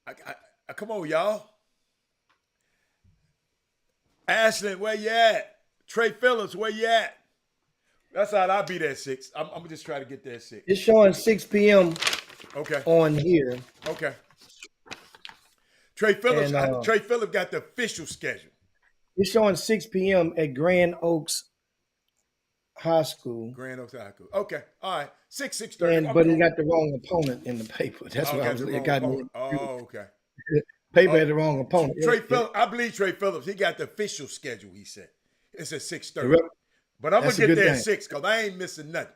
I come on, y'all. Ashland, where you at? Trey Phillips, where you at? That's how I'll be there at 6. I'm gonna just try to get there at 6. It's showing 6 p.m. Okay. On here. Okay. Trey Phillips. Trey Phillips got the official schedule. It's showing 6 p.m. at Grand Oaks High School. Grand Oaks High School. Okay. All right. 6:30. But he got the wrong opponent in the paper. That's what I was. It got me. Oh, okay. Paper had the wrong opponent. Trey Phillips. I believe Trey Phillips. He got the official schedule. He said it's at 6:30. But I'm gonna get there at 6 because I ain't missing nothing.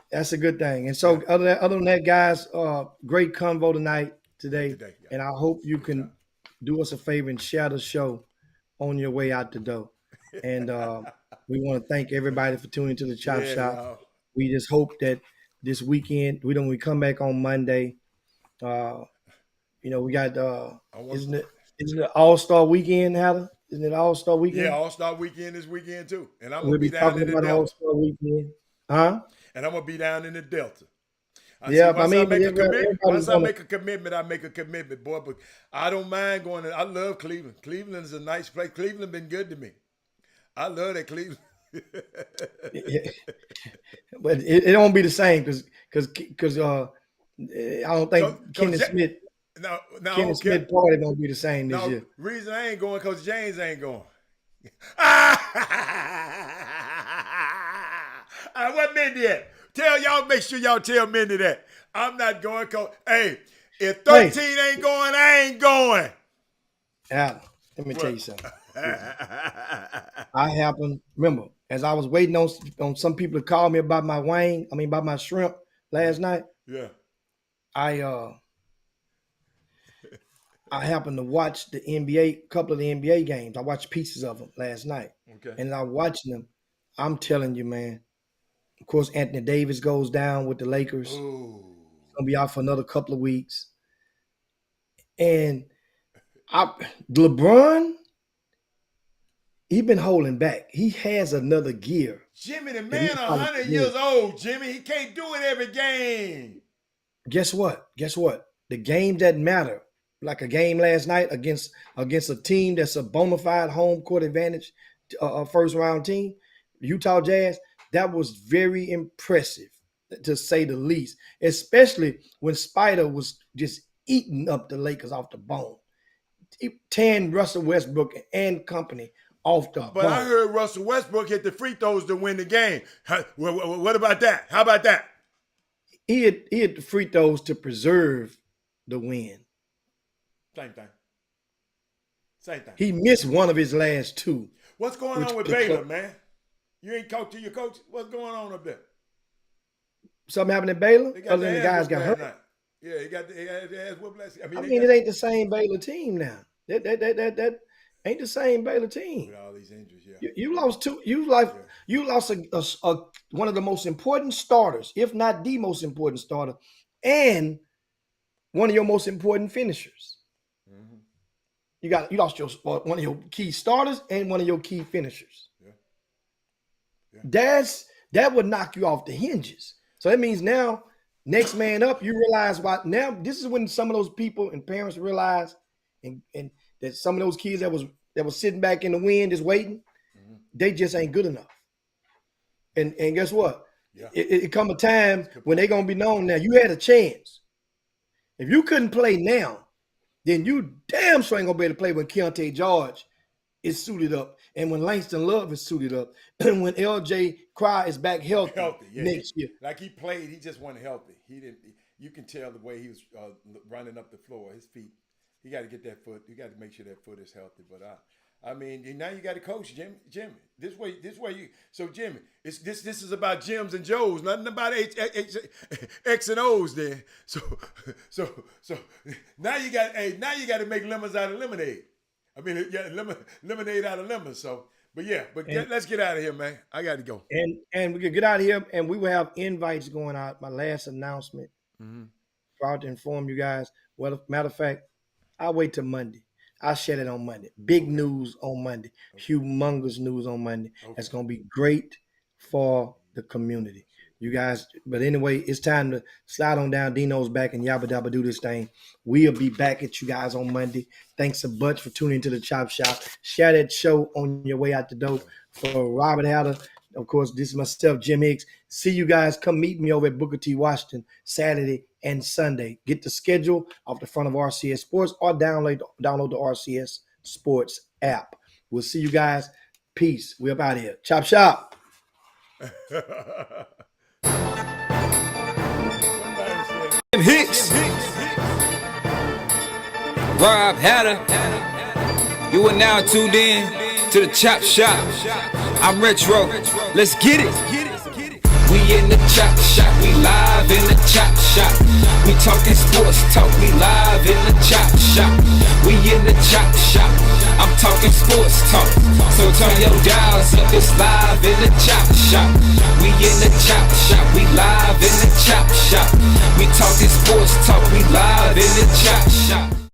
That's a good thing. And so, other than that, guys, great convo today. Yeah. And I hope you can do us a favor and share the show on your way out the door. And we want to thank everybody for tuning to the Chop Shop. We just hope that this weekend, we come back on Monday. We got isn't it All-Star Weekend, Hatter? Isn't it All-Star Weekend? Yeah, All-Star Weekend this weekend too. And I'm we'll gonna be down in the Delta. All-Star Weekend. Huh? And I'm gonna be down in the Delta. Once I make a commitment, boy. But I don't mind going. I love Cleveland. Cleveland is a nice place. Cleveland been good to me. I love that Cleveland. But it don't be the same because I don't think Kenneth Smith. Kenneth Smith party don't be the same this year. Reason I ain't going because James ain't going. What Mindy at? Make sure y'all tell Mindy that. I'm not going because, hey, if 13 ain't going, I ain't going. Adam, let me tell you something. Remember, as I was waiting on some people to call me about about my shrimp last night. Yeah. I happened to watch a couple of the NBA games. I watched pieces of them last night. Okay. And I'm watching them. I'm telling you, man. Of course, Anthony Davis goes down with the Lakers. Ooh. He's gonna be out for another couple of weeks. And LeBron, he been holding back. He has another gear. Jimmy, the man 100 years old, Jimmy. He can't do it every game. Guess what? The games that matter, like a game last night against a team that's a bona fide home court advantage, first round team, Utah Jazz, that was very impressive. to say the least, especially when Spider was just eating up the Lakers off the bone. Tearing Russell Westbrook and company off the bone. But I heard Russell Westbrook hit the free throws to win the game. What about that? How about that? He hit the free throws to preserve the win. Same thing. Same thing. He missed one of his last two. What's going on with Baylor, man? You ain't talked to your coach? What's going on up there? Something happened at Baylor? Other than the guys got hurt? Yeah, he got the ass whooped last year. I mean, it ain't the same Baylor team now. That ain't the same Baylor team. With all these injuries, yeah. You lost two. You lost a one of the most important starters, if not the most important starter, and one of your most important finishers. Mm-hmm. You lost one of your key starters and one of your key finishers. Yeah. That would knock you off the hinges. So that means now, next man up, you realize why. Now this is when some of those people and parents realize, and that some of those kids that was sitting back in the wind just waiting, they just ain't good enough. And guess what? Yeah. It come a time when they're gonna be known. Now you had a chance. If you couldn't play now, then you damn sure ain't gonna be able to play when Keontae George is suited up, and when Langston Love is suited up, and when LJ Cry is back healthy next year. Like he played, he just wasn't healthy. He didn't. You can tell the way he was running up the floor. His feet. He got to get that foot. You got to make sure that foot is healthy. But I mean, now you got to coach Jimmy. This way you. So Jimmy, this is about Jims and Joes, nothing about X and O's. Then so now you got to make lemons out of lemonade. I mean, yeah, lemonade out of lemons. So, but let's get out of here, man. I got to go. And we can get out of here, and we will have invites going out. My last announcement. Proud to inform you guys. Well, matter of fact, I'll wait till Monday. I'll share it on Monday. Big news on Monday. Humongous news on Monday. That's going to be great for the community. You guys, but anyway, it's time to slide on down. Dino's back and Yabba Dabba do this thing. We'll be back at you guys on Monday. Thanks a bunch for tuning into the Chop Shop. Share that show on your way out the door. For Robert Hatter, of course, this is myself, Jim Hicks. See you guys. Come meet me over at Booker T. Washington Saturday and Sunday. Get the schedule off the front of RCS Sports or download the RCS Sports app. We'll see you guys. Peace. We're up out of here. Chop Shop. Hicks, Rob Hatter, you are now tuned in to the Chop Shop. I'm Retro, let's get it. We in the Chop Shop, we live in the Chop Shop. We talking sports talk, we live in the Chop Shop. We in the Chop Shop, I'm talking sports talk. So turn your dials up, it's live in the Chop Shop. We in the Chop Shop, we live in the Chop Shop. We talking sports talk, we live in the Chop Shop.